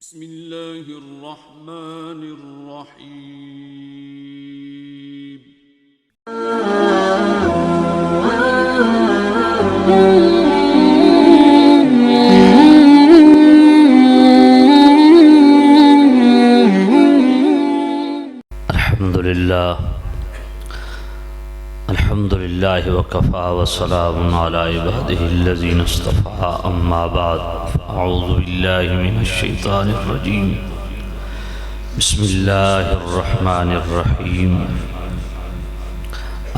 بسم الله الرحمن الرحيم. الحمد لله وكفى وسلام على عباده الذين اصطفى أما بعد أعوذ بالله من الشيطان الرجيم بسم الله الرحمن الرحيم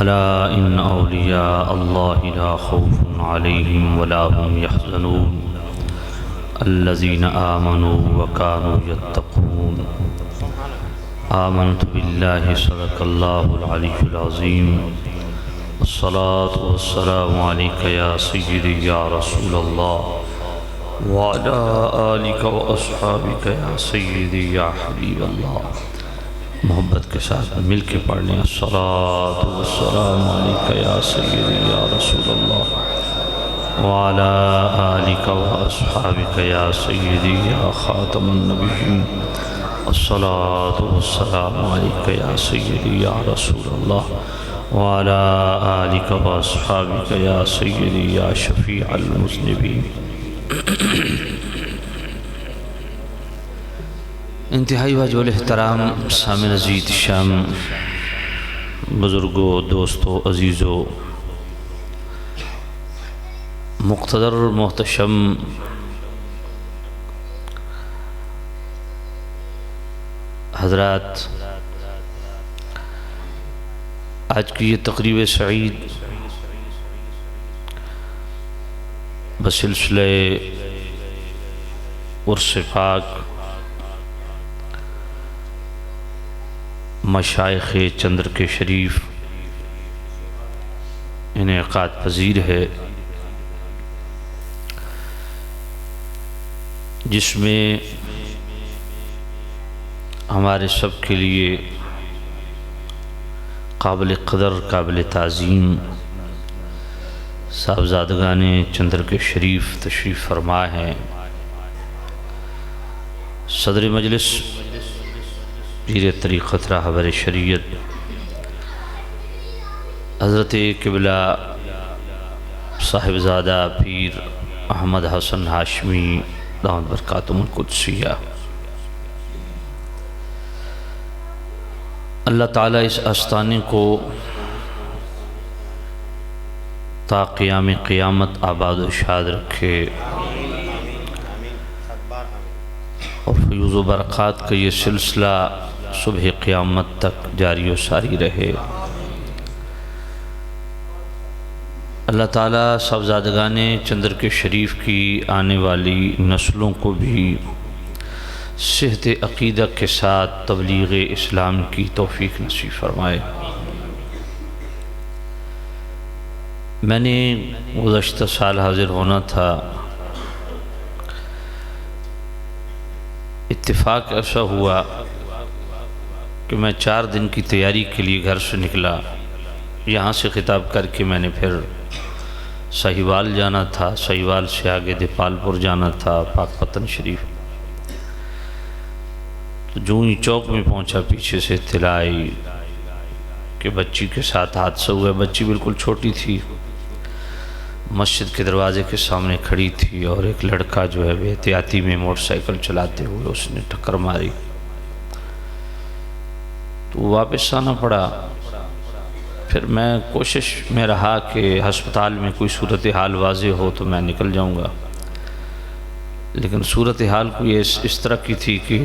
ألا إن أولياء الله لا خوف عليهم ولا هم يحزنون الذين آمنوا وكانوا يتقون آمنت بالله صدق الله العلي العظيم الصلاة والسلام عليك يا سيدي يا رسول الله وعلى آلك وأصحابك يا سيدي يا حبيب الله. محبت کے ساتھ مل کے پڑھ لیں. الصلاة والسلام عليك يا سيدي يا رسول الله وعلى آلك وأصحابك يا سيدي يا خاتم النبيين. الصلاة والسلام عليك يا سيدي يا رسول الله وعلى آلك وأصحابك يا سيدي يا شفيع المذنبين. انتہائی واجب الاحترام سامع عزیز شام، بزرگوں، دوستوں، عزیزوں، مقتدر محتشم حضرات، آج کی یہ تقریب سعید بسلسلہ عرس پاک مشائخ چندر کے شریف انعقاد پذیر ہے، جس میں ہمارے سب کے لیے قابل قدر، قابل تعظیم صاحبزادگان چندر کے شریف تشریف فرما ہیں. صدر مجلس پیر طریقت راہبر شریعت حضرت قبلہ صاحبزادہ پیر احمد حسن ہاشمی دامت برکاتہم القدسیہ، اللہ تعالیٰ اس آستانے کو تا قیام قیامت آباد و شاد رکھے اور فیوز و برکات کا یہ سلسلہ صبح قیامت تک جاری و ساری رہے. اللہ تعالیٰ صاحبزادگان چندر کے شریف کی آنے والی نسلوں کو بھی صحت عقیدہ کے ساتھ تبلیغ اسلام کی توفیق نصیب فرمائے. میں نے گزشتہ سال حاضر ہونا تھا، اتفاق ایسا ہوا کہ میں 4 دن کی تیاری کے لیے گھر سے نکلا. یہاں سے خطاب کر کے میں نے پھر سہیوال جانا تھا، سہیوال سے آگے دیپال پور جانا تھا، پاک پتن شریف. تو جو ہی چوک میں پہنچا، پیچھے سے اطلاع آئی کہ بچی کے ساتھ حادثہ ہوا. بچی بالکل چھوٹی تھی، مسجد کے دروازے کے سامنے کھڑی تھی اور ایک لڑکا جو ہے بے احتیاطی میں موٹر سائیکل چلاتے ہوئے اس نے ٹکر ماری. تو واپس آنا پڑا. پھر میں کوشش میں رہا کہ ہسپتال میں کوئی صورتحال واضح ہو تو میں نکل جاؤں گا، لیکن صورتحال کوئی اس طرح کی تھی کہ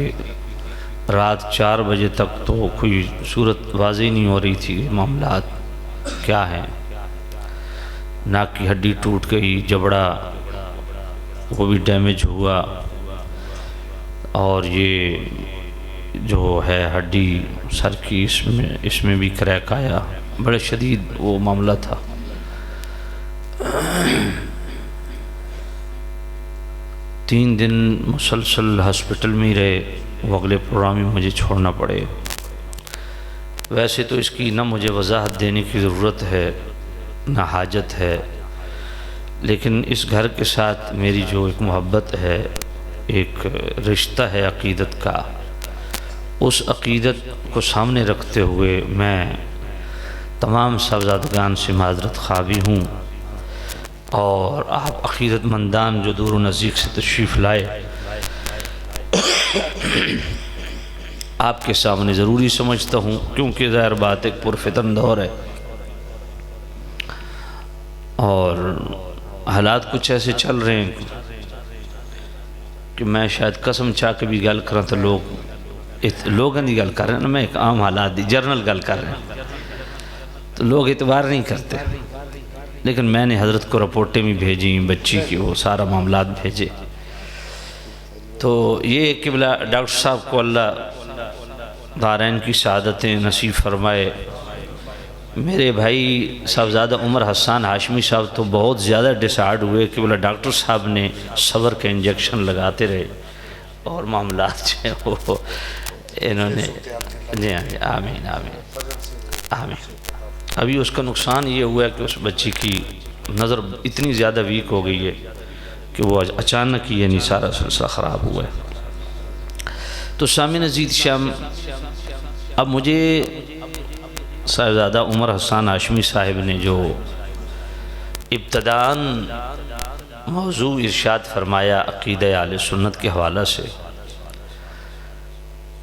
رات 4 بجے تک تو کوئی صورت واضح نہیں ہو رہی تھی. معاملات کیا ہیں؟ ناک کی ہڈی ٹوٹ گئی، جبڑا وہ بھی ڈیمیج ہوا، اور یہ جو ہے ہڈی سر کی اس میں بھی کریک آیا. بڑے شدید وہ معاملہ تھا. تین دن مسلسل ہسپتال میں ہی رہے. وہ اگلے پروگرام میں مجھے چھوڑنا پڑے. ویسے تو اس کی نہ مجھے وضاحت دینے کی ضرورت ہے نہ حاجت ہے، لیکن اس گھر کے ساتھ میری جو ایک محبت ہے ایک رشتہ ہے عقیدت کا، اس عقیدت کو سامنے رکھتے ہوئے میں تمام صاحبزادگان سے معذرت خواہ بھی ہوں، اور آپ عقیدت مندان جو دور و نزدیک سے تشریف لائے آپ کے سامنے ضروری سمجھتا ہوں، کیونکہ ظاہر بات ایک پرفتن دور ہے اور حالات کچھ ایسے چل رہے ہیں کہ میں شاید قسم چاہ کے بھی گل کروں تو لوگوں کی گل کر رہے ہیں، میں ایک عام حالات دی جرنل گل کر رہے ہیں تو لوگ اعتبار نہیں کرتے، لیکن میں نے حضرت کو رپورٹیں بھی بھیجیں بچی کی، وہ سارا معاملات بھیجے۔ تو یہ قبلہ ڈاکٹر صاحب کو اللہ دارین کی سعادتیں نصیب فرمائے۔ میرے بھائی صاحبزادہ عمر حسان ہاشمی صاحب تو بہت زیادہ ڈسہارڈ ہوئے کہ بولا ڈاکٹر صاحب نے صبر کے انجیکشن لگاتے رہے اور معاملات جو ہیں وہ انہوں نے جی ہاں آمین آمین آمین۔ ابھی اس کا نقصان یہ ہوا ہے کہ اس بچی کی نظر اتنی زیادہ ویک ہو گئی ہے کہ وہ اچانک ہی یعنی سارا سلسلہ خراب ہوا ہے۔ تو سامعین عزیز شام، اب مجھے صاحبزادہ عمر حسان ہاشمی صاحب نے جو ابتداً موضوع ارشاد فرمایا عقیدہ اہل سنت کے حوالہ سے،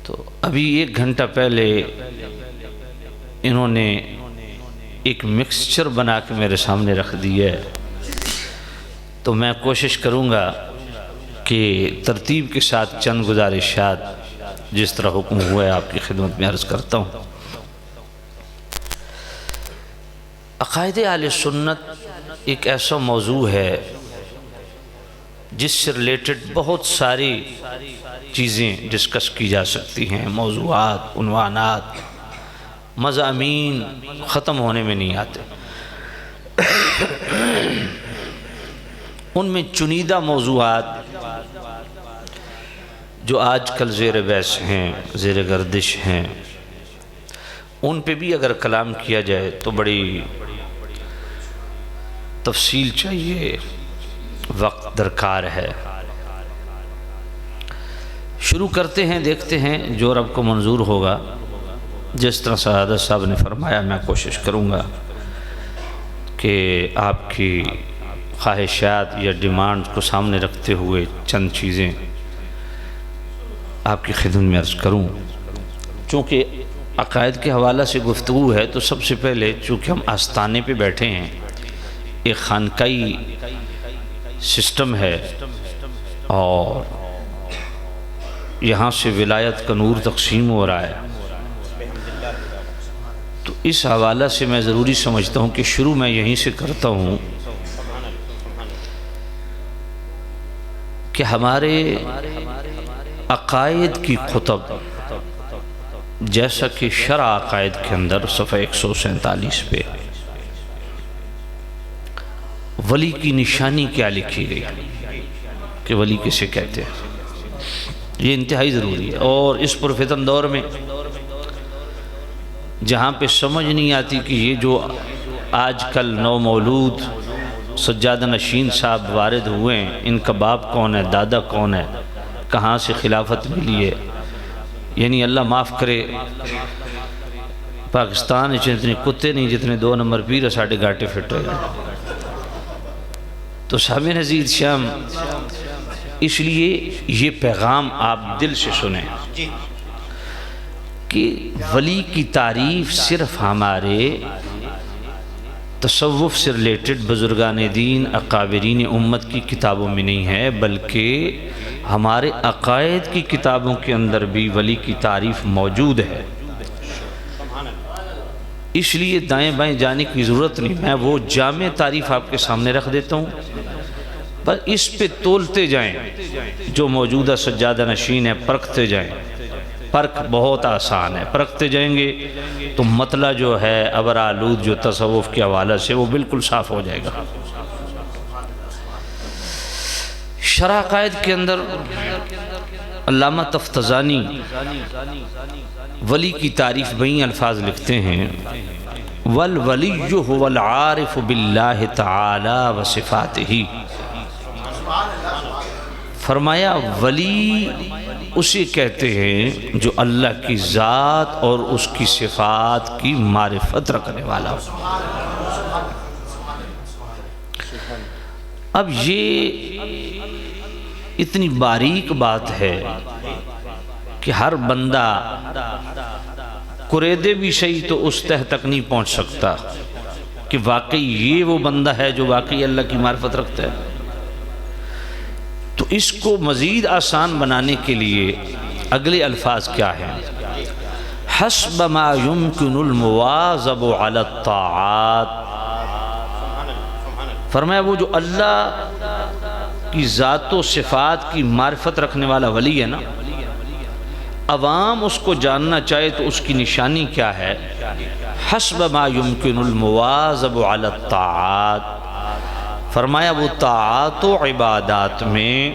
تو ابھی 1 گھنٹہ پہلے انہوں نے ایک مکسچر بنا کے میرے سامنے رکھ دی ہے، تو میں کوشش کروں گا کہ ترتیب کے ساتھ چند گزارشات جس طرح حکم ہوا ہے آپ کی خدمت میں عرض کرتا ہوں۔ عقائد اہل سنت ایک ایسا موضوع ہے جس سے ریلیٹڈ بہت ساری چیزیں ڈسکس کی جا سکتی ہیں، موضوعات، عنوانات، مضامین ختم ہونے میں نہیں آتے۔ ان میں چنیدہ موضوعات جو آج کل زیر بحث ہیں، زیر گردش ہیں، ان پہ بھی اگر کلام کیا جائے تو بڑی تفصیل چاہیے، وقت درکار ہے۔ شروع کرتے ہیں، دیکھتے ہیں جو رب کو منظور ہوگا۔ جس طرح سعادت صاحب نے فرمایا میں کوشش کروں گا کہ آپ کی خواہشات یا ڈیمانڈ کو سامنے رکھتے ہوئے چند چیزیں آپ کی خدمت میں عرض کروں۔ چونکہ عقائد کے حوالہ سے گفتگو ہے تو سب سے پہلے چونکہ ہم آستانے پہ بیٹھے ہیں، ایک خانقائی سسٹم ہے اور یہاں سے ولایت کا نور تقسیم ہو رہا ہے، تو اس حوالہ سے میں ضروری سمجھتا ہوں کہ شروع میں یہیں سے کرتا ہوں کہ ہمارے عقائد کی کتب، جیسا کہ شرع عقائد کے اندر صفحہ 147 پہ ولی کی نشانی کیا لکھی گئی کہ ولی کسے کہتے ہیں، یہ انتہائی ضروری ہے۔ اور اس پرفتن دور میں جہاں پہ سمجھ نہیں آتی کہ یہ جو آج کل نو مولود سجادہ نشین صاحب وارد ہوئے ہیں، ان کا باپ کون ہے، دادا کون ہے، کہاں سے خلافت ملی ہے، یعنی اللہ معاف کرے پاکستان اتنے کتے نہیں جتنے 2 نمبر پیر ساڑھے گاٹے فٹ رہے ہیں۔ تو سامعین عزیز شام، اس لیے یہ پیغام آپ دل سے سنیں کہ ولی کی تعریف صرف ہمارے تصوف سے ریلیٹڈ بزرگان دین اکابرین امت کی کتابوں میں نہیں ہے، بلکہ ہمارے عقائد کی کتابوں کے اندر بھی ولی کی تعریف موجود ہے۔ اس لیے دائیں بائیں جانے کی ضرورت نہیں، میں وہ جامع تعریف آپ کے سامنے رکھ دیتا ہوں، پر اس پہ تولتے جائیں جو موجودہ سجادہ نشین ہے، پرکھتے جائیں۔ پرکھ بہت آسان ہے، پرکھتے جائیں گے تو مطلع جو ہے ابر آلود جو تصوف کے حوالہ سے وہ بالکل صاف ہو جائے گا۔ شرع عقائد کے اندر علامہ تفتزانی ولی کی تعریف بہی الفاظ لکھتے ہیں، وَالْوَلِيُّ هُوَ الْعَارِفُ بِاللَّهِ تَعَالَى وَصِفَاتِهِ فرمایا ولی اسے کہتے ہیں جو اللہ کی ذات اور اس کی صفات کی معرفت رکھنے والا ہو۔ اب یہ اتنی باریک بات ہے کہ ہر بندہ قریدے بھی صحیح تو اس تہ تک نہیں پہنچ سکتا کہ واقعی یہ وہ بندہ ہے جو واقعی اللہ کی معرفت رکھتا ہے۔ تو اس کو مزید آسان بنانے کے لیے اگلے الفاظ کیا ہیں؟ حسب ما يمكن المواظب على الطاعات۔ فرمایا وہ جو اللہ کی ذات و صفات کی معرفت رکھنے والا ولی ہے نا، عوام اس کو جاننا چاہے تو اس کی نشانی کیا ہے؟ حسب ما يمكن المواظب على الطاعات۔ فرمایا وہ طاعات و عبادات میں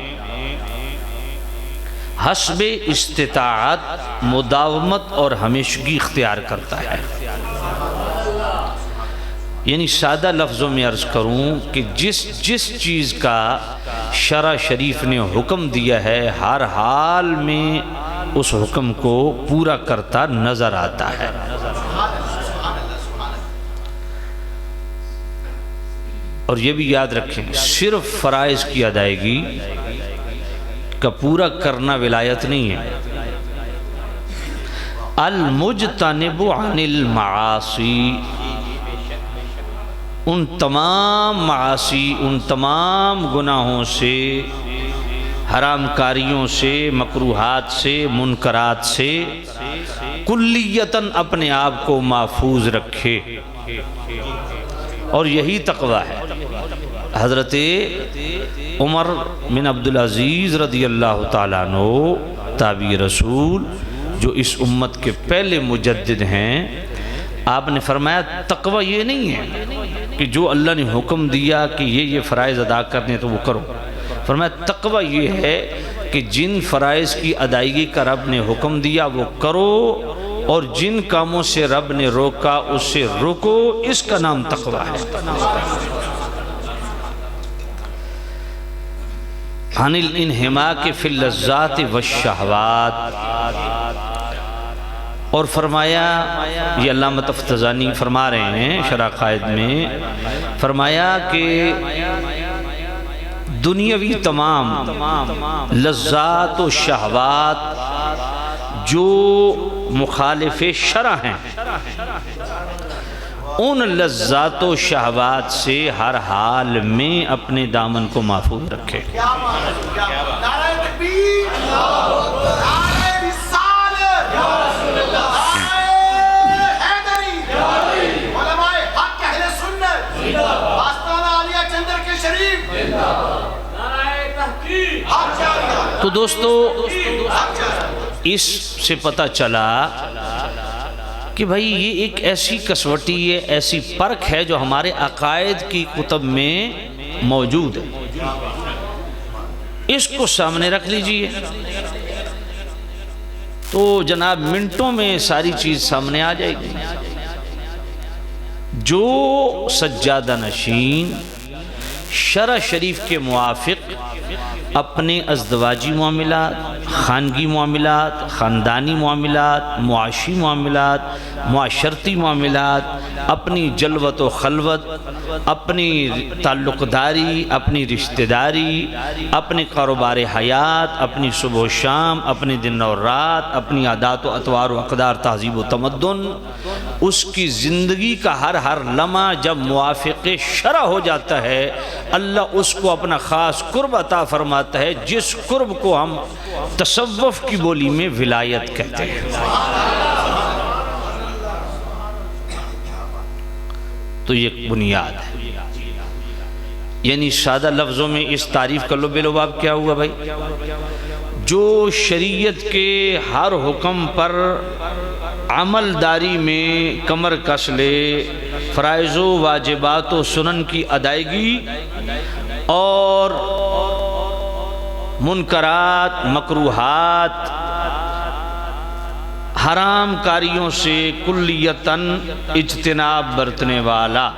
حسب استطاعت مداومت اور ہمیشگی اختیار کرتا ہے۔ یعنی سادہ لفظوں میں عرض کروں کہ جس چیز کا شرع شریف نے حکم دیا ہے ہر حال میں اس حکم کو پورا کرتا نظر آتا ہے۔ اور یہ بھی یاد رکھیں صرف فرائض کی ادائیگی کا پورا کرنا ولایت نہیں ہے۔ المجتنب عن المعاصی، ان تمام معاصی، ان تمام گناہوں سے، حرام کاریوں سے، مکروہات سے، منکرات سے کلیتاً اپنے آپ کو محفوظ رکھے، اور یہی تقویٰ ہے۔ حضرت عمر بن عبدالعزیز رضی اللہ تعالیٰ عنہ تابعی رسول جو اس امت کے پہلے مجدد ہیں، آپ نے فرمایا تقویٰ یہ نہیں ہے کہ جو اللہ نے حکم دیا کہ یہ فرائض ادا کرنے تو وہ کرو۔ فرمایا تقویٰ یہ ہے کہ جن فرائض کی ادائیگی کا رب نے حکم دیا وہ کرو، اور جن کاموں سے رب نے روکا اس سے رکو، اس کا نام تقویٰ ہے۔ عن الانہماک فی اللذات والشہوات، اور فرمایا یہ علامہ تفتزانی فرما رہے ہیں شرح قائد میں، فرمایا کہ دنیاوی تمام لذات و شہوات جو مخالف شرع ہیں، ان لذات و شہوات سے ہر حال میں اپنے دامن کو محفوظ رکھے۔ تو دوستو اس سے پتہ چلا کہ بھائی یہ ایک ایسی کسوٹی ہے، ایسی پرکھ ہے جو ہمارے عقائد کی کتب میں موجود ہے، اس کو سامنے رکھ لیجئے تو جناب منٹوں میں ساری چیز سامنے آ جائے گی۔ جو سجادہ نشین شرع شریف کے موافق اپنے ازدواجی معاملات، خانگی معاملات، خاندانی معاملات، معاشی معاملات، معاشرتی معاملات، اپنی جلوت و خلوت، اپنی تعلق داری، اپنی رشتہ داری، اپنے کاروبار حیات، اپنی صبح و شام، اپنے دن اور رات، اپنی عادات و اطوار و اقدار، تہذیب و تمدن، اس کی زندگی کا ہر لمحہ جب موافق شرع ہو جاتا ہے، اللہ اس کو اپنا خاص قرب عطا فرماتا ہے، جس قرب کو ہم تصوف کی بولی میں ولایت کہتے ہیں۔ تو یہ بنیاد ہے، یعنی سادہ لفظوں میں اس تعریف کا لب لباب کیا ہوا بھائی؟ جو شریعت کے ہر حکم پر عمل داری میں کمر کس لے، فرائض و واجبات و سنن کی ادائیگی اور منکرات، مکروہات، حرام کاریوں سے کلیتاً اجتناب برتنے والا،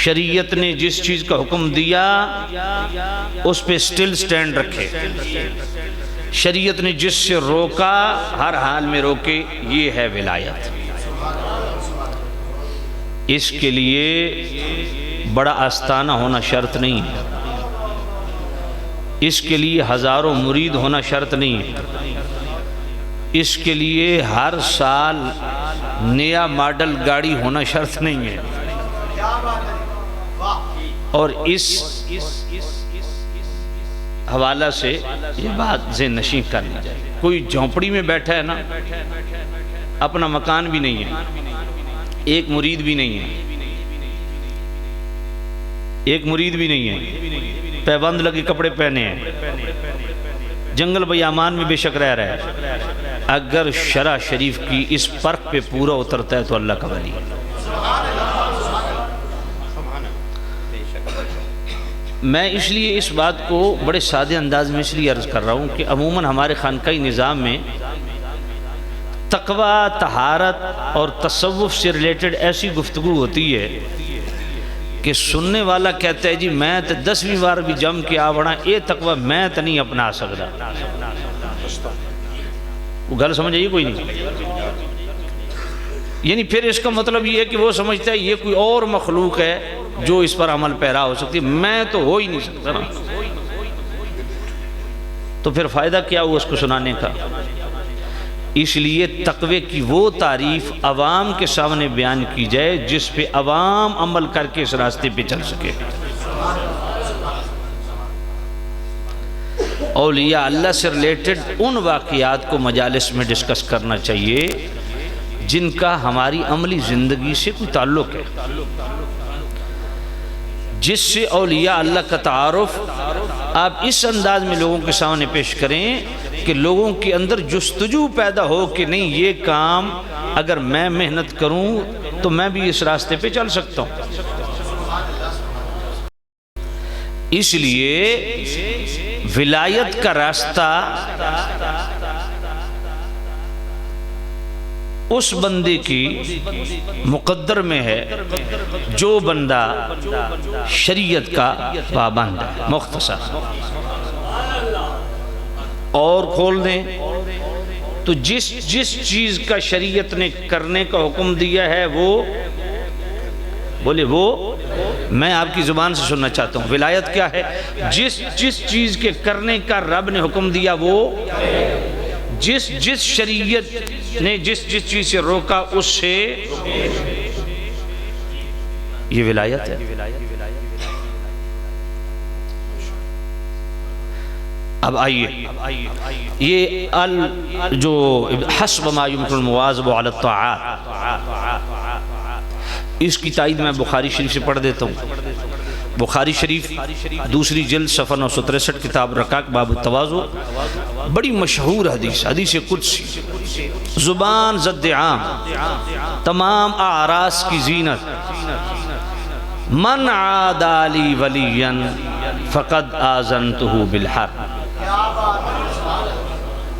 شریعت نے جس چیز کا حکم دیا اس پہ سٹل سٹینڈ رکھے، شریعت نے جس سے روکا ہر حال میں روکے، یہ ہے ولایت۔ اس کے لیے بڑا آستانہ ہونا شرط نہیں ہے، اس کے لیے ہزاروں مرید ہونا شرط نہیں ہے، اس کے لیے ہر سال نیا ماڈل گاڑی ہونا شرط نہیں ہے، اور اس حوالہ سے یہ بات ذہن نشین کر لی جائے۔ کوئی جھونپڑی میں بیٹھا ہے نا، اپنا مکان بھی نہیں ہے، ایک مرید بھی نہیں ہے، ایک مرید بھی نہیں ہے، پیبند لگے کپڑے پہنے ہیں، جنگل بیامان میں بے شک رہ رہا ہے، اگر شرع شریف کی اس پرخ پہ پورا اترتا ہے تو اللہ کا ولی ہے۔ میں اس لیے اس بات کو بڑے سادے انداز میں اس لیے عرض کر رہا ہوں کہ عموماً ہمارے خانقاہی نظام میں تقویٰ، طہارت اور تصوف سے ریلیٹڈ ایسی گفتگو ہوتی ہے کہ سننے والا کہتا ہے جی میں تو 10ویں بار بھی جم کے آوڑا اے تقویٰ میں تو نہیں اپنا سکتا۔ وہ گل سمجھ آئی کوئی نہیں؟ یعنی پھر اس کا مطلب یہ ہے کہ وہ سمجھتا ہے یہ کوئی اور مخلوق ہے جو اس پر عمل پیرا ہو سکتی ہے، میں تو ہو ہی نہیں سکتا نا۔ تو پھر فائدہ کیا ہوا اس کو سنانے کا؟ اس لیے تقوی کی وہ تعریف عوام کے سامنے بیان کی جائے جس پہ عوام عمل کر کے اس راستے پہ چل سکے۔ اولیاء اللہ سے ریلیٹڈ ان واقعات کو مجالس میں ڈسکس کرنا چاہیے جن کا ہماری عملی زندگی سے کوئی تعلق ہے، جس سے اولیاء اللہ کا تعارف آپ اس انداز میں لوگوں کے سامنے پیش کریں کہ لوگوں کے اندر جستجو پیدا ہو کہ نہیں یہ کام اگر میں محنت کروں تو میں بھی اس راستے پہ چل سکتا ہوں۔ اس لیے ولایت کا راستہ اس بندے کی مقدر میں ہے جو بندہ شریعت کا پابند ہے۔ مختصر اور کھول دیں تو جس چیز کا شریعت نے کرنے کا حکم دیا ہے وہ بولے، وہ میں آپ کی زبان سے سننا چاہتا ہوں۔ ولایت کیا ہے؟ جس چیز کے کرنے کا رب نے حکم دیا وہ، جس شریعت نے جس چیز سے روکا اس سے، یہ ولایت ہے۔ اب آئیے یہ جو حسب ما یمکن المواظب علی الطاعات، اس کی تائید میں بخاری شریف سے پڑھ دیتا ہوں۔ بخاری شریف دوسری جلد صفحہ 963 کتاب رقاق باب التواضع، بڑی مشہور حدیث قدسی، زبان ضد عام، تمام اعراض کی زینت، من عادى لي وليا فقد آذنته بالحرب۔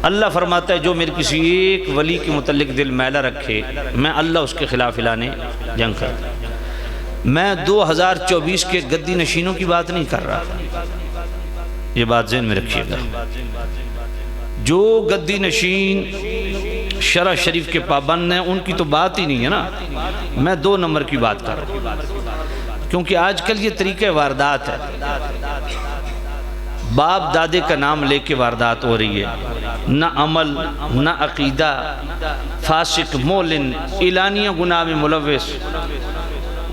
اللہ فرماتا ہے جو میرے کسی ایک ولی کے متعلق دل میلہ رکھے میں اللہ اس کے خلاف اعلان جنگ کرتا۔ میں 2024 کے گدی نشینوں کی بات نہیں کر رہا، یہ بات ذہن میں رکھیے گا۔ جو گدی نشین شرع شریف کے پابند ہیں ان کی تو بات ہی نہیں ہے نا، میں 2 نمبر کی بات کر رہا ہوں، کیونکہ آج کل یہ طریقہ واردات ہے، باپ دادے کا نام لے کے واردات ہو رہی ہے، نہ عمل نہ عقیدہ، فاسق مولن اعلانیہ گناہ میں ملوث،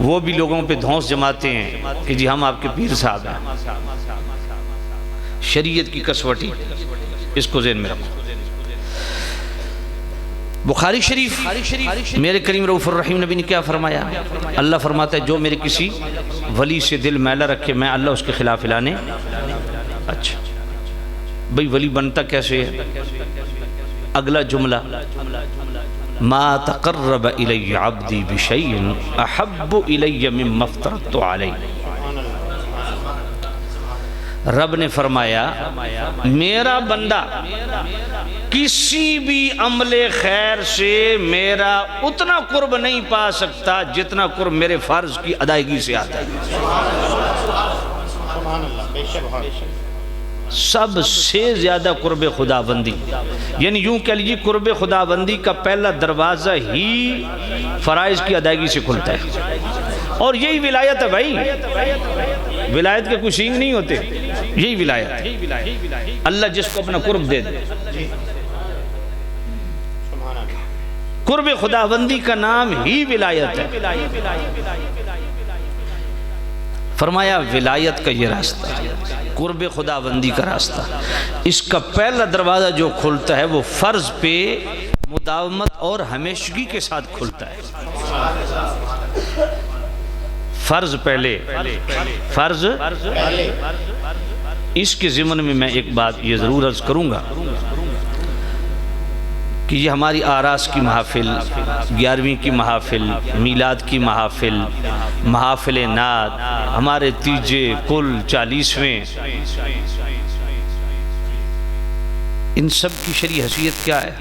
وہ بھی لوگوں پہ دھونس جماتے ہیں کہ جی ہم آپ کے پیر صاحب ہیں۔ شریعت کی کسوٹی، اس کو ذہن میں رکھو۔ بخاری شریف میرے کریم رؤوف الرحیم نبی نے کیا فرمایا؟ اللہ فرماتا ہے جو میرے کسی ولی سے دل میلہ رکھے میں اللہ اس کے خلاف اعلانے۔ اچھا بھئی ولی بنتا کیسے ہے؟ اگلا جملہ، ما تقرب الی عبدی بشیء احب الی مما افترضت علیہ۔ رب نے فرمایا میرا بندہ کسی بھی عمل خیر سے میرا اتنا قرب نہیں پا سکتا جتنا قرب میرے فرض کی ادائیگی سے آتا ہے۔ سب سے زیادہ قرب خداوندی، یعنی یوں کہہ لیجیے قرب خداوندی کا پہلا دروازہ ہی فرائض کی ادائیگی سے کھلتا ہے، اور یہی ولایت ہے بھائی۔ ولایت کے کچھ سینگ نہیں ہوتے، یہی ولایت ہے۔ اللہ جس کو اپنا قرب دے دے، قرب خداوندی کا نام ہی ولایت ہے۔ فرمایا ولایت کا یہ راستہ، قرب خداوندی کا راستہ، اس کا پہلا دروازہ جو کھلتا ہے وہ فرض پہ مداومت اور ہمیشگی کے ساتھ کھلتا ہے۔ فرض پہلے، فرض اس کے ضمن میں ایک بات یہ ضرور عرض کروں گا کہ یہ ہماری آراس کی محافل، 11ویں کی محافل، میلاد کی محافل، محافل نعت، ہمارے تیجے کل 40ویں، ان سب کی شرعی حیثیت کیا ہے؟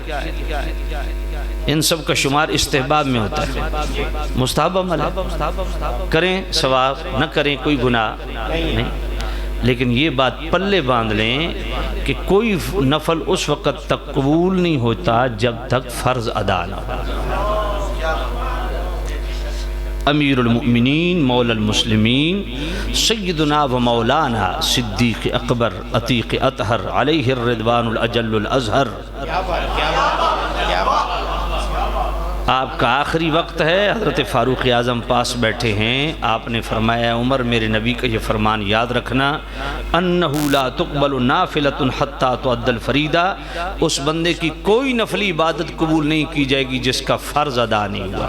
ان سب کا شمار استحباب میں ہوتا ہے، مستحب عمل ہے، کریں ثواب، نہ کریں کوئی گناہ نہیں۔ لیکن یہ بات پلے باندھ لیں کہ کوئی نفل اس وقت تک قبول نہیں ہوتا جب تک فرض ادا نہ ہو۔ امیر المؤمنین مولا المسلمین سیدنا و مولانا صدیق اکبر عتیق اطہر علیہ الرضوان الاجل الازہر، آپ کا آخری وقت ہے، حضرت فاروق اعظم پاس بیٹھے ہیں، آپ نے فرمایا عمر میرے نبی کا یہ فرمان یاد رکھنا، انہو لا تقبل نافلۃ حتی تؤدى الفریضہ، اس بندے کی کوئی نفلی عبادت قبول نہیں کی جائے گی جس کا فرض ادا نہیں ہوا۔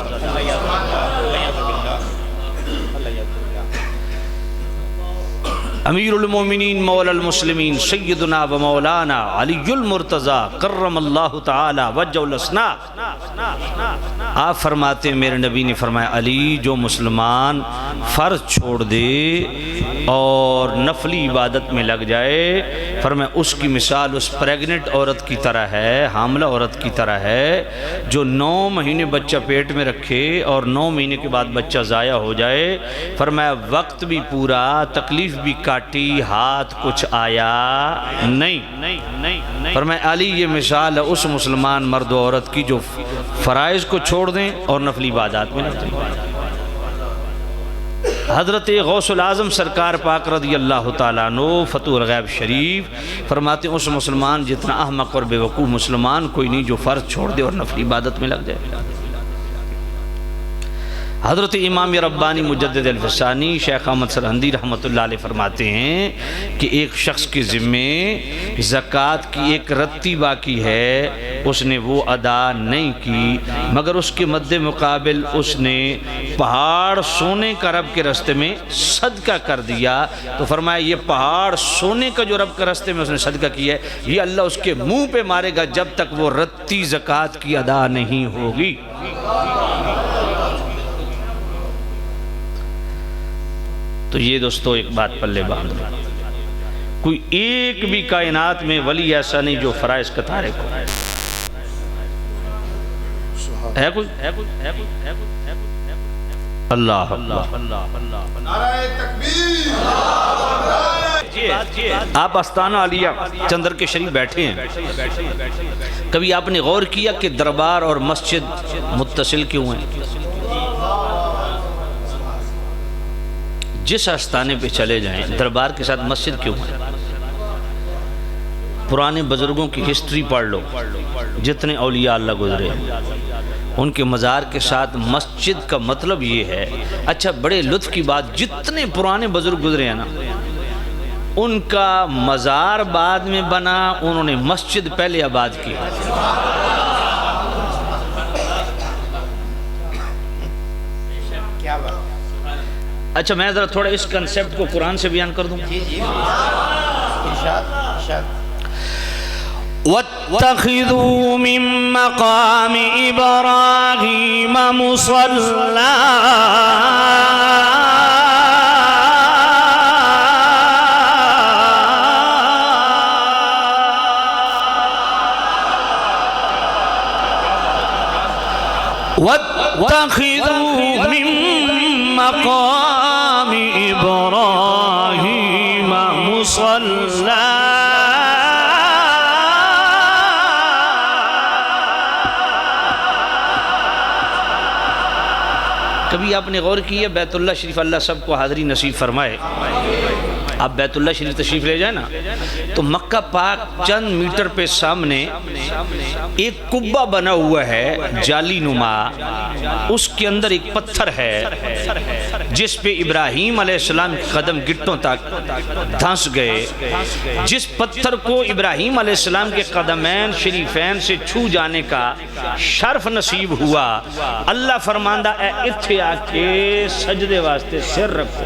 امیر المومنین مولا المسلمین سیدنا و مولانا علی المرتضی کرم اللہ تعالی وجہ الاسنا، آپ فرماتے ہیں میرے نبی نے فرمایا علی جو مسلمان فرض چھوڑ دے اور نفلی عبادت میں لگ جائے، فرمایا اس کی مثال اس پریگننٹ عورت کی طرح ہے، حاملہ عورت کی طرح ہے جو 9 مہینے بچہ پیٹ میں رکھے اور 9 مہینے کے بعد بچہ ضائع ہو جائے، فرمایا وقت بھی پورا، تکلیف بھی کاٹی، ہاتھ کچھ آیا نہیں۔ فرمایا علی یہ مثال ہے اس مسلمان مرد و عورت کی جو فرائض کو چھوڑ دیں اور نفلی عبادات میں لگ جائیں۔ حضرت غوث العظم سرکار پاک رضی اللہ تعالیٰ عنہ فتح الغیب شریف فرماتے ہیں اس مسلمان جتنا احمق اور بے وقوف مسلمان کوئی نہیں جو فرض چھوڑ دے اور نفلی عبادت میں لگ جائے۔ حضرت امام ربانی مجدد الفسانی شیخ احمد سرہندی رحمۃ اللہ علیہ فرماتے ہیں کہ ایک شخص کے ذمے زکوٰۃ کی ایک رتی باقی ہے، اس نے وہ ادا نہیں کی، مگر اس کے مد مقابل اس نے پہاڑ سونے کا رب کے راستے میں صدقہ کر دیا، تو فرمایا یہ پہاڑ سونے کا جو رب کے راستے میں اس نے صدقہ کیا ہے یہ اللہ اس کے منہ پہ مارے گا جب تک وہ رتی زکوٰۃ کی ادا نہیں ہوگی۔ تو یہ دوستو ایک بات پلے باندھ لو، کوئی ایک بھی کائنات میں ولی ایسا نہیں جو فرائض کا تارک ہو، ہے کوئی؟ اللہ نعرہ تکبیر۔ آپ آستانہ عالیہ چندر کے شریف بیٹھے ہیں، کبھی آپ نے غور کیا کہ دربار اور مسجد متصل کیوں ہیں؟ جس آستانے پہ چلے جائیں دربار کے ساتھ مسجد کیوں ہے؟ پرانے بزرگوں کی ہسٹری پڑھ لو، جتنے اولیاء اللہ گزرے ان کے مزار کے ساتھ مسجد کا مطلب یہ ہے۔ اچھا بڑے لطف کی بات، جتنے پرانے بزرگ گزرے ہیں نا ان کا مزار بعد میں بنا، انہوں نے مسجد پہلے آباد کی۔ اچھا میں ذرا تھوڑا اس کنسپٹ کو قرآن سے بیان کر دوں۔ وَاتَّخِذُوا مِن مَّقَامِ إِبْرَاهِيمَ مُصَلًّى وَاتَّخِذُوا مِن مَّقَامِ إِبْرَاهِيمَ مُصَلًّى کبھی آپ نے غور کی ہے بیت اللہ شریف اللہ سب کو حاضری نصیب فرمائے آپ بیت اللہ شریف تشریف لے جائیں نا تو مکہ پاک چند میٹر پہ سامنے ایک قبہ بنا ہوا ہے جالی نما اس کے اندر ایک پتھر ہے جس پہ ابراہیم علیہ السلام کے قدم گٹوں تک دھنس گئے جس پتھر کو ابراہیم علیہ السلام کے قدمین شریفین سے چھو جانے کا شرف نصیب ہوا اللہ فرماندہ اے اتھے آ کے سجدے واسطے سر رکھو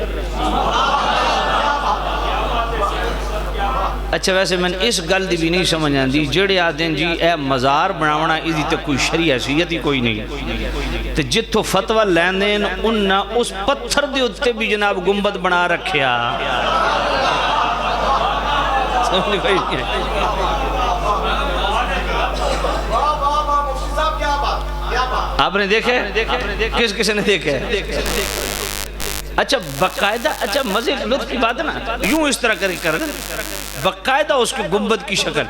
اچھا ویسے میں اس گل دی بھی نہیں سمجھ آندی جڑے آدھیں جی اے مزار بناونا اس دی تو کوئی شرعی حیثیت ہی کوئی نہیں تو جتھو فتوہ لیندین انہاں اس پتھر دے اتے بھی جناب گنبد بنا رکھیا سمجھ کوئی نہیں آپ نے دیکھے کس کس نے دیکھے اچھا باقاعدہ اچھا مزے لطف کی بات ہے نا یوں اس طرح کر باقاعدہ اس کے گنبد کی شکل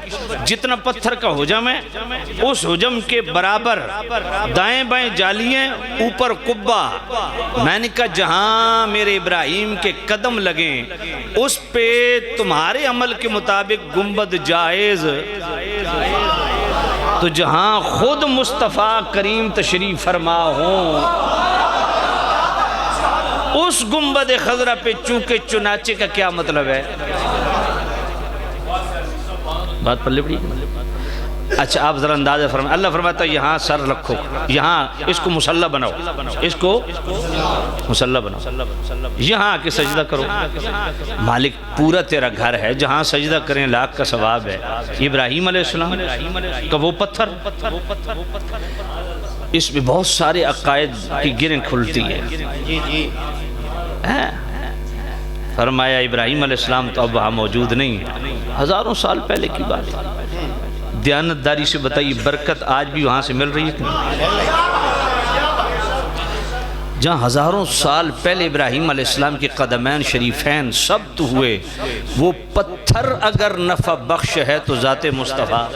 جتنا پتھر کا حجم ہے اس حجم کے برابر دائیں بائیں جالیاں اوپر قبہ میں نے کہا جہاں میرے ابراہیم کے قدم لگیں اس پہ تمہارے عمل کے مطابق گنبد جائز تو جہاں خود مصطفیٰ کریم تشریف فرما ہوں اس گنبد خضرہ پہ چونکہ چنانچہ کا کیا مطلب ہے بات پلے پڑی اچھا آپ ذرا اندازہ فرمائیں اللہ فرماتا ہے یہاں سر رکھو یہاں اس کو مصلی بناؤ اس کو مصلی بناؤ یہاں آ کے سجدہ کرو مالک پورا تیرا گھر ہے جہاں سجدہ کریں لاکھ کا ثواب ہے ابراہیم علیہ السلام کا وہ پتھر اس میں بہت سارے عقائد کی گریں کھلتی ہے فرمایا ابراہیم علیہ السلام تو اب وہاں موجود نہیں ہے ہزاروں سال پہلے کی بات ہے دیانتداری سے بتائیے برکت آج بھی وہاں سے مل رہی ہے جہاں ہزاروں سال پہلے ابراہیم علیہ السلام کے قدمین شریفین ثبت ہوئے وہ پتھر اگر نفع بخش ہے تو ذات مصطفیٰ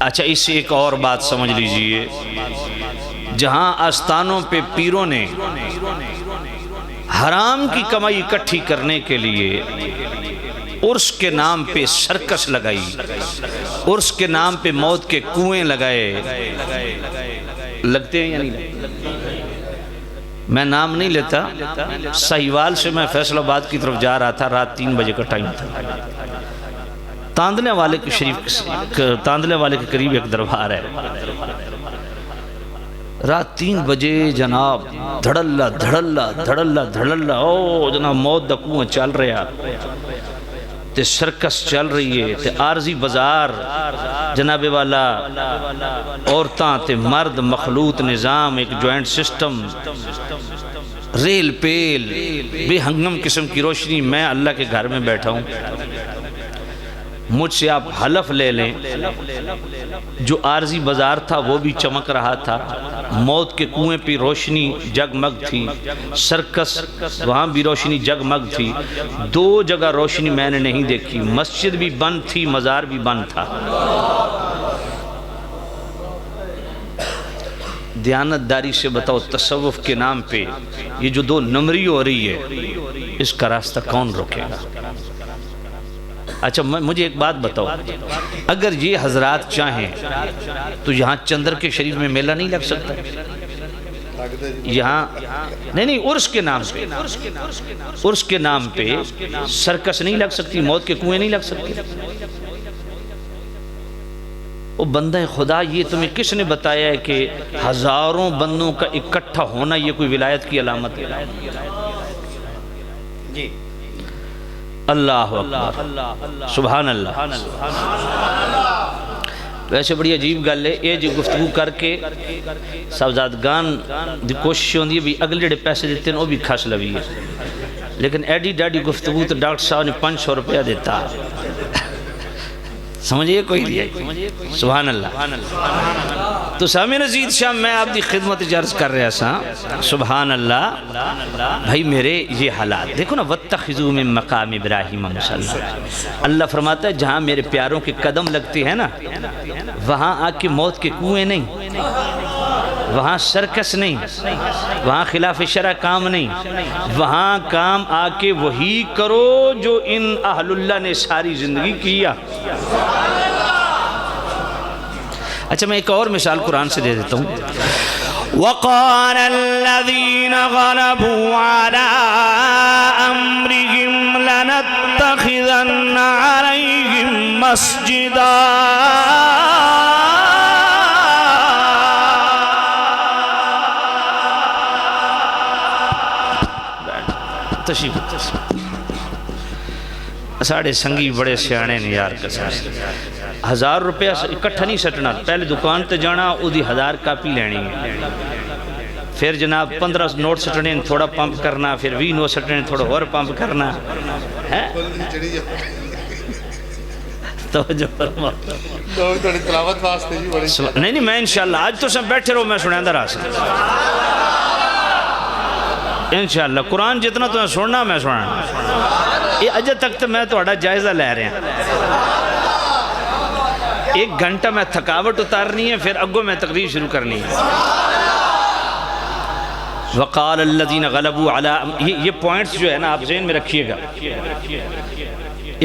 اچھا اس سے ایک اور بات سمجھ لیجئے جہاں آستانوں پہ پیروں نے حرام کی کمائی اکٹھی کرنے کے لیے عرس کے نام پہ سرکس لگائی عرس کے نام پہ موت کے کنویں لگائے لگتے ہیں یا نہیں میں نام نہیں لیتا سہیوال سے میں فیصل آباد کی طرف جا رہا تھا رات 3 بجے کا ٹائم تھا تاندلے والے کے قریب ایک دربار ہے رات 3 بجے جناب دھڑلہ دھڑلہ دھڑلہ دھڑلہ او جناب موت دا کنواں چل رہا تے سرکس چل رہی ہے تے عارضی بازار جناب والا عورتاں تے مرد مخلوط نظام ایک جوائنٹ سسٹم ریل پیل بے ہنگم قسم کی روشنی میں اللہ کے گھر میں بیٹھا ہوں مجھ سے آپ حلف لے لیں جو عارضی بازار تھا وہ بھی چمک رہا تھا موت کے کنویں پہ روشنی جگمگ تھی سرکس وہاں بھی روشنی جگمگ تھی 2 جگہ روشنی میں نے نہیں دیکھی مسجد بھی بند تھی مزار بھی بند تھا دیانتداری سے بتاؤ تصوف کے نام پہ یہ جو 2 نمری ہو رہی ہے اس کا راستہ کون روکے گا اچھا مجھے ایک بات بتاؤ اگر یہ حضرات چاہیں تو یہاں چندر کے شریف میں میلہ نہیں لگ سکتا یہاں نہیں عرس کے نام پہ عرس کے نام پہ سرکس نہیں لگ سکتی موت کے کنویں نہیں لگ سکتی وہ بندہ خدا یہ تمہیں کس نے بتایا ہے کہ ہزاروں بندوں کا اکٹھا ہونا یہ کوئی ولایت کی علامت ہے اللہ اکبر سبحان اللہ ویسے بڑی عجیب گل ہے یہ جو گفتگو کر کے صاحبزادگان دی کوشش ہوندی ہے بھی اگلے جڑے پیسے دیتے ہیں وہ بھی کھس لوی ہے لیکن ایڈی ڈاڈی گفتگو تو ڈاکٹر صاحب نے 500 روپیہ دیتا سمجھئے کوئی نہیں؟ سبحان اللہ۔ تو سامعین عزیز شاہ میں آپ دی خدمت عرض کر رہا سا، سبحان اللہ بھائی میرے یہ حالات دیکھو نا، وَاتَّخِذُوا مِن مَقَامِ إِبْرَاهِيمَ مُصَلًّى، اللہ فرماتا ہے جہاں میرے پیاروں کے قدم لگتے ہیں نا، وہاں آ کے موت کے کنویں نہیں، وہاں سرکس نہیں، وہاں خلاف شرع کام نہیں، وہاں کام آ کے وہی کرو جو ان اہل اللہ نے ساری زندگی کیا۔ اچھا میں ایک اور مثال قرآن سے دے دیتا ہوں۔ وَقَالَ الَّذِينَ غَلَبُوا عَلَىٰ أَمْرِهِمْ لَنَتَّخِذَنَّ عَلَيْهِمْ مَسْجِدًا، ساڑھے سنگی بڑے سیانے نے یار کسانے، 1000 روپیہ اکٹھا نہیں سٹنا، پہلے دکان تے جانا او دی 1000 کاپی لینی ہے، پھر جناب 15 نوٹ سٹنے تھوڑا پمپ کرنا، پھر 20 نوٹ سٹنے تھوڑا اور پمپ کرنا ہے۔ توجہ فرما، نہیں میں انشاءاللہ آج تو سب بیٹھے رہو، میں سنیں اندر آ سکتا انشاءاللہ، قرآن جتنا تمہیں سننا میں سننا، یہ اجے تک تو میں توڑا جائزہ لے رہے ہیں، 1 گھنٹہ میں تھکاوٹ اتارنی ہے، پھر اگو میں تقریر شروع کرنی ہے۔ وَقَالَ الَّذِينَ غَلَبُوا عَلَىٰ، یہ پوائنٹس جو ہے نا آپ ذہن میں رکھیے گا۔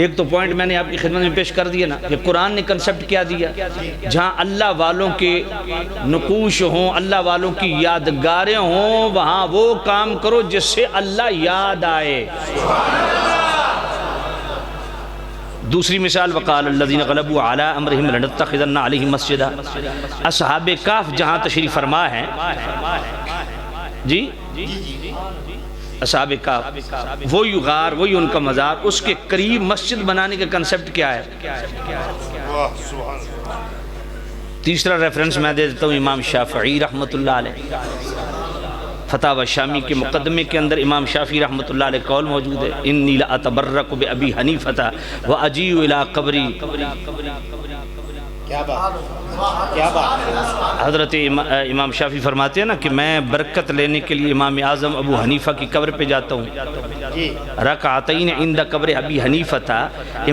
ایک تو پوائنٹ میں نے آپ کی خدمت میں پیش کر دیا نا کہ قرآن نے کنسپٹ کیا دیا، جہاں اللہ والوں کے نقوش ہوں، اللہ والوں کی یادگاریں ہوں، وہاں وہ کام کرو جس سے اللہ یاد آئے۔ دوسری مثال وقال الذین غلبوا علی امرہم لنتخذن علیہم مسجدا، اصحاب کہف جہاں تشریف فرما ہے جی اصحاب کہف، وہی غار وہی ان کا مزار، اس کے قریب مسجد بنانے کا کنسپٹ کیا ہے؟ تیسرا ریفرنس میں دے دیتا ہوں امام شافعی رحمت اللہ علیہ، فتاوی شامی کے مقدمے کے اندر امام شافعی رحمت اللہ علیہ قول موجود ہے، انی لاتبرک بابی حنیفہ واجیء الی قبری۔ کیا بات، حضرت امام شافعی فرماتے ہیں نا کہ میں برکت لینے کے لیے امام اعظم ابو حنیفہ کی قبر پہ جاتا ہوں، رکعتین عند قبر ابی حنیفہ تھا،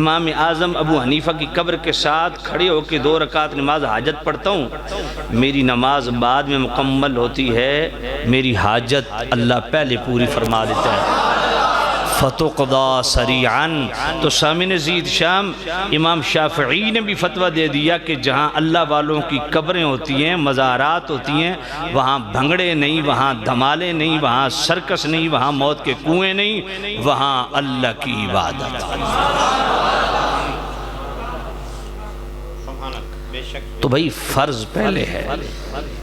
امام اعظم ابو حنیفہ کی قبر کے ساتھ کھڑے ہو کے 2 رکعت نماز حاجت پڑھتا ہوں، میری نماز بعد میں مکمل ہوتی ہے، میری حاجت اللہ پہلے پوری فرما دیتا ہے، فتقضى سریعاً۔ تو سامعین عزیز شام امام شافعی نے بھی فتویٰ دے دیا کہ جہاں اللہ والوں کی قبریں ہوتی ہیں، مزارات ہوتی ہیں، وہاں بھنگڑے نہیں، وہاں دھمالے نہیں، وہاں سرکس نہیں، وہاں موت کے کنویں نہیں، وہاں اللہ کی عبادت۔ تو بھائی فرض پہلے ہے،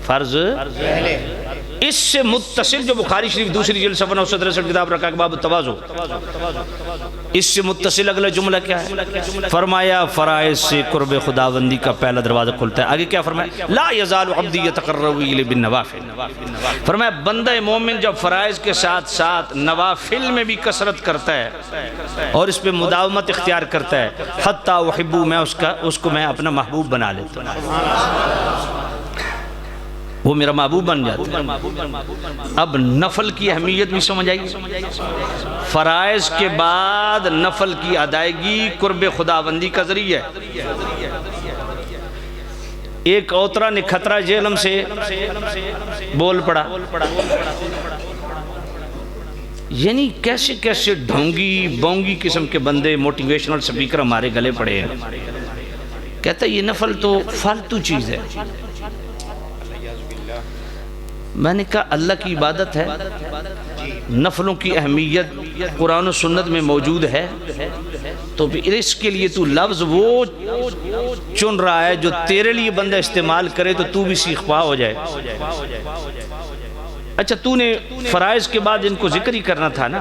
فرض پہلے، اس سے متصل جو بخاری شریف دوسری جلد صفحہ 963 کتاب رکھا کہ باب التواضع، اس سے متصل اگلا جملہ کیا ہے؟ فرمایا فرائض سے قرب خداوندی کا پہلا دروازہ کھلتا ہے۔ آگے کیا فرمایا؟ لا یزال عبدی یتقرب الی بالنوافل، فرمایا بندہ مومن جب فرائض کے ساتھ ساتھ نوافل میں بھی کثرت کرتا ہے اور اس پہ مداومت اختیار کرتا ہے، حتی احبو، میں اس کو میں اپنا محبوب بنا لیتا ہوں، وہ میرا محبوب بن جاتا ہے۔ اب نفل کی اہمیت بھی سمجھ آئی، فرائض کے بعد نفل کی ادائیگی قرب خداوندی کا ذریعہ ہے۔ ایک اوترا نکھترا جہلم سے بول پڑا، یعنی کیسے کیسے ڈھونگی بونگی قسم کے بندے موٹیویشنل سپیکر ہمارے گلے پڑے ہیں، کہتا ہے یہ نفل تو فالتو چیز ہے۔ میں نے کہا اللہ کی عبادت ہے، نفلوں کی اہمیت قرآن و سنت میں موجود ہے، تو اس کے لیے تو لفظ وہ چن رہا ہے جو تیرے لیے بندہ استعمال کرے تو تو بھی سیخ پا ہو جائے۔ اچھا تو نے فرائض کے بعد ان کو ذکر ہی کرنا تھا نا،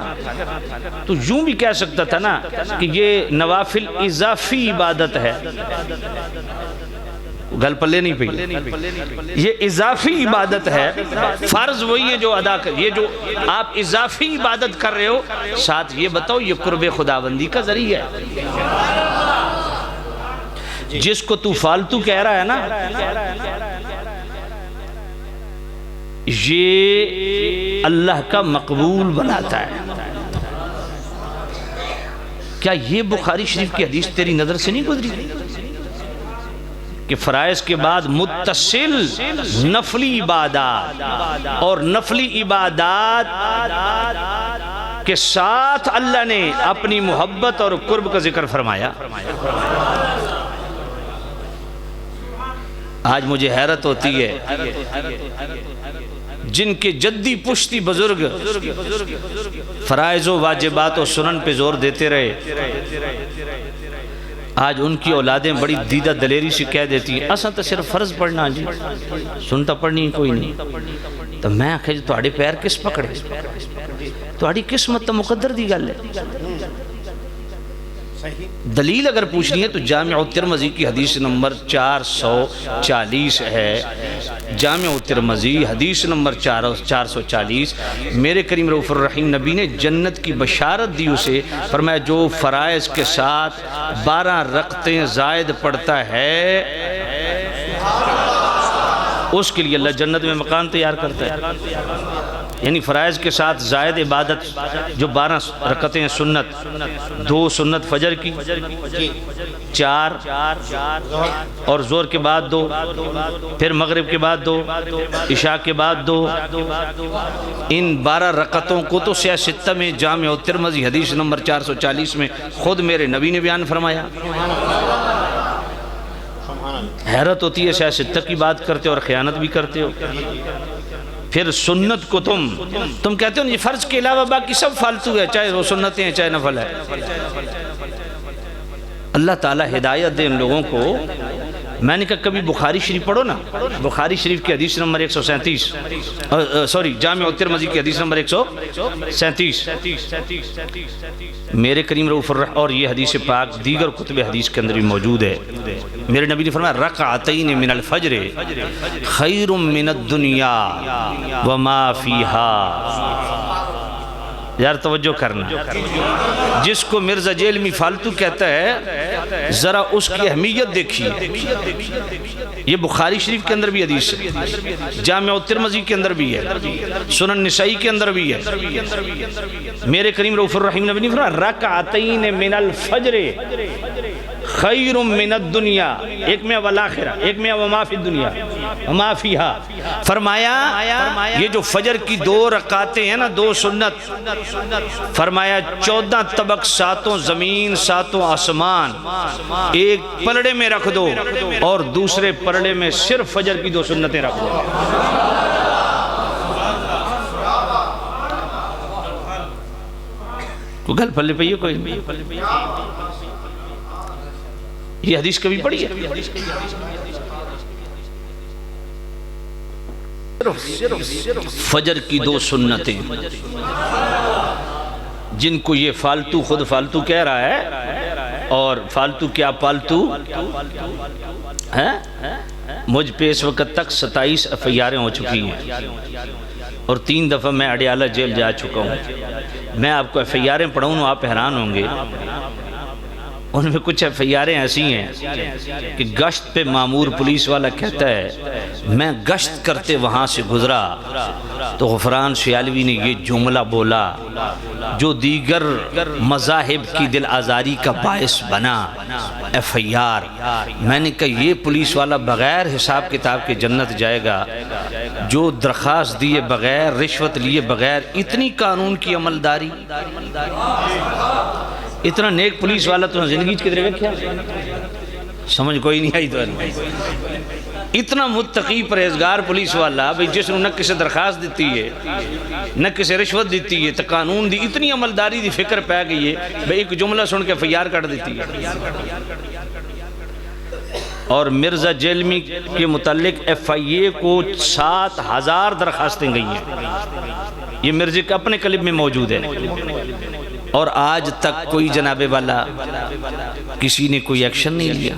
تو یوں بھی کہہ سکتا تھا نا کہ یہ نوافل اضافی عبادت ہے، گل پلے نہیں پئی، یہ اضافی عبادت ہے، فرض وہی ہے جو ادا کر، یہ جو آپ اضافی عبادت کر رہے ہو، ساتھ یہ بتاؤ یہ قرب خداوندی کا ذریعہ ہے۔ جس کو تو فالتو کہہ رہا ہے نا، یہ اللہ کا مقبول بناتا ہے۔ کیا یہ بخاری شریف کی حدیث تیری نظر سے نہیں گزری کہ فرائض کے بعد متصل نفلی عبادات اور نفلی عبادات کے ساتھ اللہ نے اپنی محبت اور قرب کا ذکر فرمایا؟ آج مجھے حیرت ہوتی ہے جن کے جدی پشتی بزرگ فرائض و واجبات و سنن پہ زور دیتے رہے، آج ان کی اولادیں بڑی دیدہ دلیری سے کہہ دیتی ہیں اساں تو صرف فرض پڑھنا جی، سنتا پڑھنی کوئی نہیں۔ تو میں آکھے جی تواڈے پیر کس پکڑے، تواڈی قسمت تو مقدر دی گل ہے۔ دلیل اگر پوچھنی ہے تو جامع الترمذی کی حدیث نمبر 440 ہے، جامع الترمذی حدیث نمبر 440، میرے کریم رؤوف الرحیم نبی نے جنت کی بشارت دی اسے، فرمایا جو فرائض کے ساتھ 12 رکعتیں زائد پڑھتا ہے اس کے لیے اللہ جنت میں مکان تیار کرتا ہے۔ یعنی فرائض کے ساتھ زائد عبادت جو 12 رکعتیں سنت، 2 سنت فجر کی، 4 اور ظہر کے بعد 2، پھر مغرب کے بعد 2، عشاء کے بعد 2، ان 12 رکعتوں کو تو سیاہ ستہ میں جامع الترمذی حدیث نمبر 440 میں خود میرے نبی نے بیان فرمایا۔ حیرت ہوتی ہے سیاہ ستہ کی بات کرتے ہو اور خیانت بھی کرتے ہو۔ پھر سنت کو تم کہتے ہو یہ فرض کے علاوہ باقی سب فالتو ہے، چاہے وہ سنتیں ہیں چاہے نفل ہے۔ اللہ تعالیٰ ہدایت دے ان لوگوں کو۔ میں نے کہا کبھی بخاری شریف پڑھو نا، بخاری شریف کی حدیث نمبر 137، جامع الترمذی کی حدیث نمبر 137، میرے کریم رؤوف الرحیم، اور یہ حدیث پاک دیگر کتب حدیث کے اندر بھی موجود ہے۔ میرے نبی نے فرمایا رکعتین من الفجر خیر من الدنیا وما فیہا۔ یار توجہ کرنا، جس کو مرزا جیلمی فالتو کہتا ہے ذرا اس کی اہمیت دیکھیے۔ یہ بخاری شریف کے اندر بھی حدیث ہے، جامع الترمذی کے اندر بھی ہے، سنن نسائی کے اندر بھی ہے۔ میرے کریم رؤوف الرحیم نبی نے فرمایا رکعتین من الفجر خیر من الدنیا، ایک میں والآخرہ، ایک میں وما فی الدنیا وما فیہا۔ فرمایا یہ جو فجر کی 2 رکعتیں ہیں نا، 2 سنت، فرمایا 14 طبق 7 زمین 7 آسمان ایک پلڑے میں رکھ دو اور دوسرے پلڑے میں صرف فجر کی 2 سنتیں رکھ دو۔ کوئی گل پھلے پہ کوئی نہیں؟ یہ حدیث کبھی پڑھی ہے؟ فجر کی 2 سنتیں، جن کو یہ فالتو خود فالتو کہہ رہا ہے، اور فالتو کیا پالتو ہے۔ مجھ پہ اس وقت تک 27 FIRیں ہو چکی ہیں اور 3 دفعہ میں اڈیالہ جیل جا چکا ہوں۔ میں آپ کو FIRیں پڑھوں آپ حیران ہوں گے۔ ان میں کچھ FIRیں ایسی ہیں کہ گشت پہ مامور پولیس والا کہتا ہے میں گشت کرتے وہاں سے گزرا تو غفران سیالوی نے یہ جملہ بولا جو دیگر مذاہب کی دل آزاری کا باعث بنا۔ FIR میں نے کہا یہ پولیس والا بغیر حساب کتاب کے جنت جائے گا جو درخواست دیے بغیر، رشوت لیے بغیر، اتنی قانون کی عملداری، اتنا نیک پولیس والا تو زندگی کدھر رکھا، سمجھ کوئی نہیں آئی تو اتنا متقی پرہیزگار پولیس والا بھئی جس نے نہ کسی درخواست دیتی ہے نہ کسی رشوت دیتی ہے تو قانون دی اتنی عملداری دی فکر پہ گئی ہے بھئی ایک جملہ سن کے FIR کٹ دیتی ہے۔ اور مرزا جیلمی کے متعلق FIA کو 7000 درخواستیں گئی ہیں، یہ مرزا کے اپنے کلب میں موجود ہے، اور آج تک کوئی جناب والا کسی نے کوئی ایکشن نہیں لیا۔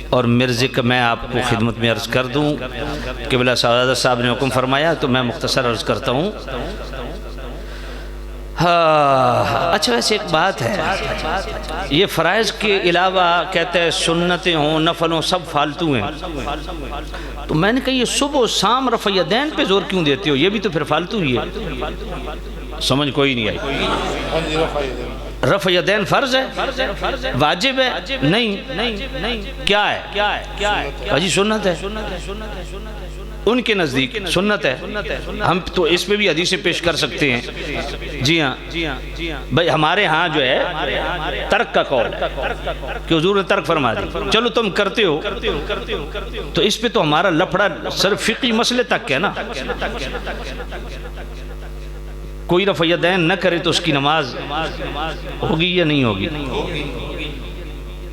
اور مرزا کا میں آپ کو خدمت میں عرض کر دوں کہ بلا سعادت صاحب نے حکم فرمایا تو میں مختصر عرض کرتا ہوں۔ اچھا ویسے ایک بات ہے، یہ فرائض کے علاوہ کہتے ہیں سنتیں ہوں نفل ہوں سب فالتو ہیں، تو میں نے کہا یہ صبح و شام رفع یدین پہ زور کیوں دیتے ہو؟ یہ بھی تو پھر فالتو ہی ہے۔ سمجھ کوئی نہیں آئی۔ رفع یدین فرض ہے، واجب ہے؟ نہیں، کیا ہے؟ حجی سنت ہے، ان کے نزدیک سنت ہے۔ ہم تو اس پہ بھی حدیثیں پیش کر سکتے ہیں۔ جی ہاں بھائی، ہمارے ہاں جو ہے ترک کا قول ہے کہ حضور نے ترک فرما دی، چلو تم کرتے ہو تو اس پہ تو ہمارا لفڑا صرف فقہی مسئلے تک ہے نا۔ کوئی رفع یدین نہ کرے تو اس کی نماز ہوگی یا نہیں ہوگی؟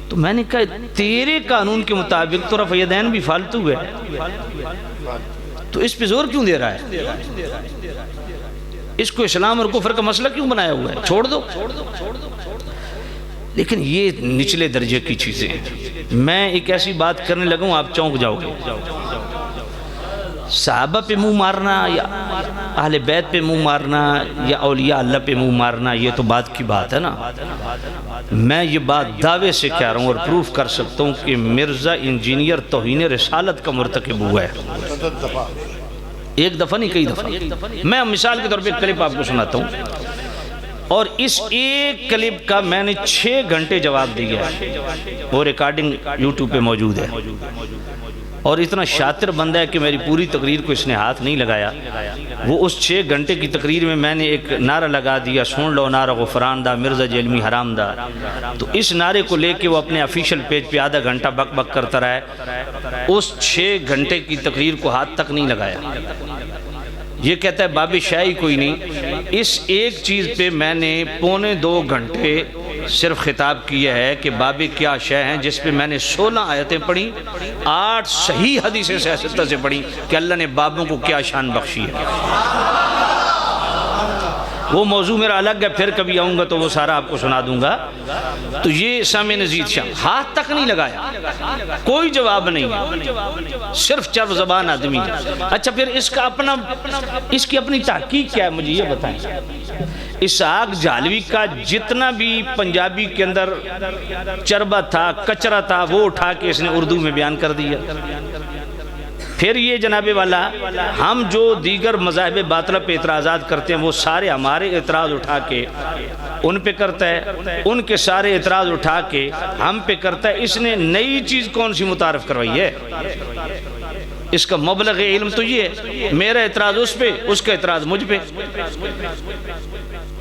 تو میں نے کہا تیرے قانون کے مطابق تو رفع یدین بھی فالتو ہے، تو اس پہ زور کیوں دے رہا ہے؟ اس کو اسلام اور کفر کا مسئلہ کیوں بنایا ہوا ہے؟ چھوڑ دو۔ لیکن یہ نچلے درجے کی چیزیں ہیں۔ میں ایک ایسی بات کرنے لگا ہوں آپ چونک جاؤ گے۔ صحابہ پہ منہ مارنا یا اہل بیت پہ منہ مارنا یا اولیاء اللہ پہ منہ مارنا، یہ تو بات کی بات ہے نا۔ میں یہ بات دعوے سے کہہ رہا ہوں اور پروف کر سکتا ہوں کہ مرزا انجینئر توہین رسالت کا مرتکب ہوا ہے، ایک دفعہ نہیں کئی دفعہ۔ میں مثال کے طور پہ ایک کلپ آپ کو سناتا ہوں، اور اس ایک کلپ کا میں نے 6 گھنٹے جواب دیا ہے، وہ ریکارڈنگ یوٹیوب پہ موجود ہے، اور اتنا شاطر بندہ ہے کہ میری پوری تقریر کو اس نے ہاتھ نہیں لگایا۔ وہ اس 6 گھنٹے کی تقریر میں میں نے ایک نعرہ لگا دیا، سن لو نعرہ غفران دا مرزا جیلمی حرام دا، تو اس نعرے کو لے کے وہ اپنے افیشل پیج پہ آدھا گھنٹہ بک بک کرتا رہا ہے، اس 6 گھنٹے کی تقریر کو ہاتھ تک نہیں لگایا۔ یہ کہتا ہے باب شاہی کوئی نہیں۔ اس ایک چیز پہ میں نے 1.25 گھنٹے صرف خطاب کیا ہے کہ باب کیا شے ہیں، جس پہ میں نے 16 آیتیں پڑھی، 8 صحیح حدیثیں سیاستہ سے پڑھی کہ اللہ نے بابوں کو کیا شان بخشی ہے۔ وہ موضوع میرا الگ ہے، پھر کبھی آؤں گا تو وہ سارا آپ کو سنا دوں گا۔ تو یہ سامع نزید شاہ ہاتھ تک نہیں لگایا، کوئی جواب نہیں، صرف چرب زبان آدمی۔ اچھا پھر اس کی اپنی تحقیق کیا ہے، مجھے یہ بتائیں۔ اسحاق جہلوی کا جتنا بھی پنجابی کے اندر چربہ تھا، کچرا تھا، وہ اٹھا کے اس نے اردو میں بیان کر دیا۔ پھر یہ جناب والا، ہم جو دیگر مذاہب باطلہ پہ اعتراضات کرتے ہیں وہ سارے ہمارے اعتراض اٹھا کے ان پہ کرتا ہے، ان کے سارے اعتراض اٹھا کے ہم پہ کرتا ہے۔ اس نے نئی چیز کون سی متعارف کروائی ہے؟ اس کا مبلغ علم تو یہ ہے، میرا اعتراض اس پہ، اس کا اعتراض مجھ پہ۔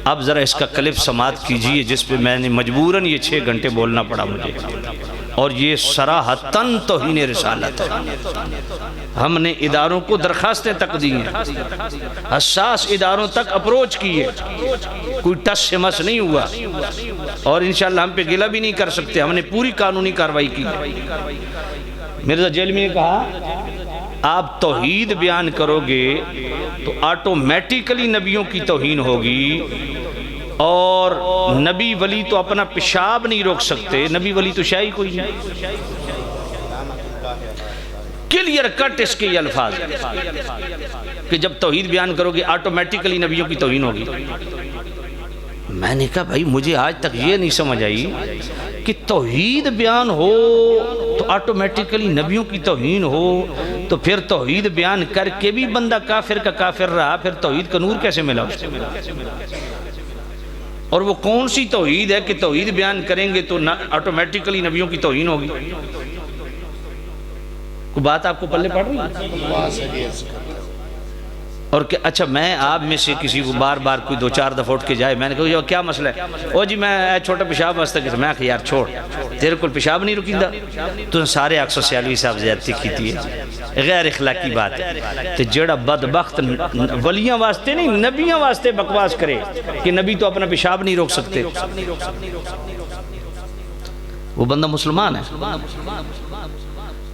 اب ذرا اس کا کلپ سماعت کیجئے جس پہ میں نے مجبوراً یہ 6 گھنٹے بولنا پڑا مجھے، اور یہ صراحتاً توہین رسالت ہے۔ ہم نے اداروں کو درخواستیں تک دی ہیں، حساس اداروں تک اپروچ کی ہے، کوئی ٹس سے مس نہیں ہوا، اور انشاءاللہ ہم پہ گلہ بھی نہیں کر سکتے، ہم نے پوری قانونی کارروائی کی۔ مرزا جیلمی نے کہا آپ توحید بیان کرو گے تو آٹومیٹیکلی نبیوں کی توہین ہوگی، اور نبی ولی تو اپنا پیشاب نہیں روک سکتے، نبی ولی تو شاہی کوئی نہیں۔ کلیئر کٹ اس کے یہ الفاظ کہ جب توحید بیان کرو گے آٹومیٹیکلی نبیوں کی توہین ہوگی۔ میں نے کہا بھائی مجھے آج تک یہ نہیں سمجھ آئی کہ توحید بیان ہو تو آٹومیٹیکلی نبیوں کی توہین ہو، تو پھر توحید بیان کر کے بھی بندہ کافر کا کافر رہا، پھر توحید کا نور کیسے ملا اس کو؟ اور وہ کون سی توحید ہے کہ توحید بیان کریں گے تو آٹومیٹیکلی نبیوں کی توہین ہوگی؟ کوئی بات آپ کو پلے پڑ رہی ہے؟ اور کہ اچھا میں آپ میں سے کسی کو بار بار کوئی 2-4 دفعہ اٹھ کے جائے، میں نے کہا کیا مسئلہ ہے؟ او جی میں چھوٹا پیشاب واسطہ کہتا، میں کہا یار چھوڑ، تیرے کو پیشاب نہیں رکیندہ، تو سارے اکثر سیالوی صاحب زیادتی کیتی ہے، غیر اخلاقی بات ہے۔ تو جڑا بدبخت ولیاں واسطے نہیں نبیاں واسطے بکواس کرے کہ نبی تو اپنا پیشاب نہیں روک سکتے، وہ بندہ مسلمان ہے؟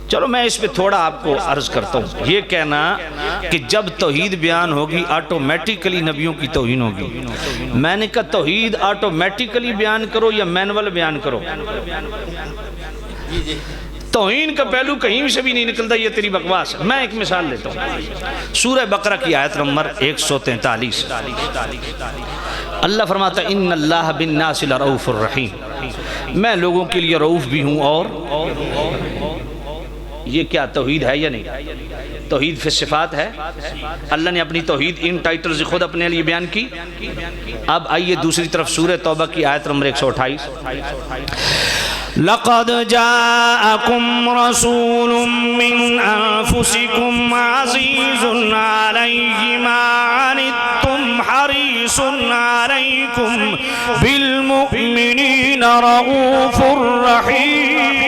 چلو میں اس پہ تھوڑا آپ کو عرض کرتا ہوں۔ یہ کہنا کہ جب توحید بیان ہوگی آٹومیٹیکلی نبیوں کی توہین ہوگی، میں نے کہا توحید آٹومیٹیکلی بیان کرو یا مینول بیان کرو، توہین کا پہلو کہیں سے بھی نہیں نکلتا، یہ تیری بکواس ہے۔ میں ایک مثال لیتا ہوں، سورہ بقرہ کی آیت نمبر 143، اللہ فرماتا ہے ان اللہ بالناس لرؤوف الرحیم، میں لوگوں کے لیے رؤوف بھی ہوں اور یہ کیا توحید ہے یا نہیں؟ توحید فی الصفات ہے۔ اللہ نے اپنی توحید ان ٹائٹلز خود اپنے لیے بیان کی۔ اب آئیے دوسری طرف سورہ توبہ کی آیت نمبر 128، لقد جاءكم رسول من أنفسكم عزيز عليه ما عنتم حريص عليكم بالمؤمنين رؤوف رحيم۔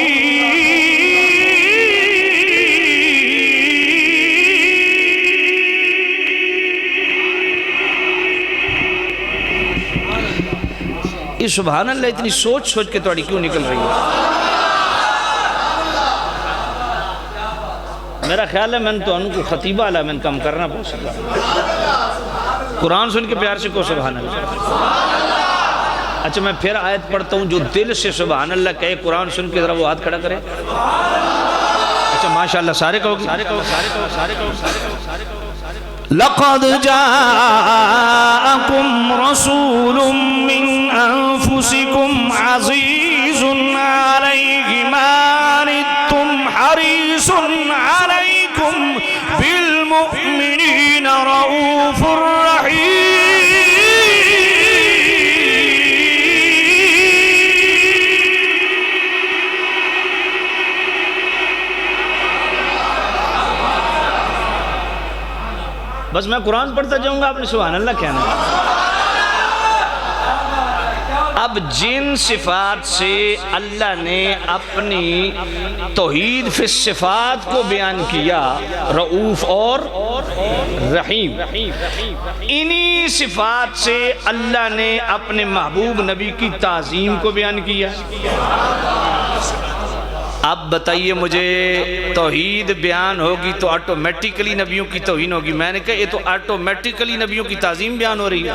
یہ سبحان اللہ اتنی سوچ سوچ کے توڑی کیوں نکل رہی ہے؟ میرا خیال ہے میں تو ان کو خطیبہ علیہ میں کم کرنا پہنچ سکتا، قرآن سن کے پیار سے کو سبحان اللہ۔ اچھا میں پھر آیت پڑھتا ہوں، جو دل سے سبحان اللہ کہے قرآن سن کے ذرا وہ ہاتھ کھڑا کرے۔ اچھا ماشاءاللہ سارے کہو گے؟ لقد جاءكم رسول من أنفسكم عزيز عليه ما عنتم حريص عليكم بالمؤمنين رؤوف رحيم۔ بس میں قرآن پڑھتا جاؤں گا، آپ نے سبحان اللہ کہنا ہے۔ اب جن صفات سے اللہ نے اپنی توحید فی الصفات کو بیان کیا، رؤوف اور رحیم، انہی صفات سے اللہ نے اپنے محبوب نبی کی تعظیم کو بیان کیا۔ اب بتائیے مجھے توحید بیان ہوگی تو آٹومیٹیکلی نبیوں کی توہین ہوگی؟ میں نے کہا یہ تو آٹومیٹیکلی نبیوں کی تعظیم بیان ہو رہی ہے۔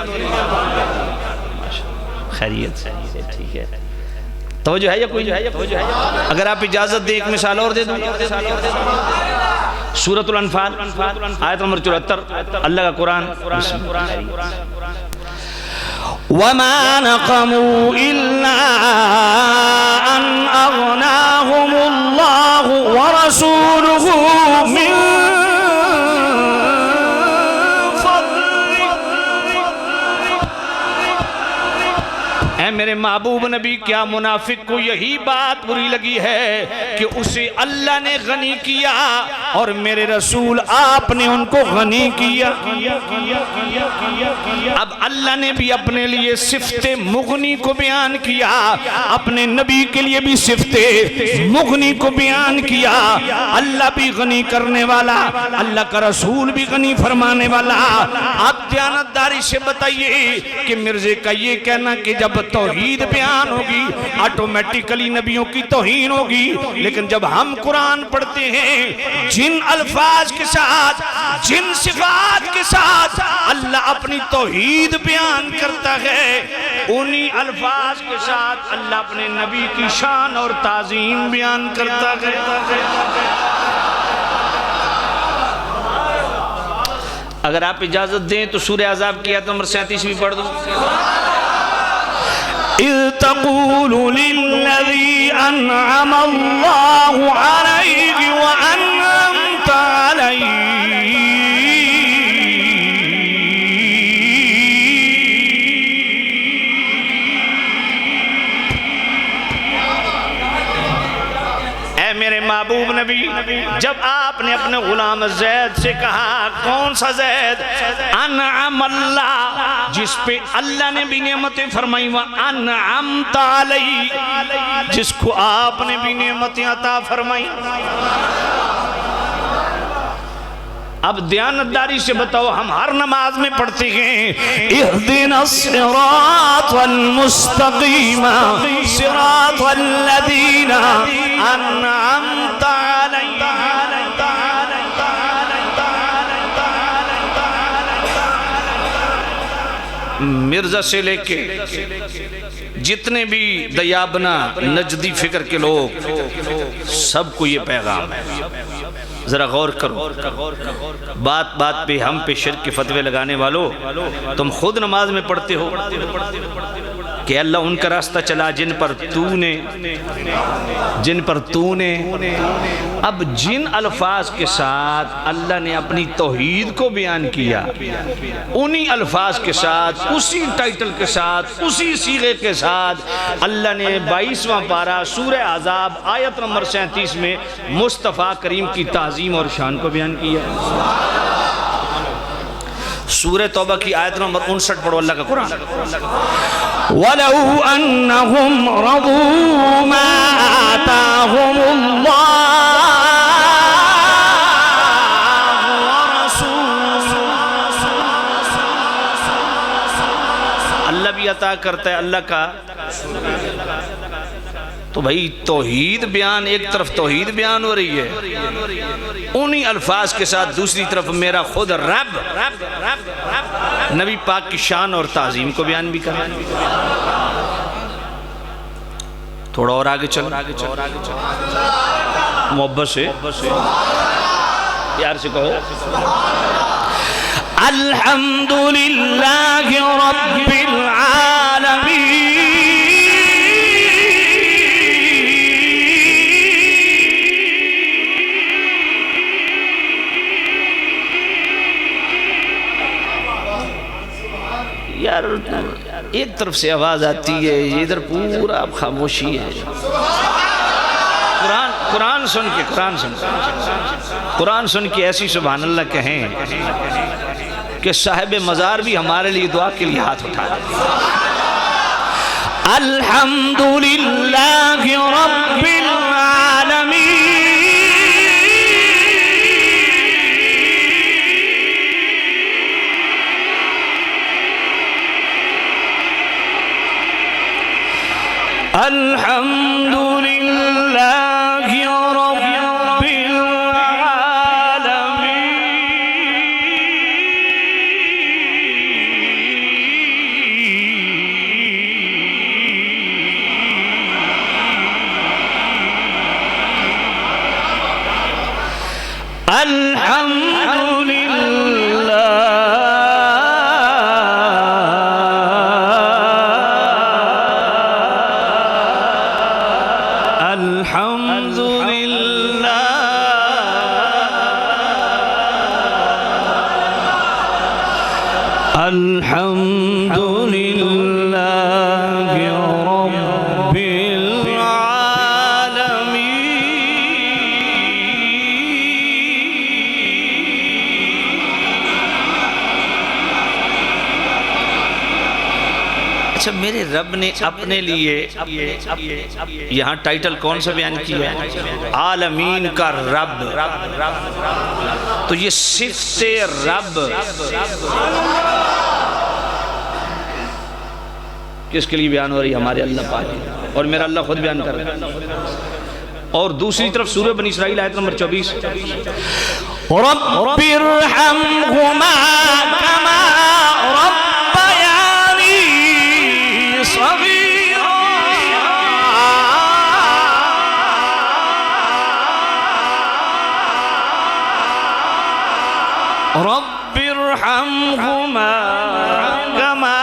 خیریت سے ٹھیک ہے، توجہ ہے یا کوئی؟ اگر آپ اجازت دیں ایک مثال اور دے دوں، سورۃ الانفال آیت نمبر 74 اللہ کا قرآن۔ وما نقموا إلا أن أغناهم الله ورسوله من اے میرے محبوب نبی، کیا منافق کو یہی بات بری لگی ہے کہ اسے اللہ نے غنی کیا اور میرے رسول آپ نے ان کو غنی کیا؟ اب اللہ نے بھی اپنے لیے صفت مغنی کو بیان کیا، اپنے نبی کے لیے بھی صفت مغنی کو بیان کیا۔ اللہ بھی غنی کرنے والا، اللہ کا رسول بھی غنی فرمانے والا۔ آپ دیانتداری سے بتائیے کہ مرزے کا یہ کہنا کہ جب توحید بیان ہوگی آٹومیٹیکلی نبیوں کی توہین ہوگی، لیکن جب ہم قرآن پڑھتے ہیں جن الفاظ کے ساتھ، جن صفات کے ساتھ اللہ اپنی توحید بیان کرتا ہے، انہی الفاظ کے ساتھ اللہ اپنے نبی کی شان اور تعظیم بیان کرتا ہے۔ اگر آپ اجازت دیں تو سورہ احزاب کی آیت نمبر 37 بھی پڑھ دوں۔ إذ تقول للذي أنعم الله عليه وأنعمت عليه اے میرے محبوب نبی، جب آپ نے اپنے غلام زید سے کہا، کون سا زید؟ انعم اللہ، جس پہ اللہ نے بھی نعمتیں فرمائی، وَأَنْعَمْتَ عَلَيْهِ، جس کو آپ نے بھی نعمتیں عطا فرمائی۔ اب دیانتداری سے بتاؤ، ہم ہر نماز میں پڑھتے ہیں اهدنا الصراط المستقيم صراط الذين أنعمت عليهم۔ مرزا سے لے کے جتنے بھی دیابنا نجدی فکر کے لوگ، سب کو یہ پیغام ہے۔ ذرا غور کرو، بات بات پہ ہم پہ شرک کے فتوے لگانے والو، تم خود نماز میں پڑھتے ہو کہ اللہ ان کا راستہ چلا جن پر تو نے اب جن الفاظ کے ساتھ اللہ نے اپنی توحید کو بیان کیا، انہی الفاظ کے ساتھ، اسی ٹائٹل کے ساتھ، اسی صیغے کے ساتھ اللہ نے 22واں پارہ سورہ احزاب آیت نمبر 37 میں مصطفیٰ کریم کی تعظیم اور شان کو بیان کیا۔ سورہ توبہ کی آیت نمبر 59 پڑھو اللہ کا قرآن۔ وَلَوْ أَنَّهُمْ رَضُوا مَا آتَاهُمُ اللَّهُ وَرَسُولُهُ، اللہ بھی عطا کرتا ہے اللہ کا، تو بھئی توحید بیان، ایک طرف توحید بیان ہو رہی ہے انہی الفاظ کے ساتھ، دوسری طرف میرا خود رب نبی پاک کی شان اور تعظیم کو بیان بھی کرا۔ تھوڑا اور آگے چلو، محبت سے پیار سے کہو الحمدللہ رب العالمین۔ یار ایک طرف سے آواز آتی ہے، ادھر پورا اب خاموشی ہے۔ قرآن سن کے ایسی سبحان اللہ کہیں کہ صاحب مزار بھی ہمارے لیے دعا کے لیے ہاتھ اٹھائے۔ الحمدللہ رب العالمین۔ الحمدللہ رب اچھا میرے رب نے اپنے لیے یہاں ٹائٹل کون سا بیان کیا ہے؟ عالمین کا رب۔ تو یہ صفت رب کس کے لیے بیان ہو رہی ہے؟ ہمارے اللہ پاک، اور میرا اللہ خود بیان کر رہا ہے۔ اور دوسری طرف سورہ بنی اسرائیل آیت نمبر 24، رب ارحمہما کما ربیانی صغیرا۔ رب ارحمہما کما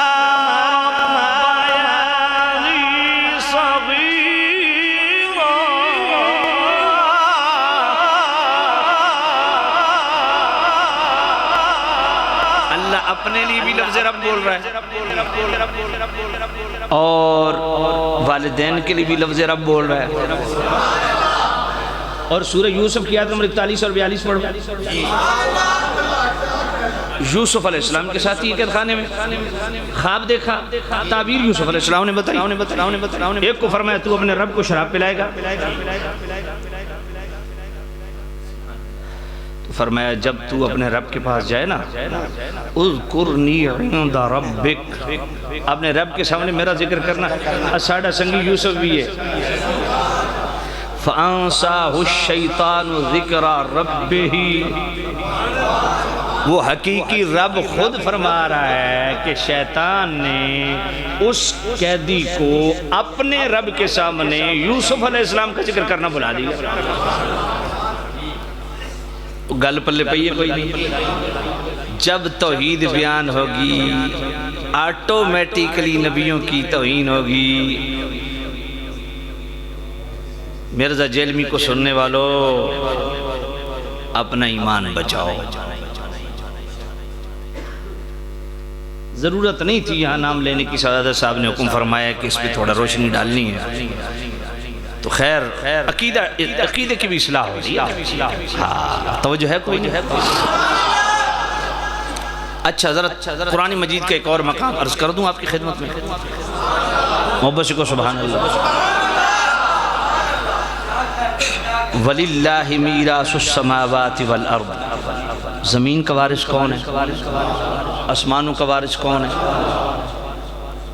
اپنے لیے بھی لفظ رب بول رہا ہے اور والدین کے لیے بھی لفظ رب بول رہا ہے۔ اور سورہ یوسف کی آیت نمبر 41 اور 42 پڑھو۔ یوسف علیہ السلام کے ساتھ ہی قید خانے میں خواب دیکھا، تعبیر یوسف علیہ السلام نے بتائی۔ ایک کو فرمایا تو اپنے رب کو شراب پلائے گا، فرمایا جب تو اپنے رب کے پاس جائے نا، اذکرنی عند ربک، اپنے رب کے سامنے میرا ذکر کرنا۔ اساڑا سنگی یوسف بھی ہے، فَأَنْسَاهُ الشَّيْطَانُ ذِكْرَ رَبِّهِ، وہ حقیقی رب خود فرما رہا ہے کہ شیطان نے اس قیدی کو اپنے رب کے سامنے یوسف علیہ السلام کا ذکر کرنا بلا دیا۔ گل پلے پئیے کوئی نہیں. جب توحید بیان ہوگی آٹومیٹیکلی نبیوں کی توہین ہوگی. مرزا جیلمی کو سننے والوں اپنا ایمان بچاؤ. ضرورت نہیں تھی یہاں نام لینے کی. سعادت صاحب نے حکم فرمایا کہ اس پہ تھوڑا روشنی ڈالنی ہے تو خیر عقیدے کی بھی اصلاح ہو رہی ہے. توجہ ہے کوئی نہیں؟ اچھا ذرا قرآن مجید کا ایک اور مقام عرض کر دوں آپ کی خدمت میں. محبت سے کو سبحان اللہ. وَلِلَّهِ مِيرَاثُ السَّمَاوَاتِ وَالْأَرْضِ. زمین کا وارث کون ہے؟ آسمانوں کا وارث کون ہے؟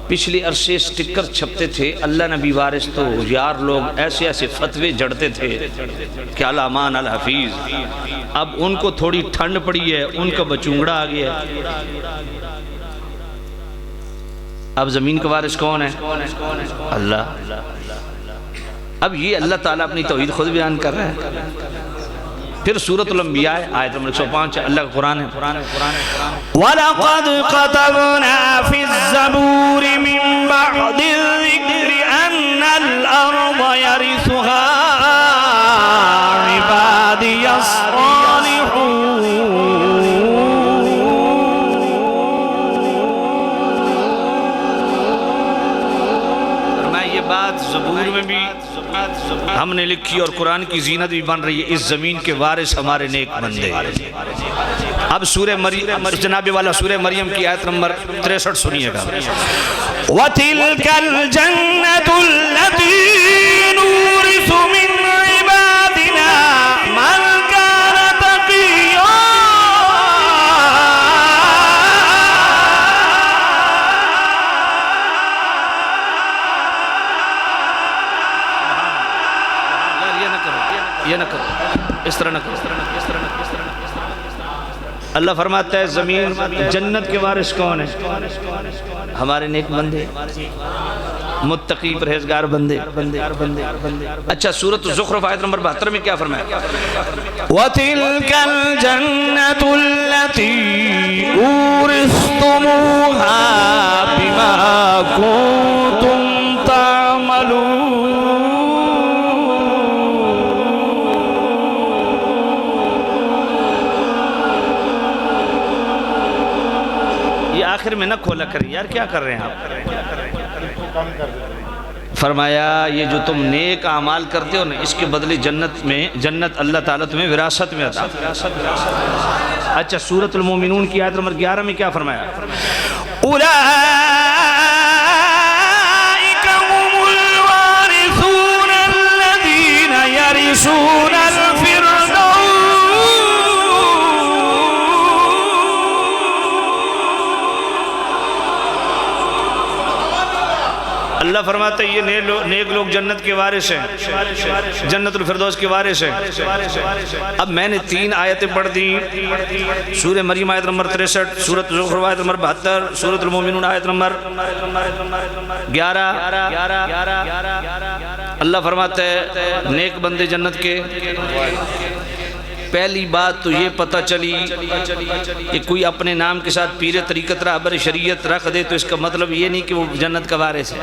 پچھلے عرصے سٹکر چھپتے تھے اللہ نبی وارث. تو یار لوگ ایسے ایسے فتوے جڑتے تھے کہ الامان الحفیظ. اب ان کو تھوڑی ٹھنڈ پڑی ہے, ان کا بچونگڑا آ گیا ہے. اب زمین کا وارث کون ہے؟ اللہ. اب یہ اللہ تعالیٰ اپنی توحید خود بیان کر رہا ہے. پھر سورۃ الانبیاء آیت نمبر 105 اللہ کا قرآن ہے. وَلَقَدْ كَتَبْنَا فِي الزَّبُورِ مِن بَعْدِ الذِّكْرِ أَنَّ الْأَرْضَ يَرِثُهَا عِبَادِيَ الصَّالِحُونَ. فرمایا یہ بات زبور میں بھی ہم نے لکھی اور قرآن کی زینت بھی بن رہی ہے. اس زمین کے وارث ہمارے نیک بندے. اب سورہ مریم جناب والا سورہ مریم کی آیت نمبر 63 سنیے گا. وَتِلْكَ الْجَنَّةُ الَّتِي نُورِثُ مِنْ عِبَادِنَا مَنْ كَانَ تَقِيًّا. یہ نہ کرو, اس طرح نہ کرو. اللہ فرماتا ہے زمین جنت کے وارث کون ہے؟ ہمارے نیک بندے, متقی پرہیزگار بندے. اچھا سورۃ الزخرف آیت نمبر 72 میں کیا فرمایا؟ وَتِلْكَ الْجَنَّةُ الَّتِي أُورِثْتُمُوهَا بِمَا كُنْتُمْ تَعْمَلُونَ. آخر میں نہ کھولا کریں یار, کیا کر رہے ہیں آپ؟ فرمایا یہ جو تم نیک اعمال کرتے ہو نا اس کے بدلے جنت اللہ تعالیٰ تمہیں وراثت میں عطا. اچھا سورۃ المومنون کی آیت نمبر 11 میں کیا فرمایا؟ أُولَئِكَ هُمُ الْوَارِثُونَ الَّذِينَ يَرِثُونَ الْفِرْدَوْسَ. اللہ فرماتا ہے یہ نیک لوگ جنت کے وارث ہیں, جنت الفردوس کے وارث ہیں. اب میں نے 3 آیتیں پڑھ دی. سورہ مریم آیت نمبر 63, سورۃ زخرف آیت نمبر 72, سورۃ المومنون آیت نمبر 11. اللہ فرماتا ہے نیک بندے جنت کے. پہلی بات تو یہ پتہ چلی کہ کوئی اپنے نام کے ساتھ پیر طریقت رہبر شریعت رکھ دے تو اس کا مطلب یہ نہیں کہ وہ جنت کا وارث ہے.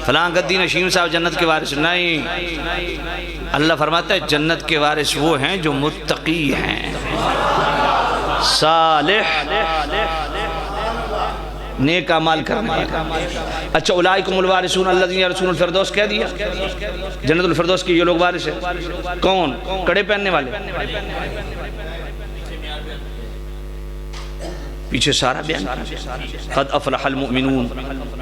فلاں گدی نشیم صاحب جنت کے وارث نہیں. اللہ فرماتا ہے جنت کے وارث وہ ہیں جو متقی ہیں, صالح, نیک اعمال کرنے. اچھا اولئکم الوارثون الذین یرثون الفردوس کہہ دیا, جنت الفردوس کے یہ لوگ وارث ہیں. کون؟ کڑے پہننے والے. پیچھے سارا بیان قد افلح المؤمنون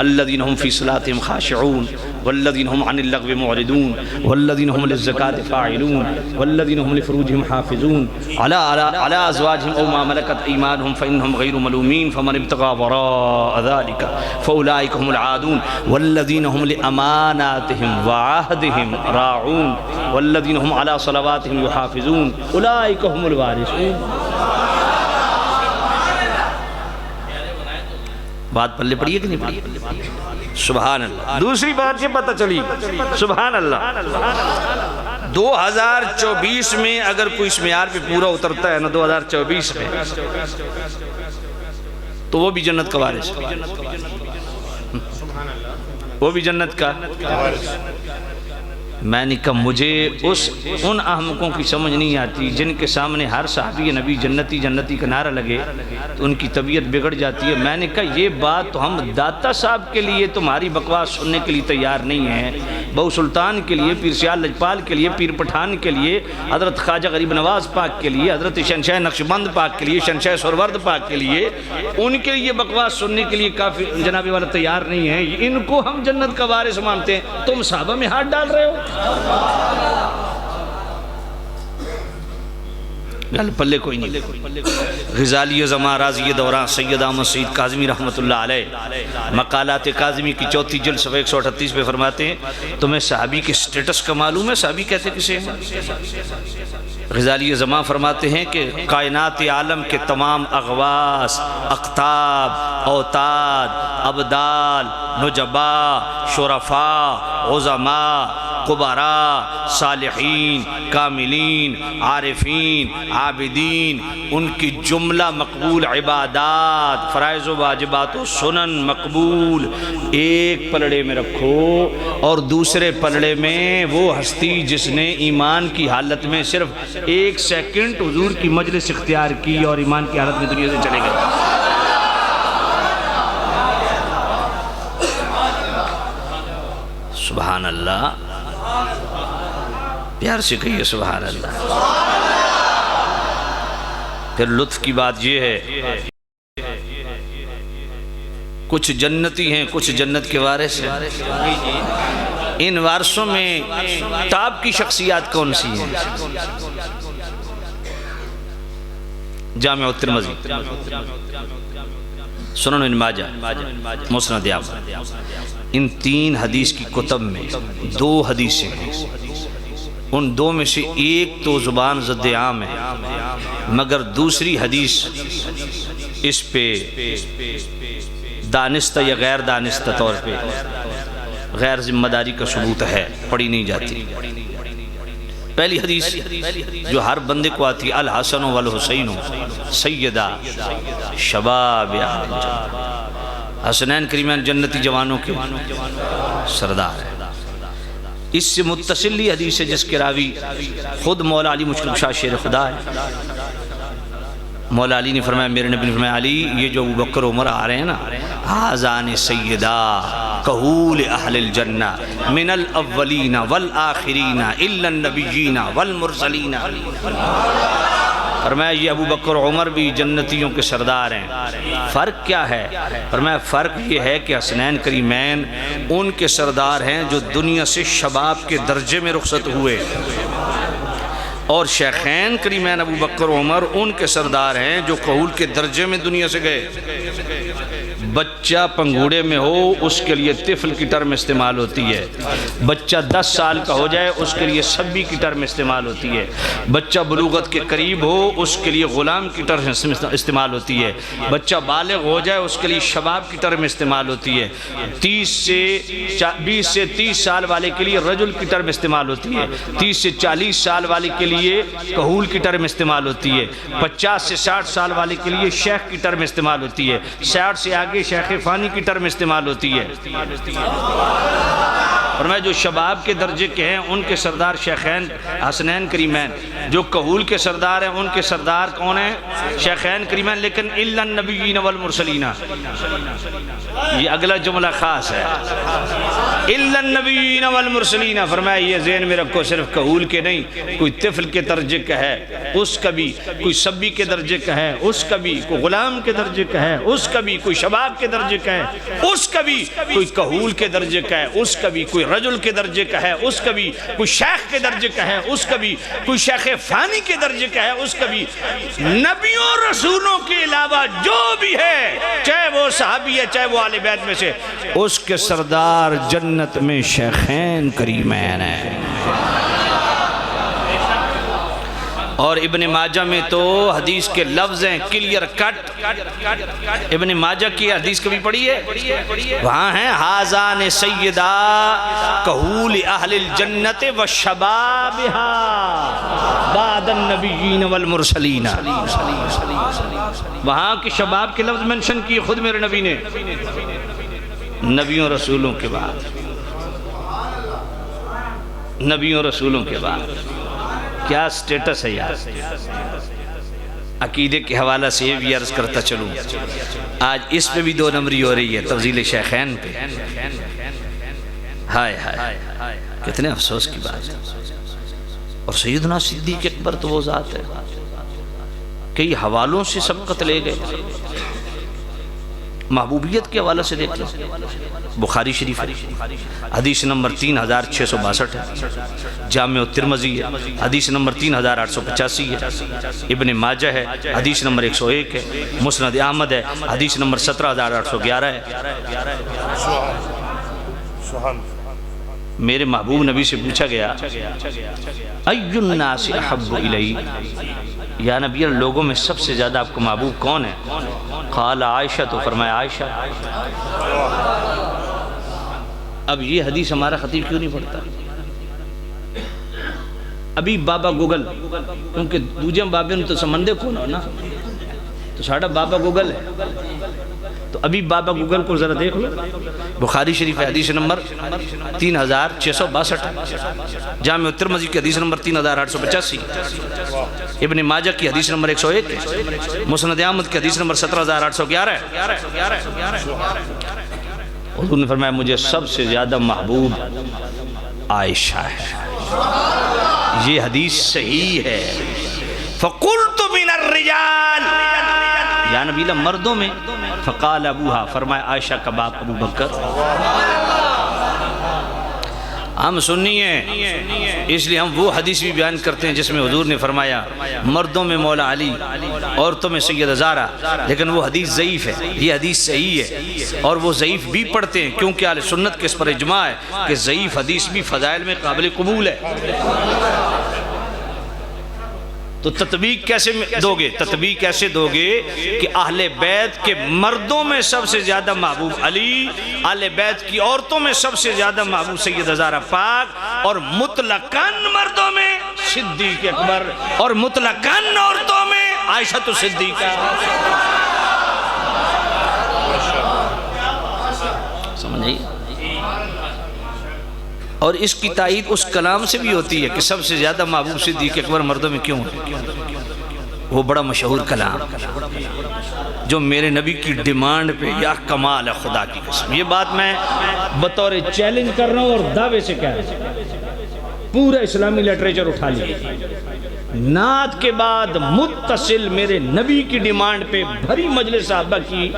الذین هم فی صلاتهم خاشعون والذین هم عن اللغو معرضون والذین هم للزکاة فاعلون والذین هم لفروجهم حافظون على ازواجهم او ما ملکت ایمانهم فانهم غیر ملومین فمن ابتغى وراء ذلك فاولئک هم العادون والذین هم لاماناتهم وعهدهم راعون والذین هم على صلواتهم يحافظون اولئک هم الوارثون. بات پلے پڑی ہے کہ نہیں پڑی؟ سبحان اللہ. دوسری بات یہ پتہ چلی, سبحان اللہ, 2024 میں اگر کوئی اس معیار پہ پورا اترتا ہے نا 2024 میں تو وہ بھی جنت کا وارث، وہ بھی جنت کا۔ میں نے کہا مجھے ان احمقوں کی سمجھ نہیں آتی جن کے سامنے ہر صحابی نبی جنتی جنتی کا نعرہ لگے تو ان کی طبیعت بگڑ جاتی ہے۔ میں نے کہا یہ بات تو ہم داتا صاحب کے لیے تمہاری بکواس سننے کے لیے تیار نہیں ہیں، بہو سلطان کے لیے، پیر سیال لجپال کے لیے، پیر پٹھان کے لیے، حضرت خواجہ غریب نواز پاک کے لیے، حضرت شہنشاہ نقشبند پاک کے لیے، شہنشاہ سرورد پاک کے لیے، ان کے لیے بکواس سننے کے لیے کافی جناب والا تیار نہیں ہے۔ ان کو ہم جنت کا وارث مانتے ہیں، تم صحابہ میں ہاتھ ڈال رہے ہو۔ گل پلے کوئی نہیں۔ غزالی زمان راضی دوران سید احمد سعید کاظمی رحمت اللہ علیہ مقالات کاظمی کی 4 جلد صفحہ 138 پہ فرماتے ہیں تمہیں صحابی کے سٹیٹس کا معلوم ہے؟ صحابی کہتے کسے ہیں؟ غزالی زمان فرماتے ہیں کہ کائنات عالم کے تمام اغواس، اقطاب، اوتاد، ابدال، نجبا، شرفاء، عظماء، قبراء، صالحین، کاملین، عارفین، عابدین، ان کی جملہ مقبول عبادات، فرائض و واجبات و سنن مقبول ایک پلڑے میں رکھو اور دوسرے پلڑے میں وہ ہستی جس نے ایمان کی حالت میں صرف 1 سیکنڈ حضور کی مجلس اختیار کی اور ایمان کی حالت میں دنیا سے چلے گئے۔ سبحان اللہ، پیار سے کہیے سبحان اللہ۔ پھر لطف کی بات یہ ہے کچھ جنتی ہیں، کچھ جنت کے وارث ہیں۔ ان وارثوں میں ٹاپ کی شخصیات کون سی ہیں؟ جامع الترمذی، سنن ابن ماجہ، مسند احمد، ان 3 حدیث کی کتب میں 2 حدیثیں ہیں۔ ان 2 میں سے ایک تو زبان ضد عام ہے، مگر دوسری حدیث اس پہ دانستہ یا غیر دانستہ طور پہ غیر ذمہ داری کا ثبوت ہے، پڑھی نہیں جاتی۔ پہلی حدیث جو ہر بندے کو آتی، الحسن والحسین سیدہ شباب اہل الجنہ، حسنین کریمین جنتی جوانوں کے سردار ہیں۔ اس سے متصل حدیث ہے جس کے راوی خود مولا علی مشکل کشا شیر خدا ہے۔ مولا علی نے فرمایا، میرے نبی نے فرمایا، علی یہ جو ابوبکر عمر آ رہے ہیں نا، حاذان سیدہ کہول اہل الجنہ من الاولین والآخرین الا النبیین والمرسلین۔ فرمایا یہ ابوبکر عمر بھی جنتیوں کے سردار ہیں۔ فرق کیا ہے؟ فرمایا فرق یہ ہے کہ حسنین کریمین ان کے سردار ہیں جو دنیا سے شباب کے درجے میں رخصت ہوئے، اور شیخین کریمین ابوبکر عمر ان کے سردار ہیں جو کہول کے درجے میں دنیا سے گئے۔ بچہ پنگوڑے میں ہو اس کے لیے طفل کی ٹرم استعمال ہوتی ہے، بچہ 10 سال کا ہو جائے اس کے لیے سبی کی ٹرم استعمال ہوتی ہے، بچہ بلوغت کے قریب ہو اس کے لیے غلام کی ٹرم استعمال ہوتی ہے، بچہ بالغ ہو جائے اس کے لیے شباب کی ٹرم استعمال ہوتی ہے، 20 سے 30 سال والے کے لیے رجل کی ٹرم استعمال ہوتی ہے، 30 سے 40 سال والے کے لیے کہول کی ٹرم استعمال ہوتی ہے، 50 سے 60 سال والے کے لیے شیخ کی ٹرم استعمال ہوتی ہے، 60 سے آگے شیخ فانی کی ٹرم استعمال ہوتی ہے۔ اور میں جو شباب کے درجے کے ہیں ان کے سردار شیخین حسنین کریمین، جو کہول کے سردار ہیں ان کے سردار کون ہیں؟ شیخین کریمین، لیکن الا النبیین والمرسلین، یہ اگلا جملہ خاص ہے، الا النبیین والمرسلین۔ فرمایا یہ ذہن میں رکھو، صرف کہول کے نہیں، کوئی طفل کے درجے کا ہے اس کا بھی، کوئی سبی کے درجے کا ہے اس کا بھی، کوئی غلام کے درجے کا ہے اس کا بھی، کوئی شباب کے درجے کا ہے اس کا بھی، کوئی کہول کے درجے کا ہے اس کا بھی، کوئی رجل کے درجے کا ہے اس کا بھی، کوئی شیخ کے درجے کا ہے اس کا بھی، کوئی شیخ فانی کے درجے کا ہے اس کا بھی۔ نبیوں رسولوں کے علاوہ جو بھی ہے، چاہے وہ صحابی ہے چاہے وہ آل بیت میں سے، اس کے سردار جنت میں شیخین کریمین ہیں۔ اور ابن ماجہ میں تو حدیث کے لفظ ہیں کلیئر کٹ، ابن ماجہ کی حدیث کبھی پڑھی ہے؟ وہاں ہیں حاذان سیدہ کہول اہل الجنت وشبابہا بعد النبیین والمرسلین. وہاں کے شباب کے لفظ منشن کیے خود میرے نبی نے. نبیوں رسولوں کے بعد، نبیوں رسولوں کے بعد کیا سٹیٹس ہے یار. عقیدے کے حوالہ سے یہ بھی عرض کرتا چلوں، آج اس پہ بھی 2 نمبری ہو رہی ہے تفضیل شیخین پہ. ہائے ہائے کتنے افسوس کی بات ہے. اور سیدنا صدیق اکبر تو وہ ذات ہے کئی حوالوں سے سبقت لے گئے. محبوبیت کے حوالے سے دیکھ لیں، بخاری شریف حدیث نمبر 3662 ہے، جامع ترمذی ہے حدیث نمبر 3885 ہے، ابن ماجہ ہے حدیث نمبر 101 ہے، مسند احمد ہے حدیث نمبر 17811 ہے. میرے محبوب نبی سے پوچھا گیا ای الناس احب الی، یا نبی لوگوں میں سب سے زیادہ آپ کو محبوب کون ہے؟ قال عائشہ، تو فرمایا عائشہ. اب یہ حدیث ہمارا خطیب کیوں نہیں پڑھتا؟ ابھی بابا گوگل، کیونکہ دوجے بابے نے تو سمندے کون ہو نا، تو ساڑھا بابا گوگل ہے. تو ابھی بابا گوگل کو ذرا دیکھ لو. بخاری شریف حدیث نمبر 3662، جامع ترمذی کی حدیث نمبر 3885، ابن ماجہ کی حدیث نمبر 101، مسند احمد کی حدیث نمبر 17811 ہے. حضور نے فرمایا مجھے سب سے زیادہ محبوب عائشہ ہے. یہ حدیث صحیح ہے. فَقُلْتُ مِنَ الرِّجَالِ، یا نبی اللہ مردوں میں. فقال ابوہا، فرمایا عائشہ کا باپ ابو بکر. ہم سنی ہیں اس لیے ہم وہ حدیث بھی بیان کرتے ہیں جس میں حضور نے فرمایا مردوں میں مولا علی، عورتوں میں سیدہ زہرا، لیکن وہ حدیث ضعیف ہے. یہ حدیث صحیح ہے اور وہ ضعیف بھی پڑھتے ہیں کیونکہ اہل سنت کے اس پر اجماع ہے کہ ضعیف حدیث بھی فضائل میں قابل قبول ہے. تو تطبیق کیسے دو گے؟ تطبیق کیسے دو گے کہ اہل بیت کے مردوں میں سب سے زیادہ محبوب علی، اہل بیت کی عورتوں میں سب سے زیادہ محبوب سیدہ زہرا پاک، اور مطلقاً مردوں میں صدیق اکبر، اور مطلقاً عورتوں میں عائشہ صدیقہ. سمجھئے؟ اور اس کی تائید اس کلام سے بھی ہوتی ہے کہ سب سے زیادہ محبوب صدیق اکبر مردوں میں کیوں ہے. وہ بڑا مشہور کلام جو میرے نبی کی ڈیمانڈ پہ، یا کمال ہے خدا کی قسم، یہ بات میں بطور چیلنج کر رہا ہوں اور دعوے سے کہہ رہا ہوں. پورا اسلامی لٹریچر اٹھا لیا، نعت کے بعد متصل میرے نبی کی ڈیمانڈ پہ بھری مجلس صحابہ کی،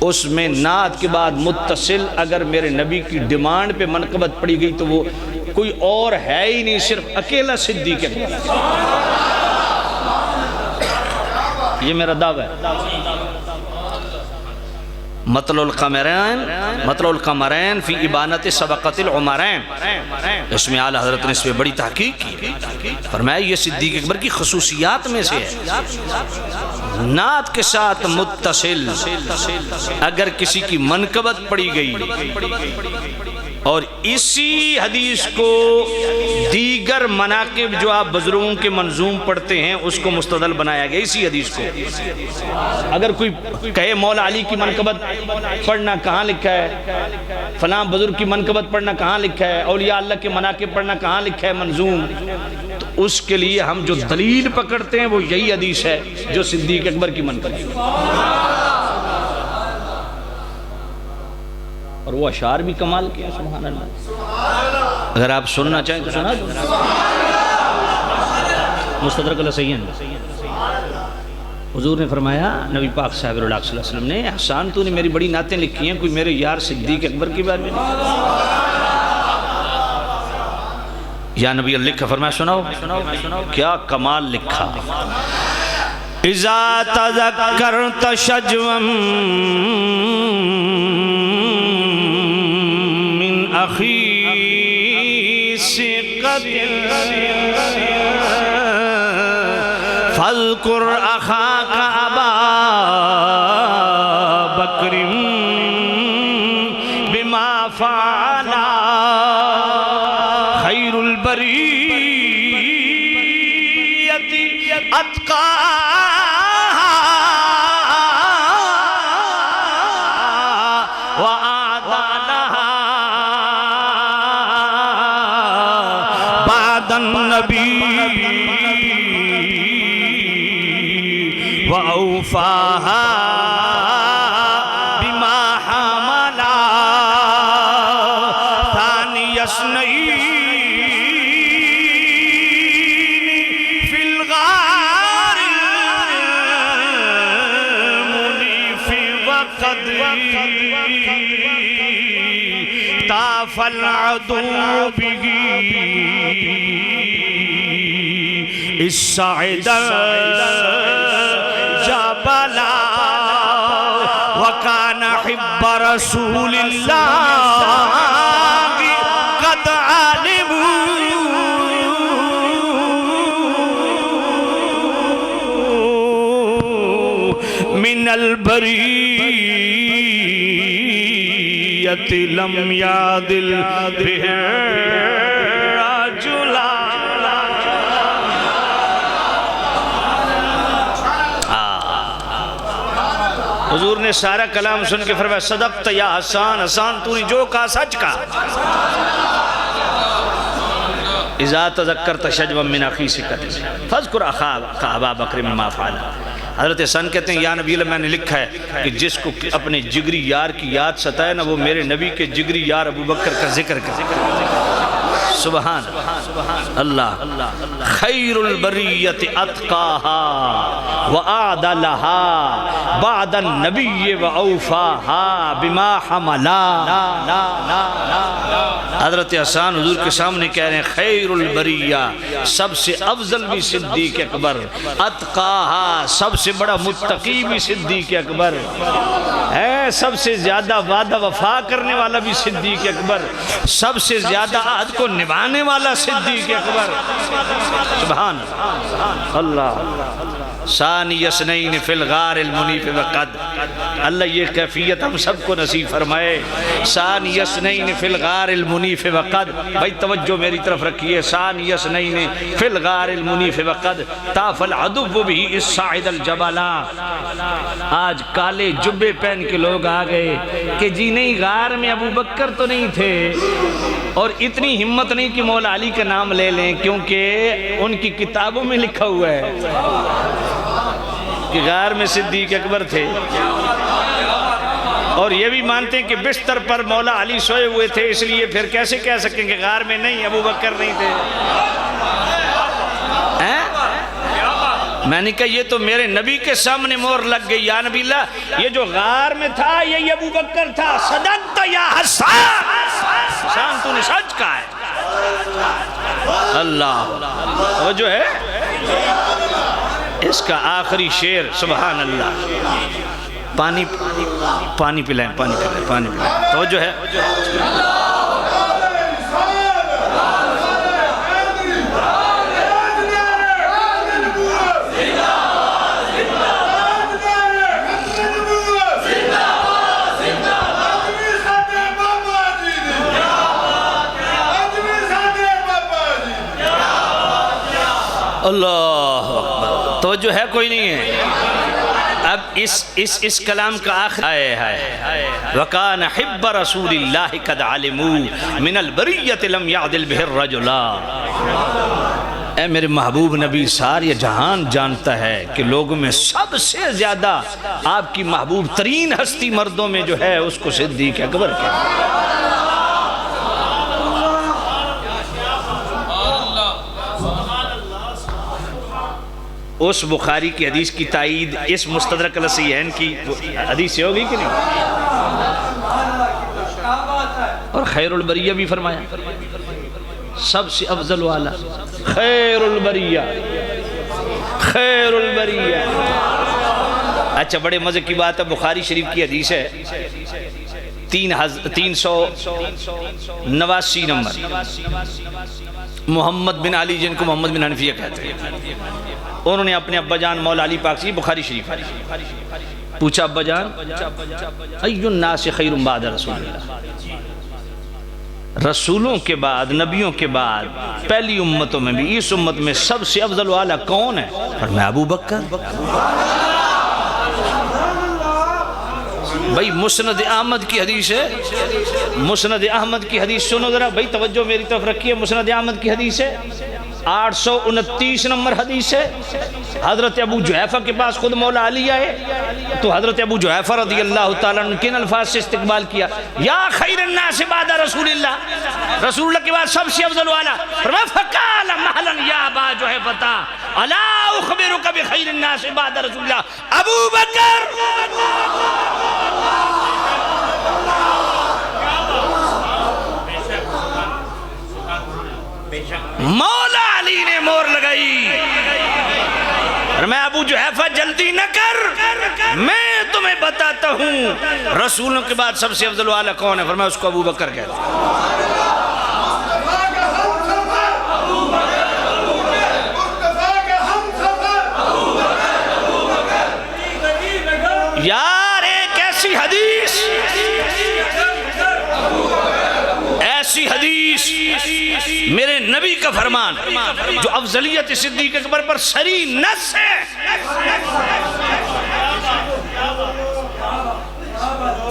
اس میں نعت کے بعد متصل اگر میرے نبی کی ڈیمانڈ پہ منقبت پڑی گئی تو وہ کوئی اور ہے ہی نہیں، صرف اکیلا صدیق اکبر. یہ میرا دعویٰ ہے. مطلع القمرین فی ابانت سبقت العمرین، اس میں اعلیٰ حضرت نے اس پہ بڑی تحقیق کی. فرمایا یہ صدیق اکبر کی خصوصیات میں سے ہے. نعت کے ساتھ متصل اگر کسی کی منقبت پڑی گئی اور اسی حدیث کو دیگر مناقب جو آپ بزرگوں کے منظوم پڑھتے ہیں اس کو مستدل بنایا گیا. اسی حدیث کو اگر کوئی کہے مولا علی کی منقبت پڑھنا کہاں لکھا ہے، فلاں بزرگ کی منقبت پڑھنا کہاں لکھا ہے، اولیاء اللہ کے مناقب پڑھنا کہاں لکھا ہے منظوم، تو اس کے لیے ہم جو دلیل پکڑتے ہیں وہ یہی حدیث ہے جو صدیق اکبر کی منقبت. اور وہ اشعار بھی کمال کیا، سبحان اللہ. اگر آپ سننا چاہیں تو سنا دو. مستدرک الحسین، حضور نے فرمایا نبی پاک صاحب اللہ صلی اللہ علیہ وسلم نے، احسان تو نے میری بڑی نعتیں لکھی ہیں، کوئی میرے یار صدیق اکبر کی بارے میں نہیں. یا نبی اللہ لکھا، فرمایا سناؤ. کیا کمال لکھا. اذا تذکرت شجوا من اخی ثقت فاذکر اخاک ابا تعالی خیر البریت اتقاها وأعدلها بعد النبي وأوفاها بما حملا ثاني اثنين في الغار المنيف وقد طاف العدو به الصعد جبلا وكان حب رسول الله قد علموا من البرية لم يعدل به رجلا. حضور نے سارا کلام سن کے فرمایا صدقت یا حسان، حسان تو نے جو کہا سچ کہا. اذا تذکرت شجوا من اخی سکت فاذکر اخاک ابا بکر مما فعل. حضرت حسن کہتے ہیں یا نبی اللہ میں نے لکھا ہے کہ جس کو اپنے جگری یار کی یاد ستائے نا وہ میرے نبی کے جگری یار ابو بکر کا ذکر کرے. سبحان اللہ. خیر البریت اتقاها وأعدلها بعد النبی وأوفاها بما حملا. حضرت حسان حضور کے سامنے کہہ رہے ہیں خیر البریہ سب سے افضل بھی صدیق اکبر، اتقاها سب سے بڑا متقی بھی صدیق اکبر ہے، سب سے زیادہ وعدہ وفا کرنے والا بھی صدیق اکبر، سب سے زیادہ عہد کو نبھانے والا صدیق اکبر. سبحان اللہ. ثانی اثنین فی الغار المنیف وقد. اللہ یہ کیفیت ہم سب کو نصیب فرمائے. ثانی اثنین فی الغار المنیف وقد. بھائی توجہ میری طرف رکھیے. ثانی اثنین فی الغار المنیف وقد طاف العدو به الصاعد الجبلا. آج کالے جبے پہن کے لوگ آ گئے کہ جی نہیں غار میں ابو بکر تو نہیں تھے، اور اتنی ہمت نہیں کہ مولا علی کا نام لے لیں کیونکہ ان کی کتابوں میں لکھا ہوا ہے کہ غار میں صدیق اکبر تھے، اور یہ بھی مانتے ہیں کہ بستر پر مولا علی سوئے ہوئے تھے، اس لیے پھر کیسے کہہ سکیں کہ غار میں نہیں ابو بکر نہیں تھے؟ میں نے کہا یہ تو میرے نبی کے سامنے مور لگ گئی. یا نبی اللہ یہ جو غار میں تھا یہ ابو بکر تھا. صدقت یا حسان، حسان تو نے سچ کہا ہے. اللہ وہ جو ہے اس کا آخری شعر. سبحان اللہ. پانی پلائیں پانی پلائیں. تو جو ہے اللہ اکبر. توجہ ہے کوئی نہیں ہے. اب اس کلام کا آخر آئے ہے وَكَانَ حِبَّ رَسُولِ اللَّهِ قَدْ عَلِمُوا مِنَ الْبَرِيَّةِ لَمْ يَعْدِلْ بِهِ الرَّجُلَا. اے میرے محبوب نبی سارے جہان جانتا ہے کہ لوگوں میں سب سے زیادہ آپ کی محبوب ترین ہستی مردوں میں جو ہے اس کو صدیق اکبر کہتے ہیں. اس بخاری کی حدیث کی تائید اس مستدرک الصحیحین کی حدیث سے ہوگی کہ نہیں؟ اور خیر البریہ بھی فرمایا سب سے افضل والا خیر البریہ. خیر البریہ. اچھا بڑے مزے کی بات ہے. بخاری شریف کی حدیث ہے 389 نمبر. محمد بن علی جن کو محمد بن حنفیہ کہتے ہیں، انہوں نے اپنے ابا جان مولا علی پاک سے بخاری شریف پوچھا ابا جان ای الناس خیر بعد رسول اللہ. رسولوں کے بعد، نبیوں کے بعد پہلی امتوں میں بھی اس امت میں سب سے افضل والا کون ہے؟ فرمایا ابو بکر۔ بھائی مسند احمد کی حدیث ہے، مسند احمد کی حدیث سنو ذرا بھائی، توجہ میری طرف رکھیے۔ مسند احمد کی حدیث ہے 829 نمبر حدیث ہے۔ حضرت ابو جحیفہ کے پاس خود مولا علی آئے تو حضرت ابو جحیفہ رضی اللہ تعالیٰ عنہ کن الفاظ سے استقبال کیا؟ یا خیر الناس بعد رسول اللہ، رسول اللہ کے بعد سب سے افضل والا۔ فقال مہلا یا ابا جحیفہ الا اخبرک بخیر الناس بعد رسول اللہ ابو بکر۔ مولا علی نے مور لگائی، میں ابو جحیفہ جلدی نہ کر، میں تمہیں بتاتا ہوں رسولوں کے بعد سب سے افضل والا کون ہے۔ فرمایا اس کو ابو بکر کہتے ہیں۔ یار ایک ایسی حدیث، ایسی حدیث میرے نبی کا فرمان جو افضلیت صدیق اکبر پر صریح نص ہے۔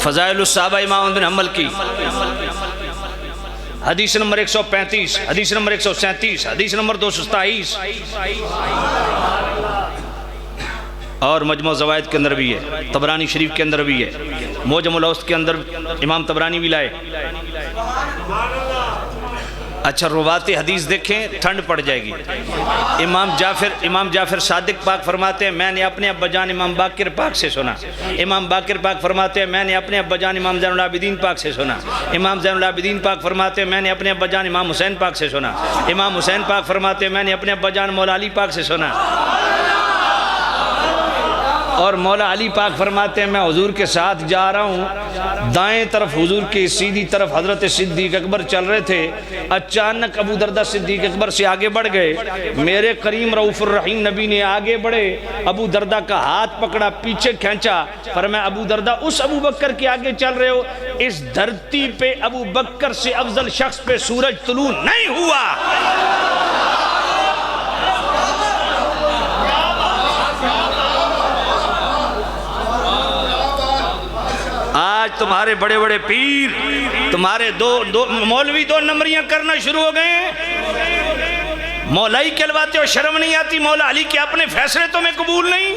فضائل الصحابہ امام بن حنبل کی حدیث نمبر 135، حدیث نمبر 137، حدیث نمبر 227 اور مجموع زوائد کے اندر بھی ہے، طبرانی شریف کے اندر بھی ہے، معجم الاوسط کے اندر امام طبرانی بھی لائے۔ اچھا روات حدیث دیکھیں ٹھنڈ پڑ جائے گی۔ امام جعفر صادق پاک فرماتے ہیں میں نے اپنے ابا جان امام باقر پاک سے سنا۔ امام باقر پاک فرماتے ہیں میں نے اپنے ابا جان امام زین العابدین پاک سے سنا۔ امام زین العابدین پاک فرماتے ہیں میں نے اپنے ابا جان امام حسین پاک سے سنا۔ امام حسین پاک فرماتے ہیں میں نے اپنے ابا جان مولا علی پاک سے سنا۔ اور مولا علی پاک فرماتے ہیں میں حضور کے ساتھ جا رہا ہوں، دائیں طرف حضور کے سیدھی طرف حضرت صدیق اکبر چل رہے تھے، اچانک ابو دردہ صدیق اکبر سے آگے بڑھ گئے، میرے کریم رؤوف الرحیم نبی نے آگے بڑھے، ابو دردہ کا ہاتھ پکڑا پیچھے کھینچا، فرمایا ابو دردہ اس ابو بکر کے آگے چل رہے ہو، اس دھرتی پہ ابو بکر سے افضل شخص پہ سورج طلوع نہیں ہوا۔ آج تمہارے بڑے بڑے پیر، تمہارے دو مولوی 2 نمبریاں کرنا شروع ہو گئے ہیں، مولائی کہلواتے ہو، شرم نہیں آتی؟ مولا علی کے اپنے فیصلے تمہیں قبول نہیں؟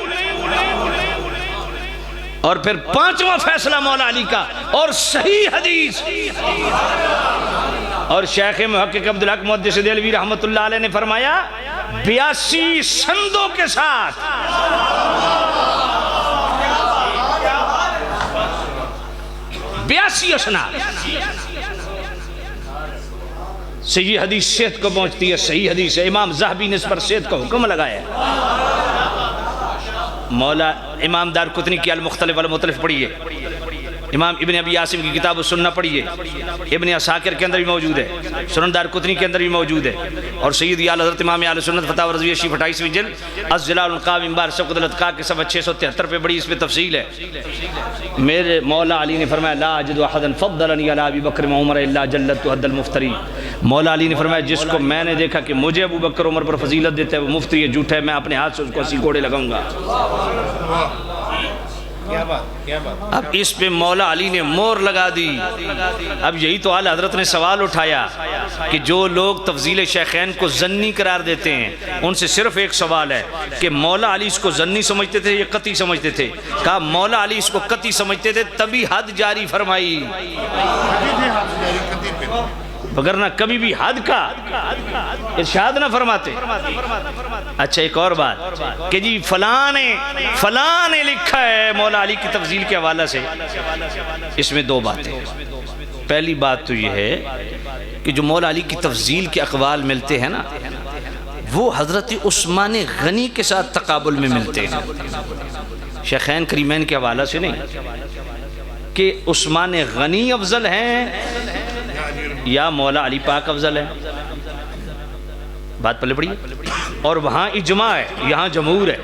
اور پھر 5واں فیصلہ مولا علی کا اور صحیح حدیث۔ اور شیخ محقق عبدالحق محدث دہلوی رحمت اللہ علیہ نے فرمایا 82 سندوں کے ساتھ 82 اسناد صحیح حدیث صحت کو پہنچتی ہے، صحیح حدیث ہے۔ امام ذہبی نے اس پر صحت کا حکم لگایا ہے۔ مولا امام دار قطنی کی المختلف والمختلف پڑھیے، امام ابن ابی عاصم کی کتاب السنہ پڑھیے، ابن عساکر کے اندر بھی موجود ہے، سنن دار قطنی کے اندر بھی موجود ہے، اور سید اعلی حضرت امام اہل سنت فتاوی رضویہ شریف 28ویں جلد الظلال القاء من بار سقط الاتقاء کے صفحہ 673 پہ بڑی اس پہ تفصیل ہے۔ میرے مولا علی نے فرمایا لا اجد احدا فضلنی علی ابی بکر و عمر الا جلدت حد المفتری۔ مولا علی نے فرمایا جس کو میں نے دیکھا کہ مجھے ابو بکر عمر پر فضیلت دیتا ہے وہ مفتری ہے، جھوٹا ہے، میں اپنے ہاتھ سے اس کو 80 کوڑے لگاؤں گا۔ اب اس پہ مولا علی نے مور لگا دی۔ اب یہی تو اعلیٰ حضرت نے سوال اٹھایا کہ جو لوگ تفضیل شیخین کو ظنی قرار دیتے ہیں ان سے صرف ایک سوال ہے کہ مولا علی اس کو ظنی سمجھتے تھے یا قطعی سمجھتے تھے؟ کہا مولا علی اس کو قطعی سمجھتے تھے تبھی حد جاری فرمائی، وگرنہ کبھی بھی حد کا ارشاد نہ فرماتے۔ اچھا ایک اور بات کہ جی فلاں نے لکھا ہے مولا علی کی تفضیل کے حوالہ سے، اس میں 2 باتیں۔ پہلی بات تو یہ ہے کہ جو مولا علی کی تفضیل کے اقوال ملتے ہیں نا وہ حضرت عثمان غنی کے ساتھ تقابل میں ملتے ہیں، شیخین کریمین کے حوالہ سے نہیں کہ عثمان غنی افضل ہیں یا مولا علی پاک افضل ہے۔ بات پلے پڑی ہے، اور وہاں اجماع ہے، یہاں جمہور ہے۔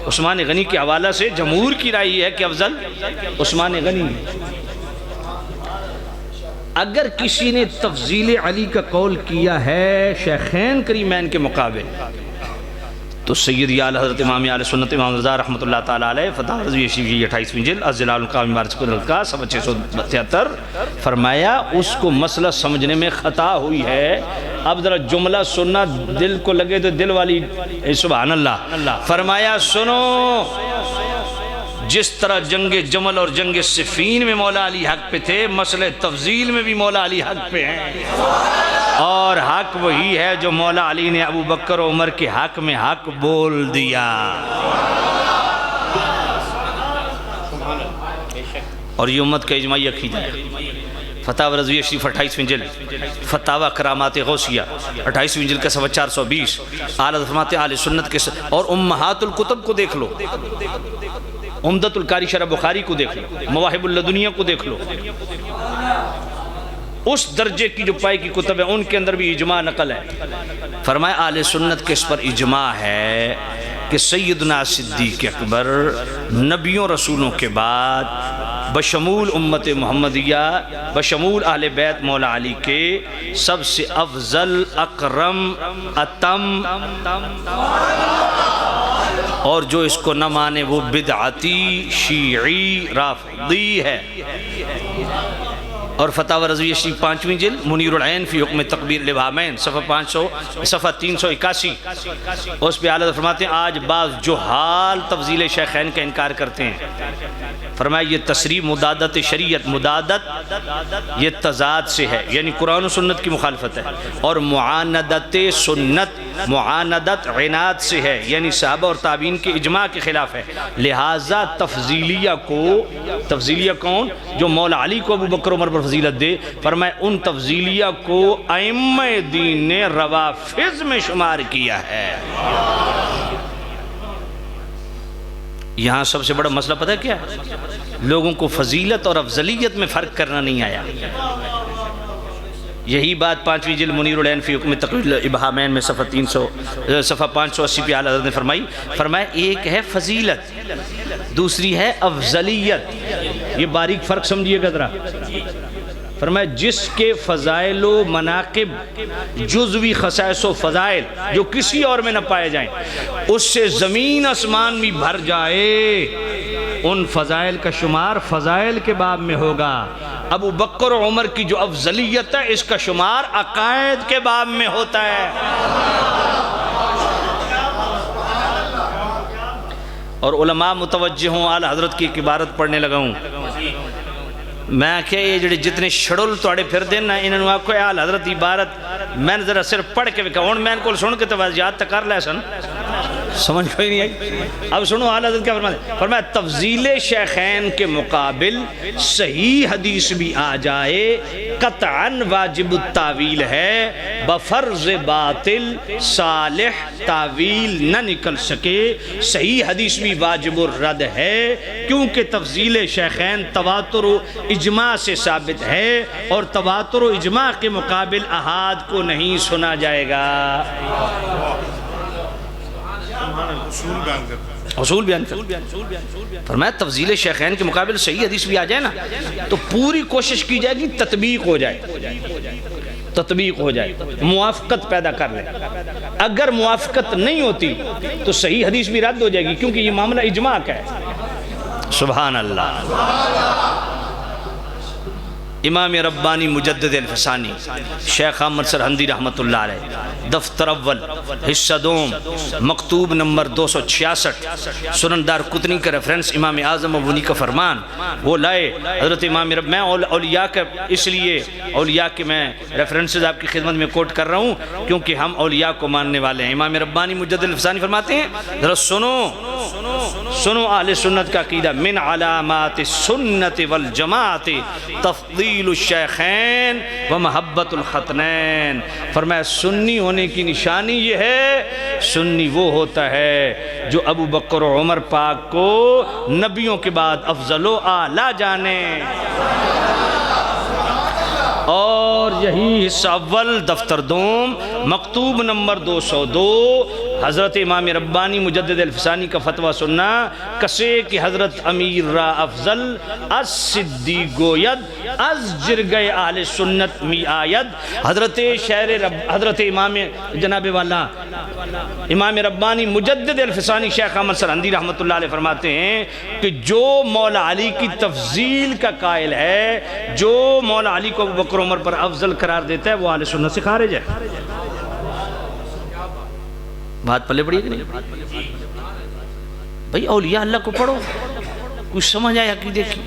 عثمان غنی کے حوالہ سے جمہور کی رائے ہے کہ افضل عثمان غنی ہے۔ اگر کسی نے تفضیل علی کا قول کیا ہے شیخین کریمین کے مقابل تو سیدی اعلی حضرت امام اہل سنت امام رضا رحمۃ اللہ تعالیٰ علیہ فتح رضوی شیفی 28ویں جلد الظلال القام مارچ کا صفحہ 673 فرمایا اس کو مسئلہ سمجھنے میں خطا ہوئی ہے. اب ذرا جملہ سننا دل کو لگے تو دل والی سبحان اللہ. فرمایا سنو، جس طرح جنگ جمل اور جنگ صفین میں مولا علی حق پہ تھے، مسئلہ تفضیل میں بھی مولا علی حق پہ ہیں، اور حق وہی ہے جو مولا علی نے ابو بکر و عمر کے حق میں حق بول دیا. اور یہ امت کا اجماعی عقیدہ ہے. فتاوی رضویہ شریف 28ویں جلد، فتاوی کرامات غوثیہ 28ویں جلد کا صفحہ 420، اعلیٰ فرماتے اہل سنت کے اور امہات الکتب کو دیکھ لو، عمدۃ القاری شرح بخاری کو دیکھ لو، مواہب اللدنیہ کو دیکھ لو، اس درجے کی جو پائی کی کتب ہے ان کے اندر بھی اجماع نقل ہے. فرمایا اہل سنت کے اس پر اجماع ہے کہ سیدنا صدیق اکبر نبیوں رسولوں کے بعد بشمول امت محمدیہ بشمول اہل بیت مولا علی کے سب سے افضل، اکرم، اتم، اور جو اس کو نہ مانے وہ بدعتی، شیعی، رافضی ہے. اور فتاوی رضویہ شریف 5ویں جلد منیر العین فی حکم تکبیر الابہامین صفحہ 381، اس پہ اعلیٰ فرماتے ہیں آج بعض جہال تفضیل شیخین کا انکار کرتے ہیں. فرمایا یہ تصریح مدادت شریعت، مدادت یہ تضاد سے ہے، یعنی قرآن و سنت کی مخالفت ہے، اور معاندت سنت، معاندت عناد سے ہے، یعنی صحابہ اور تابعین کے اجماع کے خلاف ہے. لہٰذا تفضیلیہ کو، تفضیلیہ کون؟ جو مولا علی کو ابو بکر عمر پر فضیلت دے. فرمایا ان تفضیلیہ کو ائمہ دین نے روافض میں شمار کیا ہے. یہاں سب سے بڑا مسئلہ پتہ کیا ہے؟ لوگوں کو فضیلت اور افضلیت میں فرق کرنا نہیں آیا. یہی بات 5ویں جلد منیر العین فی حکم تقریر الابہامین میں صفحہ 580 پہ اعلیٰ حضرت نے فرمایا ایک ہے فضیلت، دوسری ہے افضلیت. یہ باریک فرق سمجھیے گا ذرا. فرمایا جس کے فضائل و مناقب، جزوی خصائص و فضائل جو کسی اور میں نہ پائے جائیں، اس سے زمین آسمان بھی بھر جائے، ان فضائل کا شمار فضائل کے باب میں ہوگا. ابو بکر و عمر کی جو افضلیت ہے اس کا شمار عقائد کے باب میں ہوتا ہے. اور علماء متوجہ ہوں، اعلیٰ حضرت کی ایک عبارت پڑھنے لگا ہوں میں کہ یہ جڑے جتنے شڑل توڑے پھر دیں نا انہوں نے آکھو اعلیٰ حضرت عبارت میں نے ذرا صرف پڑھ کے بکھا ہوں، میں ان کو سن کے تو یاد تک کر لے سن، سمجھ کوئی نہیں آئی. اب سنو اعلیٰ حضرت کیا فرماتے، فرمایا تفضیل شیخین کے مقابل صحیح حدیث بھی آ جائے قطعاً واجب التاویل ہے، بفرض باطل صالح تاویل نہ نکل سکے. صحیح حدیث بھی واجب الرد ہے کیونکہ تفضیل شیخین تواتر و اجماع سے ثابت ہے، اور تواتر و اجماع کے مقابل احاد کو نہیں سنا جائے گا. اصول بیان کر. فرمایا تفضیل شیخین کے مقابل صحیح حدیث بھی آ جائے نا تو پوری کوشش کی جائے گی تطبیق ہو جائے، تطبیق ہو جائے، موافقت پیدا کر لیں. اگر موافقت نہیں ہوتی تو صحیح حدیث بھی رد ہو جائے گی کیونکہ یہ معاملہ اجماع کا ہے. سبحان اللہ. امام ربانی مجدد الفسانی شیخ احمد سرہندی رحمت اللہ علیہ دفتر اول حصہ دوم مکتوب نمبر 266 سنن دار قطنی کا ریفرنس امام اعظم ابونی کا فرمان وہ لائے. حضرت امام میں اولیاء کا اس لیے اولیاء کے میں ریفرنسز آپ کی خدمت میں کوٹ کر رہا ہوں کیونکہ ہم اولیاء کو ماننے والے ہیں. امام ربانی مجدد الفسانی فرماتے ہیں ذرا سنو اہل سنت کا عقیدہ، من علامات السنت والجماعت تفضیل الشیخین و محبت الختنین. فرمایا سنی ہونے کی نشانی یہ ہے، سنی وہ ہوتا ہے جو ابو بکر و عمر پاک کو نبیوں کے بعد افضل و اعلیٰ جانے. اور یہی حصہ اول دفتر دوم مکتوب نمبر 202 حضرت امام ربانی مجدد الفسانی کا فتوہ سننا کسے کہ حضرت امیر را افضل از صدیق گوید از جرگئے اہل سنت می آید. حضرت امام جناب والا امام ربانی مجدد الفسانی شیخ احمد سرہندی رحمۃ اللہ علیہ فرماتے ہیں کہ جو مولا علی کی تفضیل کا قائل ہے، جو مولا علی کو ابو بکر عمر پر افضل قرار دیتا ہے، وہ اہل سنت سے خارج ہے. بات پلے پڑی ہے کہ نہیں بھئی؟ اولیاء اللہ کو پڑھو، کچھ سمجھ آئے عقیدے کی.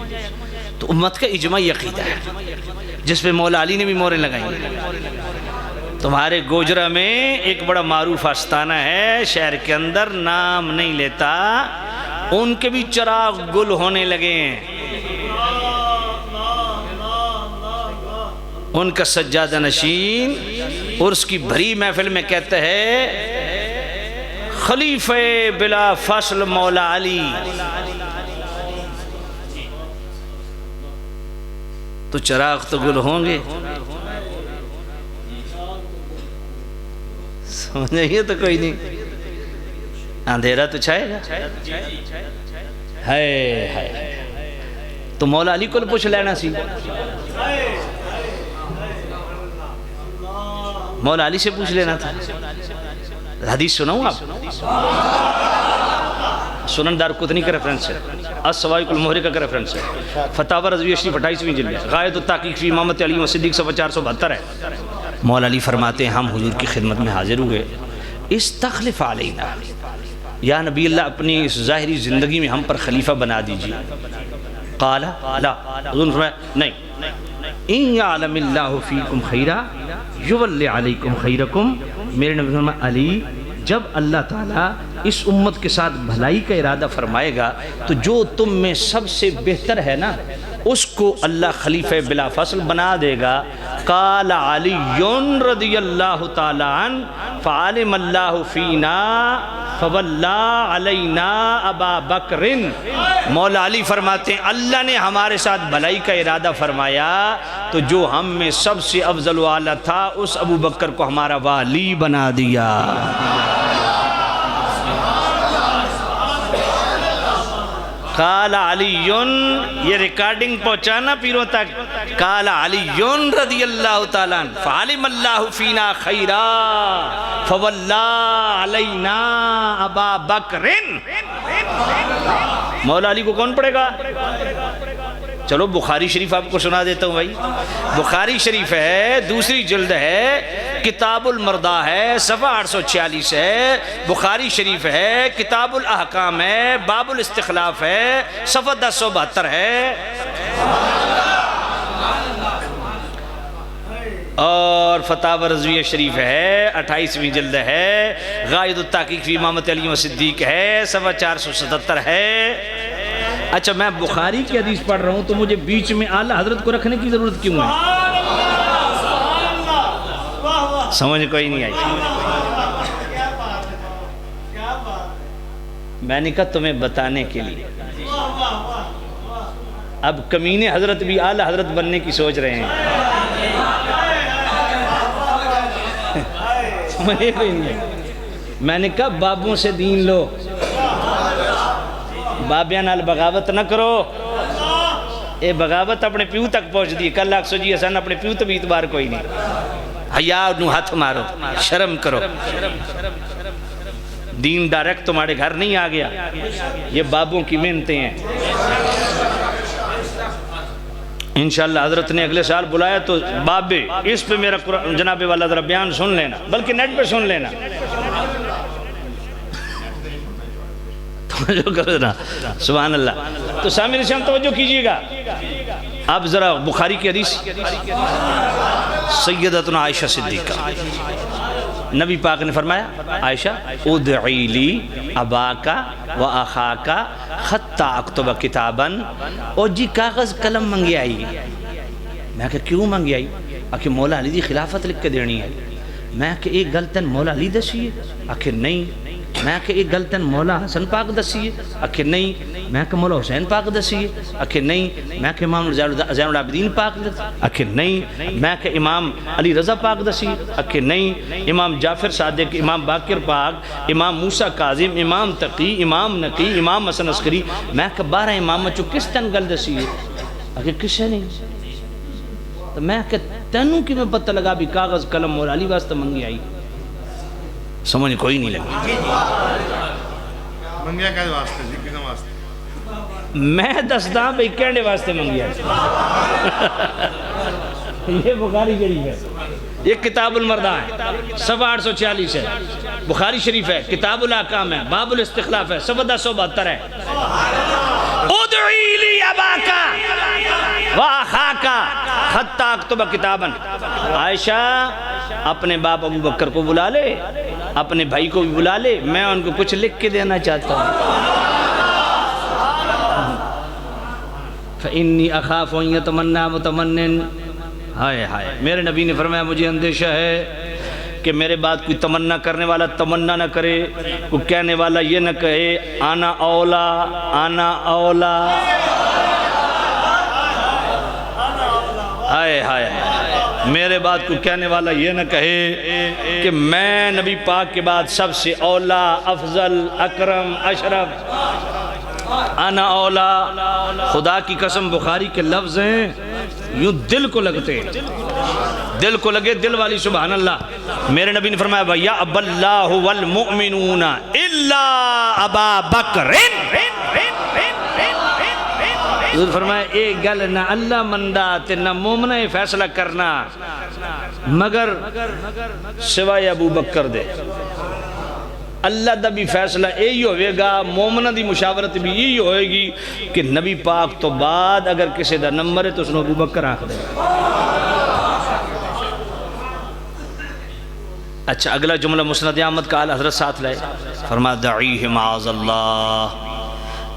تو امت کا اجماعی عقیدہ ہے جس پہ مولا علی نے بھی موریں لگائیں. تمہارے گوجرہ میں ایک بڑا معروف آستانہ ہے شہر کے اندر، نام نہیں لیتا، ان کے بھی چراغ گل ہونے لگے ہیں. ان کا سجادہ نشین عرس کی بھری محفل میں کہتا ہے خلیفہ بلا فصل مولا علی. تو چراغ تو گل ہوں گے، سمجھیں تو کوئی نہیں، اندھیرا تو چھائے گا. تو مولا علی کو پوچھ لینا سی، مولا علی سے پوچھ لینا تھا. حدیث سناؤں آپ، سنن دار قطنی کا ریفرنس ہے، السوائق المحرقہ کا ریفرنس ہے، فتاوی رضویہ شریف 28ویں جلد ہے، غایت التحقیق فی امامت علی و صدیق صفحہ 472 ہے. مولا علی فرماتے ہیں ہم حضور کی خدمت میں حاضر ہوئے، استخلف علینا، یا نبی اللہ اپنی اس ظاہری زندگی میں ہم پر خلیفہ بنا دیجیے. قال لا، حضور نے فرمایا نہیں، ان یعلم اللہ فیکم خیرا یولی علیکم خیرکم. میرے نبی فرمایا علی، جب اللہ تعالیٰ اس امت کے ساتھ بھلائی کا ارادہ فرمائے گا تو جو تم میں سب سے بہتر ہے نا اس کو اللہ خلیفہ بلا فصل بنا دے گا. قال علی رضی اللہ تعالیٰ عنہ فعلم اللہ فینا فولا علینا ابا بکر. مولا علی فرماتے ہیں اللہ نے ہمارے ساتھ بھلائی کا ارادہ فرمایا تو جو ہم میں سب سے افضل و اعلیٰ تھا اس ابو بکر کو ہمارا والی بنا دیا. قال علی، یہ ریکارڈنگ پہنچانا پیروں تک. قال علی رضی اللہ تعالیٰ عنہ فعلم اللہ فینا خیرا فولا علینا ابا بکر. مولا علی کو کون پڑھے گا؟ چلو بخاری شریف آپ کو سنا دیتا ہوں بھائی. بخاری شریف ہے، دوسری جلد ہے، کتاب المرضع ہے، صفحہ 846 ہے. بخاری شریف ہے، کتاب الاحکام ہے، باب الاستخلاف ہے، صفحہ 1072 ہے. اور فتاوی رضویہ شریف ہے، 28ویں جلد ہے، غایت التحقیق فی امامت علی و صدیق ہے، صفحہ 477 ہے. اچھا میں بخاری کی حدیث پڑھ رہا ہوں تو مجھے بیچ میں اعلیٰ حضرت کو رکھنے کی ضرورت کیوں ہے؟ سمجھ کوئی نہیں آئی. میں نے کہا تمہیں بتانے کے لیے. اب کمینے حضرت بھی اعلیٰ حضرت بننے کی سوچ رہے ہیں. سمجھے کوئی نہیں. میں نے کہا بابوں سے دین لو، بابیاں نال بغاوت نہ کرو. اے بغاوت اپنے پیو تک پہنچ دی. کل آگ سجی حسن اپنے پیو تو بھی اتبار کوئی نہیں. حیا نو ہاتھ مارو، شرم کرو. دین ڈائریکٹ تمہارے گھر نہیں آ گیا، یہ بابوں کی محنتیں ہیں. انشاءاللہ حضرت نے اگلے سال بلایا تو بابے اس پہ میرا جناب والا ذرا بیان سن لینا، بلکہ نیٹ پہ سن لینا. سبحان اللہ. تو سامعین سے ہم توجہ کیجئے گا. اب ذرا بخاری کی حدیث، سیدتنا عائشہ صدیقہ، نبی پاک نے فرمایا عائشہ ادعی لی اباکا و اخاکا خطا اکتب کتاباً. اور جی کاغذ قلم منگی آئی. میں کہا کیوں منگی آئی؟ آکھے مولا علی دی خلافت لکھ کے دینی ہے. میں کہ ایک گلتن مولا علی دسی ہے؟ آکھے نہیں، میں کہ یہ گلتن مولا حسن پاک دسی ہے؟ اکھے نہیں. میں کہ مولا حسین پاک دسی ہے؟ اکھے نہیں. میں کہ امام زین العابدین پاک دسی؟ اکھے نہیں. میں کہ امام علی رضا پاک دسی؟ اکھے نہیں. امام جعفر صادق، امام باقر پاک، امام موسیٰ کاظم، امام تقی، امام نقی، امام حسن عسکری. میں کہ 12 امام چو کس تن گل دسی ہے؟ اکھے کسے نہیں. تو میں کہ تینوں کی میں پتہ لگا بھی کاغذ قلم مولا علی واسطہ منگی آئی. سمجھ کوئی نہیں لگی. منگیا کیا واسطے جی کس واسطے؟ میں دستا بھئی کہنے واسطے منگیا. یہ بخاری شریف ہے، یہ کتاب المردہ ہے، صفحہ 846 ہے. بخاری شریف ہے، کتاب الاحکام ہے، باب الاستخلاف ہے، صفحہ 1072 ہے. ادعی لی اباکا واخاکا حتی اکتب کتابا. عائشہ اپنے باپ ابو بکر کو بلا لے، اپنے بھائی کو بھی بلا لے، میں ان کو کچھ لکھ کے دینا چاہتا ہوں. فَإِنِّي أَخَافُ أَن يَتَمَنَّى مُتَمَنٍ. ہائے ہائے، میرے نبی نے فرمایا مجھے اندیشہ ہے کہ میرے بعد کوئی تمنا کرنے والا تمنا نہ کرے، کوئی کہنے والا یہ نہ کہے آنا اولا آنا اولا. ہائے ہائے، میرے بعد کوئی کہنے والا یہ نہ کہے کہ میں نبی پاک کے بعد سب سے اولا، افضل، اکرم، اشرف. انا اولا. خدا کی قسم بخاری کے لفظ ہیں، یوں دل کو لگتے ہیں، دل کو لگے دل والی. سبحان اللہ. میرے نبی نے فرمایا وَيَأْبَ اللَّهُ وَالْمُؤْمِنُونَ إِلَّا أَبَا بَكْرٍ. حضور فرمایا ایک گل نہ اللہ مندہ تے نہ مومنہ فیصلہ کرنا مگر سوائے ابو بکر دے. اللہ دا بھی فیصلہ یہی ہوئے گا، مومنہ دی مشاورت بھی یہی ہوئے گی کہ نبی پاک تو بعد اگر کسی دا نمبر ہے تو اس نے ابو بکر آنکھ دے. اچھا اگلا جملہ مسند احمد کا حضرت ساتھ لائے. فرمایا دعیہ معاذ اللہ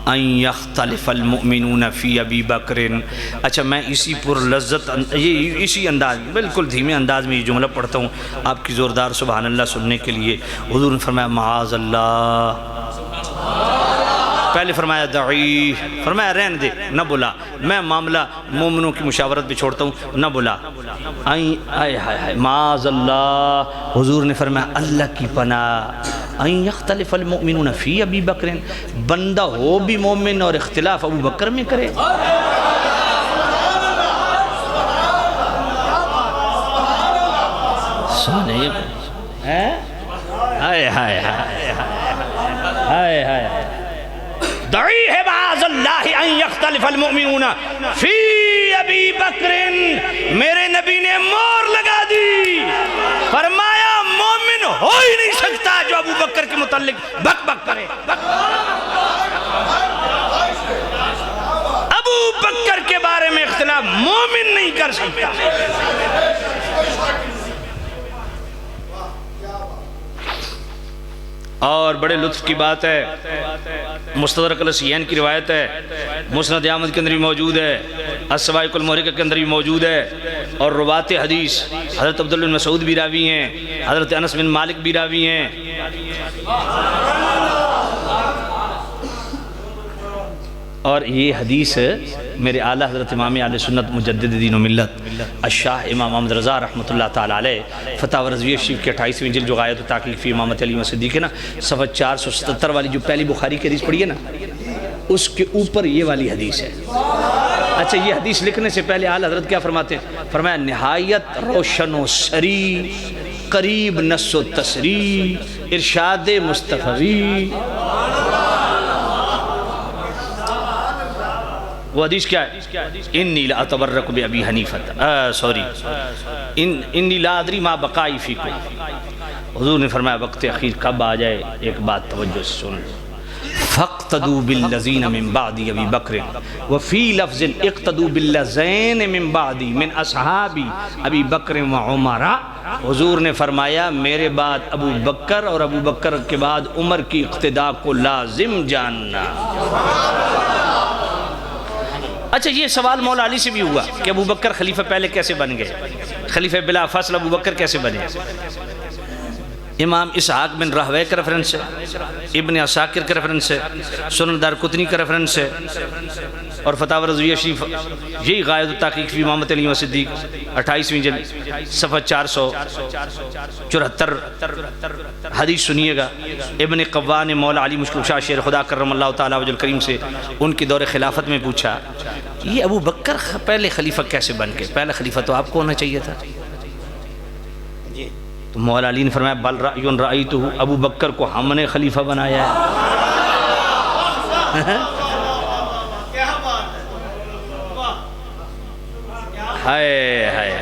ان یختلف المؤمنون فی ابی بکر. اچھا میں اسی پر لذت اسی انداز بالکل دھیمے انداز میں یہ جملہ پڑھتا ہوں آپ کی زوردار سبحان اللہ سننے کے لیے. حضور نے فرمایا معاذ اللہ. پہلے فرمایا دعی، فرمایا رہن دے نہ بلا، میں معاملہ مومنوں کی مشاورت بھی چھوڑتا ہوں نہ بلا. معاذ اللہ. حضور نے فرمایا اللہ کی پناہ. ان یختلف المؤمنون فی ابی بکر، بندہ ہو بھی مومن اور اختلاف ابو بکر میں کرے. سونے ہائے ہائے ہائے ہائے. دعیہ معاذ اللہ ان یختلف المؤمنون فی ابی بکر. میرے نبی نے مور لگا دی، فرمایا مومن ہو ہی نہیں سکتا جو ابو بکر کے متعلق بک بک کرے. ابو بکر کے بارے میں اختلاف مومن نہیں کر سکتا. اور بڑے لطف کی بات ہے، مستدرک الاسیین کی روایت ہے، مسند احمد کے اندر بھی موجود ہے، السوائق المحرقہ کے اندر بھی موجود ہے. اور روات حدیث حضرت عبداللہ بن مسعود بھی راوی ہیں، حضرت انس بن مالک بھی راوی ہیں. اور یہ حدیث میرے اعلیٰ حضرت امام اہل سنت مجدد دین و ملت الشاہ امام محمد رضا رحمۃ اللہ تعالیٰ علیہ فتاوی رضویہ شریف کے 28ویں جلد جو غایت و تحقیق فی امامت علی و صدیق ہے نا، صفحہ 477 والی جو پہلی بخاری کی حدیث پڑھی ہے نا، اس کے اوپر یہ والی حدیث ہے. اچھا یہ حدیث لکھنے سے پہلے اعلیٰ حضرت کیا فرماتے ہیں؟ فرمایا نہایت روشن و سری، قریب نص و تصریح، ارشاد مصطفی. وہ حدیث کیا ہے؟ انی لا اتبرک بابی حنیفہ انی لا ادری ما بقائی فیکم. حضور نے فرمایا وقت اخیر کب آ جائے ایک بات توجہ سے سن. فاقتدوا بالذین من بعد ابی بکر وفی لفظ اقتدوا بالذین من بعد من اصحاب ابی بکر و عمر. حضور نے فرمایا میرے بعد ابو بکر اور ابو بکر کے بعد عمر کی اقتداء کو لازم جاننا. اچھا یہ سوال مولا علی سے بھی ہوا کہ ابو بکر خلیفہ پہلے کیسے بن گئے، خلیفہ بلا فصل ابو بکر کیسے بنے؟ امام اسحاق بن راہوے کا ریفرنس ہے، ابن عساکر کا ریفرنس ہے، سنن دارقطنی کا ریفرنس ہے، اور فتاوی رضویہ شریف، یہی غایت التحقیق فی امامت علی و صدیق 28ویں جلد صفحہ 474 حدیث سنیے گا۔ ابن قوان مولا علی مشکل شاہ شیر خدا کرم اللہ تعالیٰ وجل کریم سے ان کی دور خلافت میں پوچھا یہ ابو بکر پہلے خلیفہ کیسے بن گئے؟ پہلا خلیفہ تو آپ کو ہونا چاہیے تھا۔ تو مولا علی نے فرمایا بل رأی رأیتہ، ابو بکر کو ہم نے خلیفہ بنایا ہے۔ ہائے ہائے۔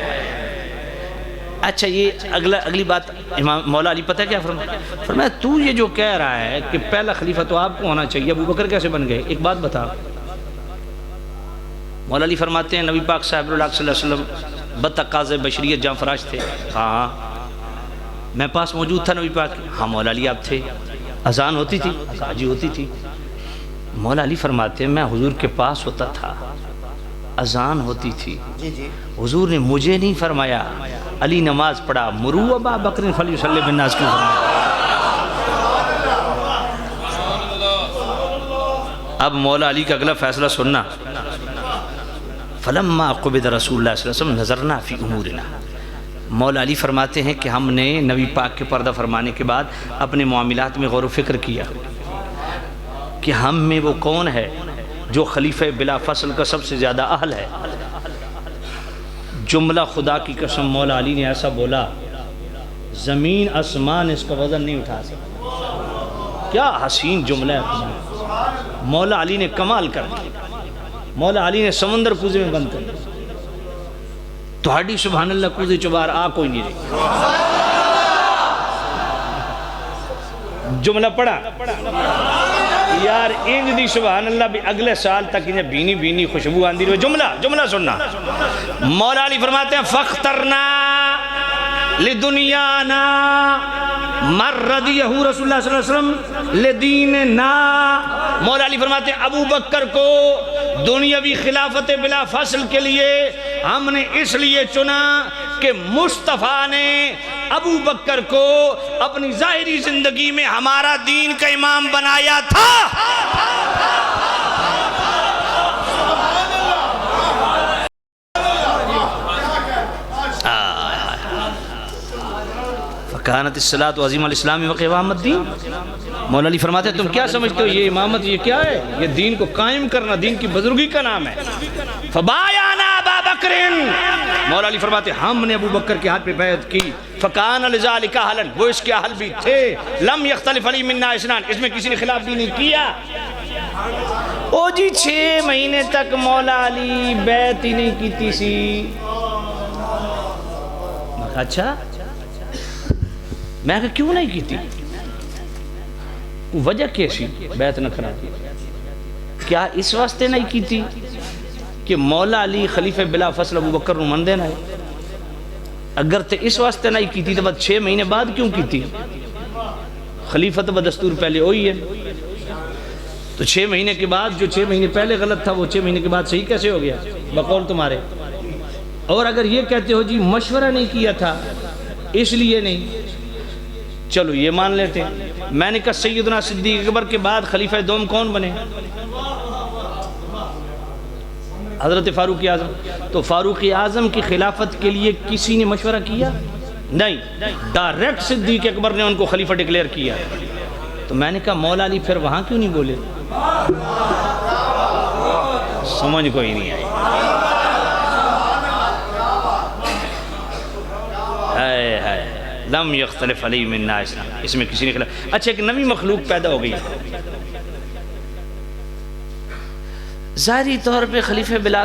اچھا یہ اگلی بات امام مولا علی پتہ کیا فرمایا تو یہ جو کہہ رہا ہے کہ پہلا خلیفہ تو آپ کو ہونا چاہیے، ابو بکر کیسے بن گئے؟ ایک بات بتا۔ مولا علی فرماتے ہیں نبی پاک صاحب اللہ صلی اللہ علیہ وسلم بتقاض بشریت جہاں فراش تھے۔ ہاں میں پاس موجود تھا نبی پاک۔ ہاں مولا علی آپ تھے۔ اذان ہوتی تھی؟ جی ہوتی تھی۔ مولا علی فرماتے ہیں میں حضور کے پاس ہوتا تھا، اذان ہوتی تھی، حضور نے مجھے نہیں فرمایا علی نماز پڑھا، مرو ابا بکر فلیصلی بالناس کیوں فرمایا؟ اب مولا علی کا اگلا فیصلہ سننا۔ فلما قبض رسول اللہ صلی اللہ علیہ وسلم نظرنا فی امورنا، مولا علی فرماتے ہیں کہ ہم نے نبی پاک کے پردہ فرمانے کے بعد اپنے معاملات میں غور و فکر کیا کہ ہم میں وہ کون ہے جو خلیفہ بلا فصل کا سب سے زیادہ اہل ہے۔ جملہ خدا کی قسم مولا علی نے ایسا بولا زمین آسمان اس کا وزن نہیں اٹھا سکتا۔ کیا حسین جملہ ہے۔ مولا علی نے کمال کر دیا، مولا علی نے سمندر کوزے میں بند کر دیا۔ تہاڈی سبحان اللہ کوزے چبار آ کوئی نہیں رہی۔ جملہ پڑھا یار انج دی سبحان اللہ بھی اگلے سال تک انہیں بینی بینی خوشبو آندی رہے۔ جملہ سننا۔ مولا علی فرماتے ہیں فاخترنا لدنیانا مردیہ رسول اللہ صلی اللہ علیہ وسلم لدیننا۔ مولا علی فرماتے ہیں ابو بکر کو دنیاوی خلافت بلا فصل کے لیے ہم نے اس لیے چنا کہ مصطفیٰ نے ابو بکر کو اپنی ظاہری زندگی میں ہمارا دین کا امام بنایا تھا۔ فکانت الصلاۃ عظیم الاسلام وقوام الدین۔ مولا علی فرماتے ہیں تم کیا سمجھتے ہو یہ امامت یہ کیا ہے؟ یہ دین کو قائم کرنا، دین کی بزرگی کا نام ہے۔ فبایعنا ابا بکر، مولا علی فرماتے ہیں ہم نے ابو بکر کے ہاتھ پہ بیعت کی۔ فکان لذالک اہلا، وہ اس کے اہل بھی تھے۔ لم یختلف علی منا اثنان، اس میں کسی نے خلاف بھی نہیں کیا۔ او جی 6 مہینے تک مولا علی بیعت ہی نہیں کیتی سی۔ اچھا میں کہا کیوں نہیں کیتی؟ وجہ کیسی بیعت نہ کرا؟ کیا اس واسطے نہیں کیتی کہ مولا علی خلیفہ بلا فصل ابو بکر نو من دینا ہے؟ اگر تے اس واسطے نہیں کیتی تو بعد 6 مہینے بعد کیوں کیتی؟ خلیفت بدستور پہلے ہوئی ہے، تو 6 مہینے کے بعد جو 6 مہینے پہلے غلط تھا وہ 6 مہینے کے بعد صحیح کیسے ہو گیا بقول تمہارے؟ اور اگر یہ کہتے ہو جی مشورہ نہیں کیا تھا اس لیے نہیں، چلو یہ مان لیتے ہیں۔ میں نے کہا سیدنا صدیق اکبر کے بعد خلیفہ دوم کون بنے؟ حضرت فاروق اعظم۔ تو فاروق اعظم کی خلافت کے لیے کسی نے مشورہ کیا؟ نہیں، ڈائریکٹ صدیق اکبر نے ان کو خلیفہ ڈکلیئر کیا۔ تو میں نے کہا مولا علی پھر وہاں کیوں نہیں بولے؟ سمجھ کوئی نہیں آئی۔ لم یختلف علی منا اسلام، اس میں کسی نے خلاف۔ اچھا ایک نئی مخلوق پیدا ہو گئی، ظاہری طور پہ خلیفہ بلا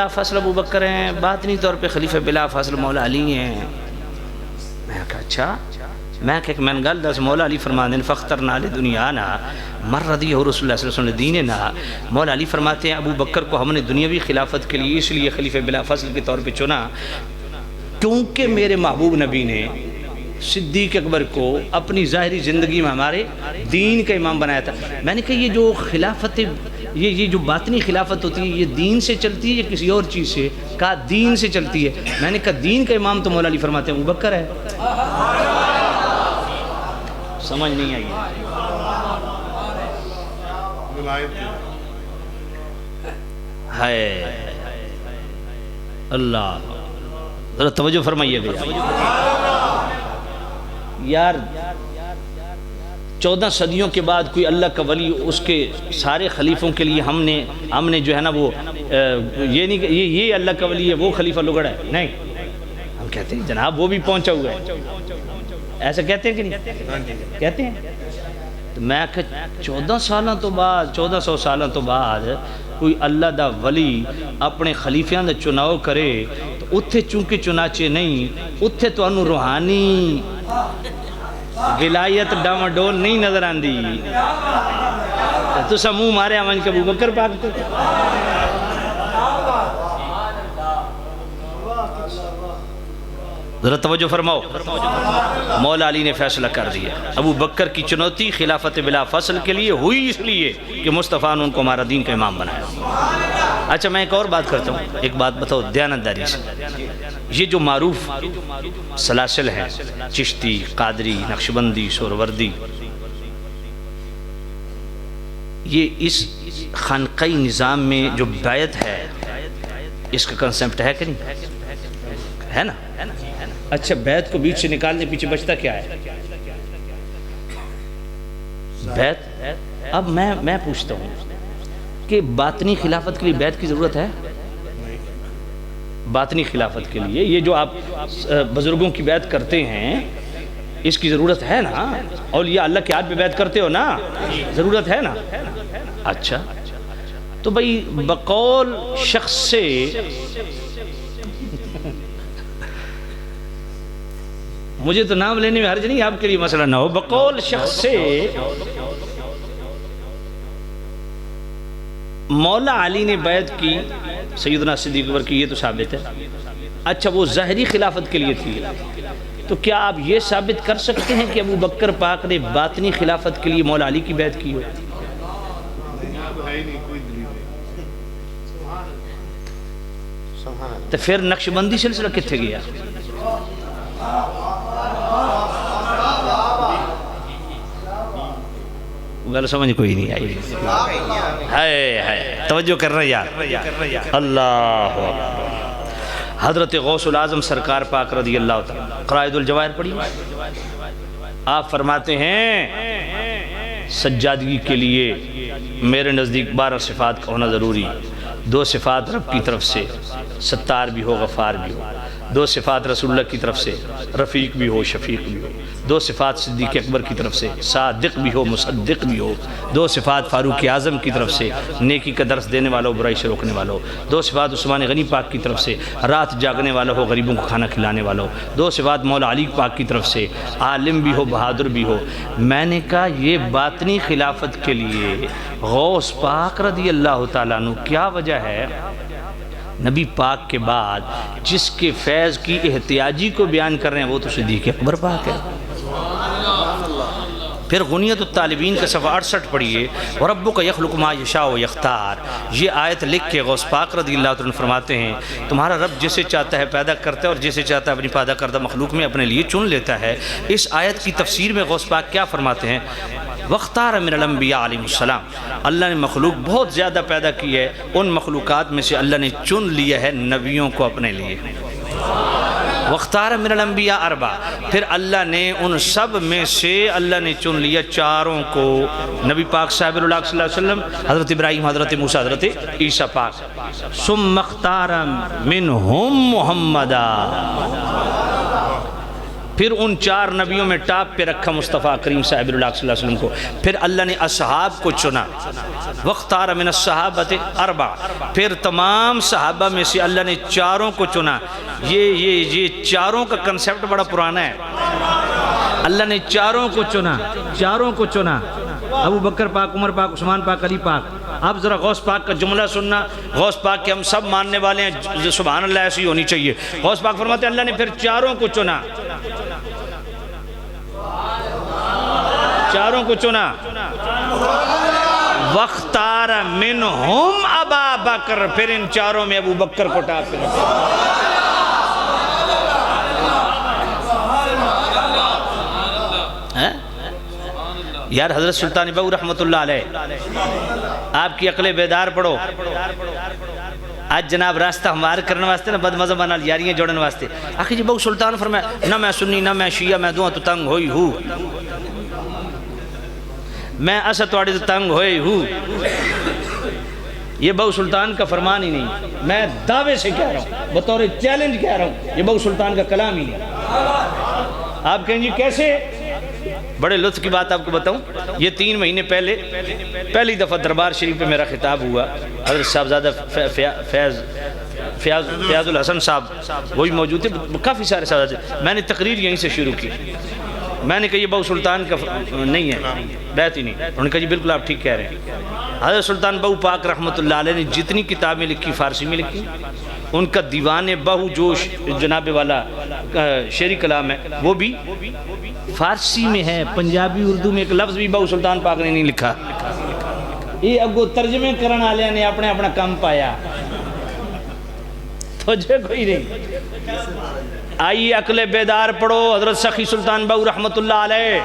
فصل ابو بکر ہیں، باطنی طور پہ خلیفہ بلا فصل مولا علی ہیں۔ میں کہا اچھا، میں نے گل دس مولا علی فرماتے ہیں فاخترنا لدنیانا مردیہ رسول اللہ صلی اللہ علیہ وسلم دیننا۔ مولا علی فرماتے ہیں ابو بکر کو ہم نے دنیاوی خلافت کے لیے اس لیے خلیفہ بلا فصل کے طور پہ چنا کیونکہ میرے محبوب نبی نے صدیق اکبر کو اپنی ظاہری زندگی میں ہمارے دین کا امام بنایا تھا۔ میں نے کہا یہ جو خلافت، یہ جو باطنی خلافت ہوتی ہے یہ دین سے چلتی ہے یا کسی اور چیز سے؟ کہا دین سے چلتی ہے۔ میں نے کہا دین کا امام تو مولا علی فرماتے ہیں ابو بکر ہے۔ سمجھ نہیں آئی ولایت ہے اللہ، ذرا توجہ فرمائیے گا یار، 14 صدیوں کے بعد کوئی اللہ کا ولی اس کے سارے خلیفوں کے لیے ہم نے جو ہے نا وہ یہ نہیں کہ یہ اللہ کا ولی ہے وہ خلیفہ لگڑا ہے، نہیں، ہم کہتے ہیں جناب وہ بھی پہنچا ہوا ہے، ایسا کہتے ہیں کہ نہیں کہتے ہیں؟ تو میں کہ 1400 سالوں تو بعد کوئی اللہ دا ولی اپنے خلیفیاں دا چناؤ کرے تو اتھے چونکہ چنانچہ نہیں، اتھے تو انہوں روحانی ولایت ڈاما ڈول نہیں نظر آن دی، تو سا منہ مارے آمان کے ابو بکر پاک تو ذرا توجہ فرماؤ، مولا علی نے فیصلہ کر دیا، ابو بکر کی چنوتی خلافت بلا فصل کے لیے ہوئی اس لیے کہ مصطفیٰ نے ان کو ہمارا دین کا امام بنایا۔ اچھا میں ایک اور بات کرتا ہوں، ایک بات بتاؤ دیانتداری سے، یہ جو معروف سلاسل ہیں، چشتی، قادری، نقشبندی، سہروردی، یہ اس خانقائی نظام میں جو بیعت ہے اس کا کنسپٹ ہے کہ نہیں ہے نا؟ اچھا بیعت کو بیچ سے نکالنے پیچھے بچتا کیا ہے؟ بیعت، اب میں پوچھتا ہوں کہ باطنی خلافت کے لیے بیعت کی ضرورت ہے؟ باطنی خلافت کے لیے یہ جو آپ بزرگوں کی بیعت کرتے ہیں اس کی ضرورت ہے نا؟ اولیاء اللہ کے ہاتھ پہ بیعت کرتے ہو نا، ضرورت ہے نا؟ اچھا تو بھئی بقول شخص سے مجھے تو نام لینے میں حرج نہیں، آپ کے لیے مسئلہ نہ ہو، بقول شخص سے مولا علی نے بیعت کی سیدنا صدیق اکبر کی، یہ تو ثابت ہے۔ اچھا وہ ظاہری خلافت کے لیے تھی، تو کیا آپ یہ ثابت کر سکتے ہیں کہ ابو بکر پاک نے باطنی خلافت کے لیے مولا علی کی بیعت کی ہو؟ تو پھر نقشبندی سلسلہ کتنے گیا؟ گل سمجھ کوئی نہیں آئی، توجہ کر رہے یار، اللہ حضرت غوث العظم سرکار پاک رضی اللہ تعالیٰ، قرائد الجواہر پڑھی، آپ فرماتے ہیں سجادگی کے لیے میرے نزدیک 12 صفات کا ہونا ضروری، 2 صفات رب کی طرف سے، ستار بھی ہو غفار بھی ہو، 2 صفات رسول اللہ کی طرف سے، رفیق بھی ہو شفیق بھی ہو، 2 صفات صدیق اکبر کی طرف سے، صادق بھی ہو مصدق بھی ہو، 2 صفات فاروق اعظم کی طرف سے، نیکی کا درس دینے والا ہو برائی سے روکنے والا ہو، 2 صفات عثمان غنی پاک کی طرف سے، رات جاگنے والا ہو غریبوں کو کھانا کھلانے والا ہو، 2 صفات مولا علی پاک کی طرف سے، عالم بھی ہو بہادر بھی ہو۔ میں نے کہا یہ باطنی خلافت کے لیے غوث پاک رضی اللہ تعالیٰ عنہ کیا وجہ ہے؟ نبی پاک کے بعد جس کے فیض کی احتیاجی کو بیان کر رہے ہیں وہ تو صدیق اکبر پاک ہے۔ پھر غنیت الطالبین کا صفحہ 68 پڑھیے، وَرَبُّكَ يَخْلُقُ مَا يَشَاءُ وَيَخْتَارُ، یہ آیت لکھ کے غوث پاک رضی اللہ عنہ فرماتے ہیں تمہارا رب جسے چاہتا ہے پیدا کرتا ہے اور جسے چاہتا ہے اپنی پیدا کردہ مخلوق میں اپنے لیے چن لیتا ہے۔ اس آیت کی تفسیر میں غوث پاک کیا فرماتے ہیں؟ وَاخْتَارَ مِنَ الْأَنْبِيَاءِ عَلَيْهِمُ السَّلَامُ، اللہ نے مخلوق بہت زیادہ پیدا کی ہے، ان مخلوقات میں سے اللہ نے چن لیا ہے نبیوں کو اپنے لیے۔ وَاخْتَارَ مِنَ الْأَنْبِيَاءِ 4، پھر اللہ نے ان سب میں سے اللہ نے چن لیا 4 کو، نبی پاک صاحب اللہ صلی اللہ علیہ وسلم، حضرت ابراہیم، حضرت موسیٰ، حضرت عیسیٰ پاک۔ ثُمَّ اخْتَارَ مِنْهُمْ مُحَمَّدًا، پھر ان 4 نبیوں میں ٹاپ پہ رکھا مصطفیٰ کریم صاحب اللہ صلی اللہ علیہ وسلم کو۔ پھر اللہ نے اصحاب کو چنا، وَاخْتَارَ مِنَ الصَّحَابَةِ 4، پھر تمام صحابہ میں سے اللہ نے 4 کو چنا۔ یہ 4 کا کنسپٹ بڑا پرانا ہے، اللہ نے 4 کو چنا، 4 کو چنا، ابو بکر پاک، عمر پاک، عثمان پاک، علی پاک۔ اب ذرا غوث پاک کا جملہ سننا، غوث پاک کے ہم سب ماننے والے ہیں، سبحان اللہ ایسی ہونی چاہیے۔ غوث پاک فرماتے ہیں اللہ نے پھر 4 کو چنا، 4 کو چنا، وَاخْتَارَ مِنْهُمْ أَبَا بَكْرَ، پھر ان 4 میں ابو بکر کو ٹاپ پہ رکھا۔ یار حضرت سلطان بہو رحمت اللہ علیہ آپ کی عقل بیدار پڑھو. آج جناب راستہ ہمار کرنے واسطے نا بد مذہبہ نال یاریاں جوڑنے واسطے آخر جی بہو سلطان فرمایا نہ میں سنی نہ میں شیعہ میں دعا تو تنگ ہوئی ہوں میں اسا توڑی تو تنگ ہوئی ہوں. یہ بہو سلطان کا فرمان ہی نہیں, میں دعوے سے کہہ رہا ہوں, بطور چیلنج کہہ رہا ہوں, یہ بہو سلطان کا کلام ہی نہیں. آپ کہیں جی کیسے؟ بڑے لطف کی بات آپ کو بتاؤں. یہ 3 مہینے پہلے پہلی دفعہ دربار شریف پہ میرا خطاب ہوا. حضرت صاحبزادہ فیاض الحسن صاحب وہی موجود تھے, کافی سارے صاحبزادے. میں نے تقریر یہیں سے شروع کی. میں نے کہا یہ بہو سلطان کا نہیں ہے, بیعت ہی نہیں. انہوں نے کہا جی بالکل آپ ٹھیک کہہ رہے ہیں. حضرت سلطان بہو پاک رحمت اللہ علیہ نے جتنی کتابیں لکھی فارسی میں لکھی, ان کا دیوان بہو جوش جناب والا شعری کلام ہے وہ بھی فارسی میں ہے. پنجابی اردو میں ایک لفظ بھی بہو سلطان پاک نے نہیں لکھا. یہ اگو ترجمے کرن والے نے اپنے اپنا کام پایا, توجہ کوئی نہیں. آئیے عقل بیدار پڑھو. حضرت سخی سلطان بہو رحمت اللہ علیہ,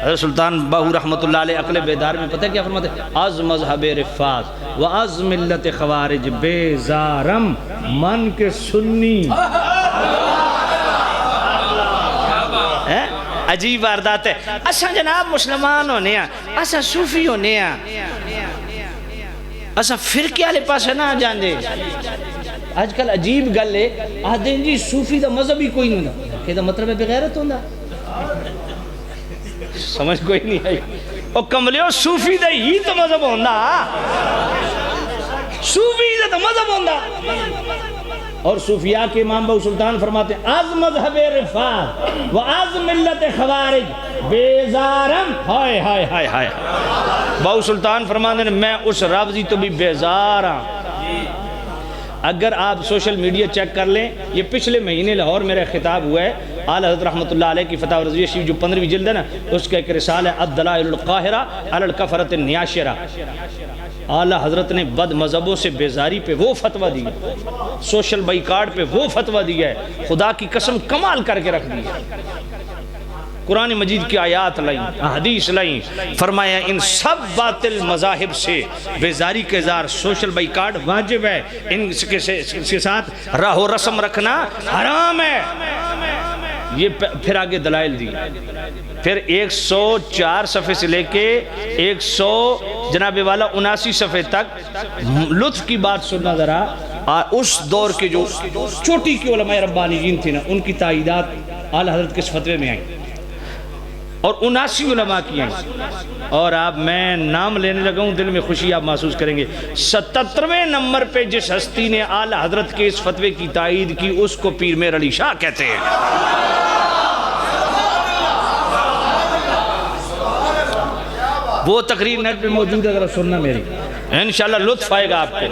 حضرت سلطان بہو رحمت اللہ علیہ عقل بیدار میں پتہ کیا فرماتے ہیں؟ از مذہب رفاظ و از ملت خوارج بیزارم من کے سنی. عجیب واردات ہے. اساں جناب مسلمان ہونے ہیں, اساں صوفی ہونے ہیں, اساں فرقے والے پاسے نہ جان دے. آج کل عجیب گل ہے, آدھیں جی صوفی دا مذہب ہی کوئی نہیں ہوتا. کہ دا مطلب ہے بغیرت ہوندہ؟ سمجھ کوئی نہیں آئی. او کملیو صوفی دا ہی تو مذہب ہوندہ, صوفی دا تو مذہب ہوندہ. اور صوفیاء کے امام بہو سلطان فرماتے ہیں از مذہب رفاظ و از ملت خوارج بیزارم. ہائے ہائے ہائے ہائے. بہو سلطان فرماتے ہیں میں اس رافضی تو بھی بیزار ہوں. اگر آپ سوشل میڈیا چیک کر لیں, یہ پچھلے مہینے لاہور میرا خطاب ہوا ہے. اعلیٰ حضرت رحمت اللہ علیہ کی فتح رضویہ شریف جو 15ویں جلد ہے نا, اس کا ایک رسالہ ہے الدلائل القاہرہ علی الکفرۃ النیاشرہ. اعلیٰ حضرت نے بد مذہبوں سے بیزاری پہ وہ فتویٰ دیا, سوشل بائیکاٹ پہ وہ فتویٰ دیا ہے. خدا کی قسم کمال کر کے رکھ دی ہے. قرآن مجید کی آیات لائیں, حدیث لائیں, فرمایا ان سب باطل مذاہب سے بیزاری کے اظہار سوشل بائیکاٹ واجب ہے. ان کے ساتھ راہ و رسم رکھنا حرام ہے. یہ پھر آگے دلائل دی. پھر 104 صفحے سے لے کے 100 جناب والا 79 صفحے تک لطف کی بات سننا ذرا. اس دور کے جو چھوٹی کی علماء ربانیین تھے نا, ان کی تائیدات اعلیٰ حضرت کے فتوے میں آئیں, اور 79 علماء کی ہیں. اور آپ میں نام لینے لگا ہوں, دل میں خوشی آپ محسوس کریں گے. 77ویں نمبر پہ جس ہستی نے اعلیٰ حضرت کے اس فتوے کی تائید کی, اس کو پیر میر علی شاہ کہتے ہیں. وہ تقریر نیٹ پہ موجود ہے, ذرا سننا میری, انشاءاللہ لطف آئے گا آپ کو.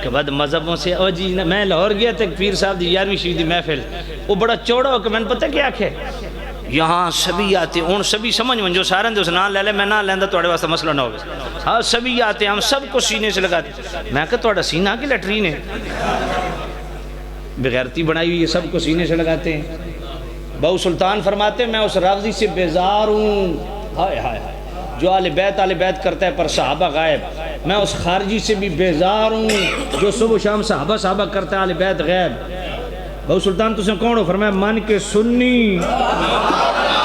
کہ بعد مذہبوں سے او جی میں لاہور گیا تھا, پیر صاحب دی 11ویں شریف دی محفل, وہ بڑا چوڑا ہو کہ میں نے پتہ کیا کہ یہاں سبھی آتے ہیں, ان سبھی سمجھ من جو سارن دے اس نام لے لے, میں نام لیندہ توڑے واسطہ مسئلہ نہ ہوگا. ہاں سبھی آتے ہیں, ہم سب کو سینے سے لگاتے ہیں. میں کہا توڑا سینہ کی لیٹرین ہے, بغیرتی بنائی ہوئی, یہ سب کو سینے سے لگاتے ہیں. بہو سلطان فرماتے ہیں میں اس رافضی سے بیزار ہوں. ہائے ہائے ہائے, جو آل بیت کرتا ہے پر صحابہ غائب. میں اس خارجی سے بھی بیزار ہوں جو صبح و شام صحابہ کرتا ہے, آل بیت غائب. بہو سلطان تو سے کون ہو؟ فرمایا من کے سنی.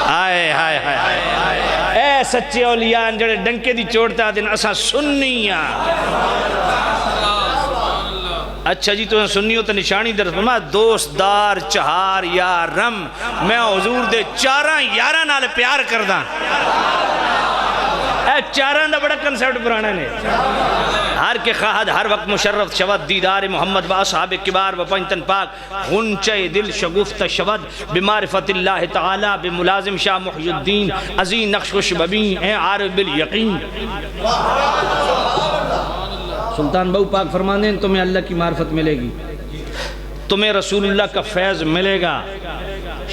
آئے ہائے ہائے, اے سچے اولیاء جڑے ڈنکے دی چوڑتا دن اساں سنی ہیں. اچھا جی تو سنی ہو تو نشانی در فرمایا دوست دار چہار یارم, میں حضور دے 4 یاراں نال پیار کرداں. اے 4 دا بڑا کنسیپٹ پرانا نے. ہر کے خواہد ہر وقت مشرف شود دیدار محمد با اصحاب کبار و پنجتن پاک, غنچہ دل شگفت شود بمعرفت اللہ تعالی بملازم شاہ محی الدین عظیم نقش ببین اے عارف بالیقین. سلطان بہو پاک فرمانے ہیں تمہیں اللہ کی معرفت ملے گی, تمہیں رسول اللہ کا فیض ملے گا.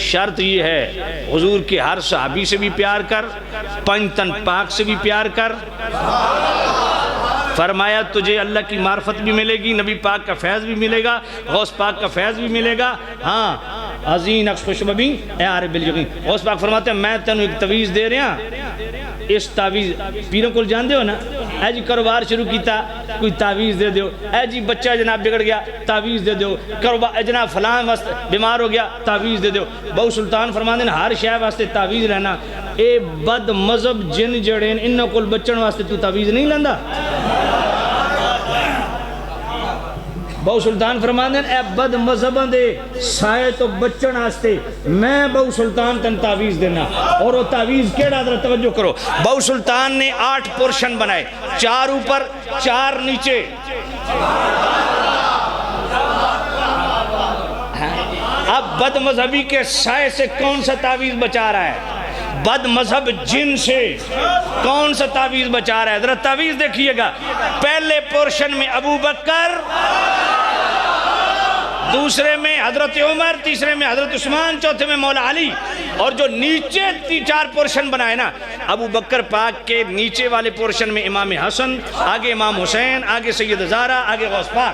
شرط یہ ہے حضور کے ہر صحابی سے بھی پیار کر, پنجتن پاک سے بھی پیار کر. فرمایا تجھے اللہ کی معرفت بھی ملے گی, نبی پاک کا فیض بھی ملے گا, غوث پاک کا فیض بھی ملے گا. ہاں عظیم نقش خوشببی اے عارف بالیقین. غوث پاک فرماتے ہیں میں تینوں ایک تعویذ دے رہے ہیں، اس تعویذ پیروں کو جان دے ہو نا، اے جی کاروبار شروع کیتا کوئی تعویذ دے دیو، اے جی بچہ جناب بگڑ گیا تعویذ دے دیو، کاروبار جناب فلان واسطے بیمار ہو گیا تعویذ دے دیو. بہو سلطان فرماتے ہیں ہر شے واسطے تعویذ رہنا. اے بد مذہب جن جڑے انہاں کول بچن واسطے تو تعویذ نہیں لیندا. بہو سلطان فرماندے اے بد مذہباں دے سائے تو بچن واسطے میں بہو سلطان تن تعویذ دینا. اور وہ تعویذ کیڑا ذرا توجہ کرو. بہو سلطان نے 8 پورشن بنائے، 4 اوپر 4 نیچے. اب بد مذہبی کے سائے سے کون سا تعویذ بچا رہا ہے؟ بد مذہب جن سے کون سا تعویذ بچا رہا ہے؟ ذرا تعویذ دیکھیے گا. پہلے پورشن میں ابو بکر، دوسرے میں حضرت عمر، تیسرے میں حضرت عثمان، چوتھے میں مولا علی. اور جو نیچے 4 پورشن بنائے نا، ابو بکر پاک کے نیچے والے پورشن میں امام حسن، آگے امام حسین، آگے سید زہرا، آگے غوث پاک.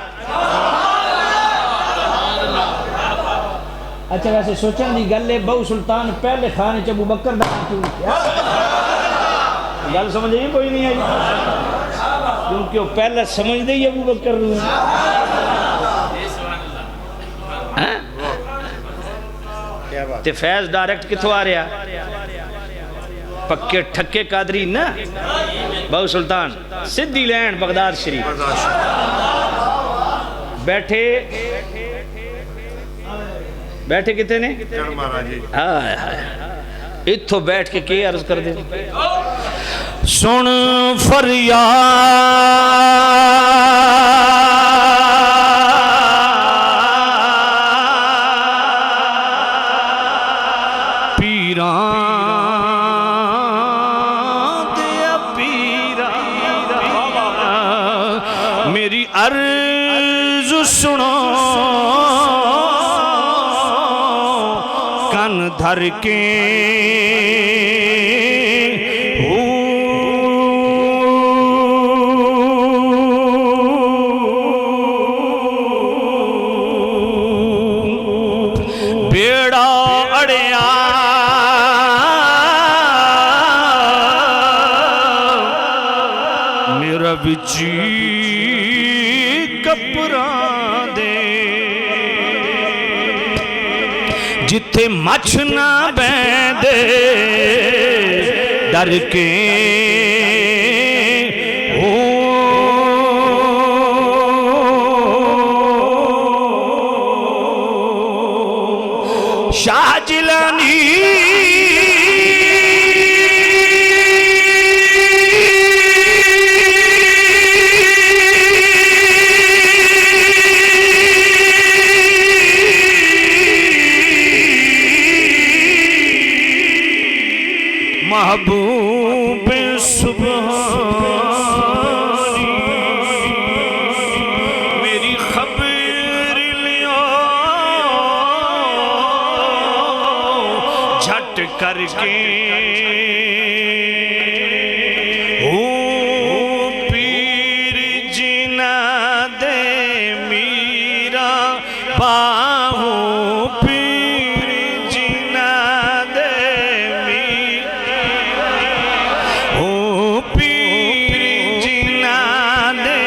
اچھا ویسے سوچن دی گل ہے بہو سلطان پہلے خانے چ ابو بکر دا کیوں کیا؟ گل سمجھ نہیں کوئی نہیں آئی، کیونکہ وہ پہلے سمجھ دے ہی ابو بکر نوں. تے فیض ڈائریکٹ کتھوں آ رہا؟ پکے ٹھکے قادری نا. بہو سلطان سدھی لین بغداد شریف بیٹھے کتے نے؟ اتھو بیٹھ کے کی عرض کر دے سن فریاد پیران دیا پیران، میری عرض سنو کن دھر کے. بیڑا اڑیا میرا بچی کپڑا دے، جتھے مچھ نہ بیندے ڈر کے شاہ جیلانی محبوب سبحانی میری خبر لیا جھٹ کر کے. او پیر جنا دے میرا باہو پیر جنا دے میرا، او پیر جنا دے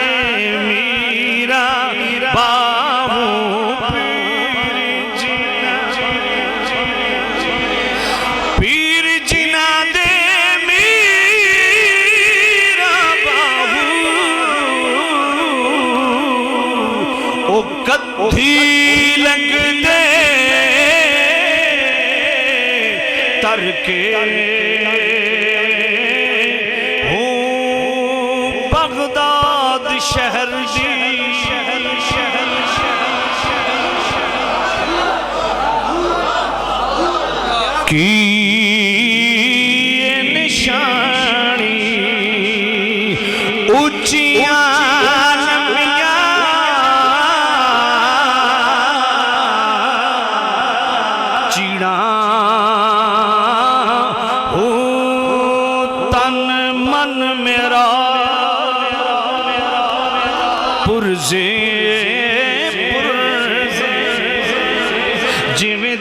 میرا باہو پیر جنا، پیر جنا دے میرا باہو، او کدھی لگ دے تر کے بغداد شہر دی کی نشانی اونچیاں لمبیاں چیڑاں ہو تن من میرا پرزے جویں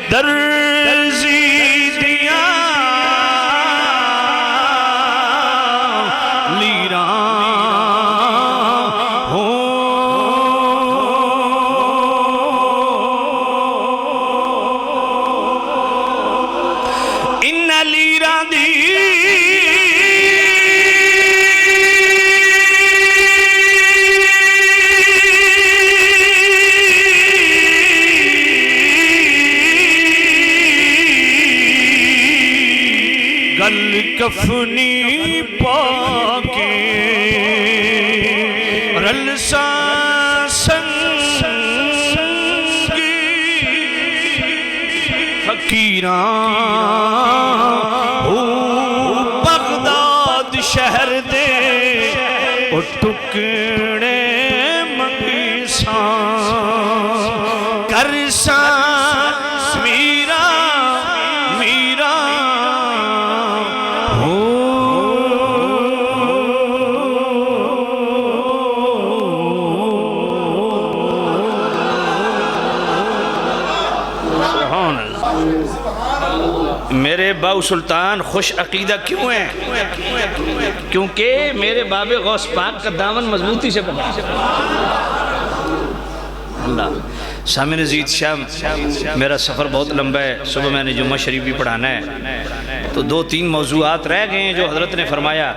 گل کفنی پاکے رلسا سنگی فقیران بغداد شہر دے او ٹکڑے منگساں کرساں میرا میرا سبحان اللہ۔ میرے باؤ سلطان خوش عقیدہ کیوں ہیں؟ کیونکہ میرے باب غوث پاک کا دامن مضبوطی سے پکڑا۔ اللہ سامع نزید شام، میرا سفر بہت لمبا ہے، صبح میں نے جمعہ شریف بھی پڑھانا ہے، تو 2-3 موضوعات رہ گئے ہیں جو حضرت نے فرمایا،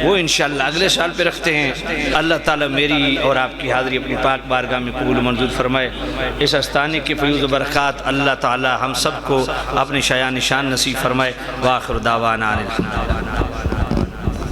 وہ انشاءاللہ اگلے سال پہ رکھتے ہیں۔ اللہ تعالیٰ میری اور آپ کی حاضری اپنی پاک بارگاہ میں قبول و منظور فرمائے۔ اس استانے کی فیوز و برکات اللہ تعالیٰ ہم سب کو اپنے شایان نشان نصیب فرمائے۔ وآخر دعوانا الحمدللہ۔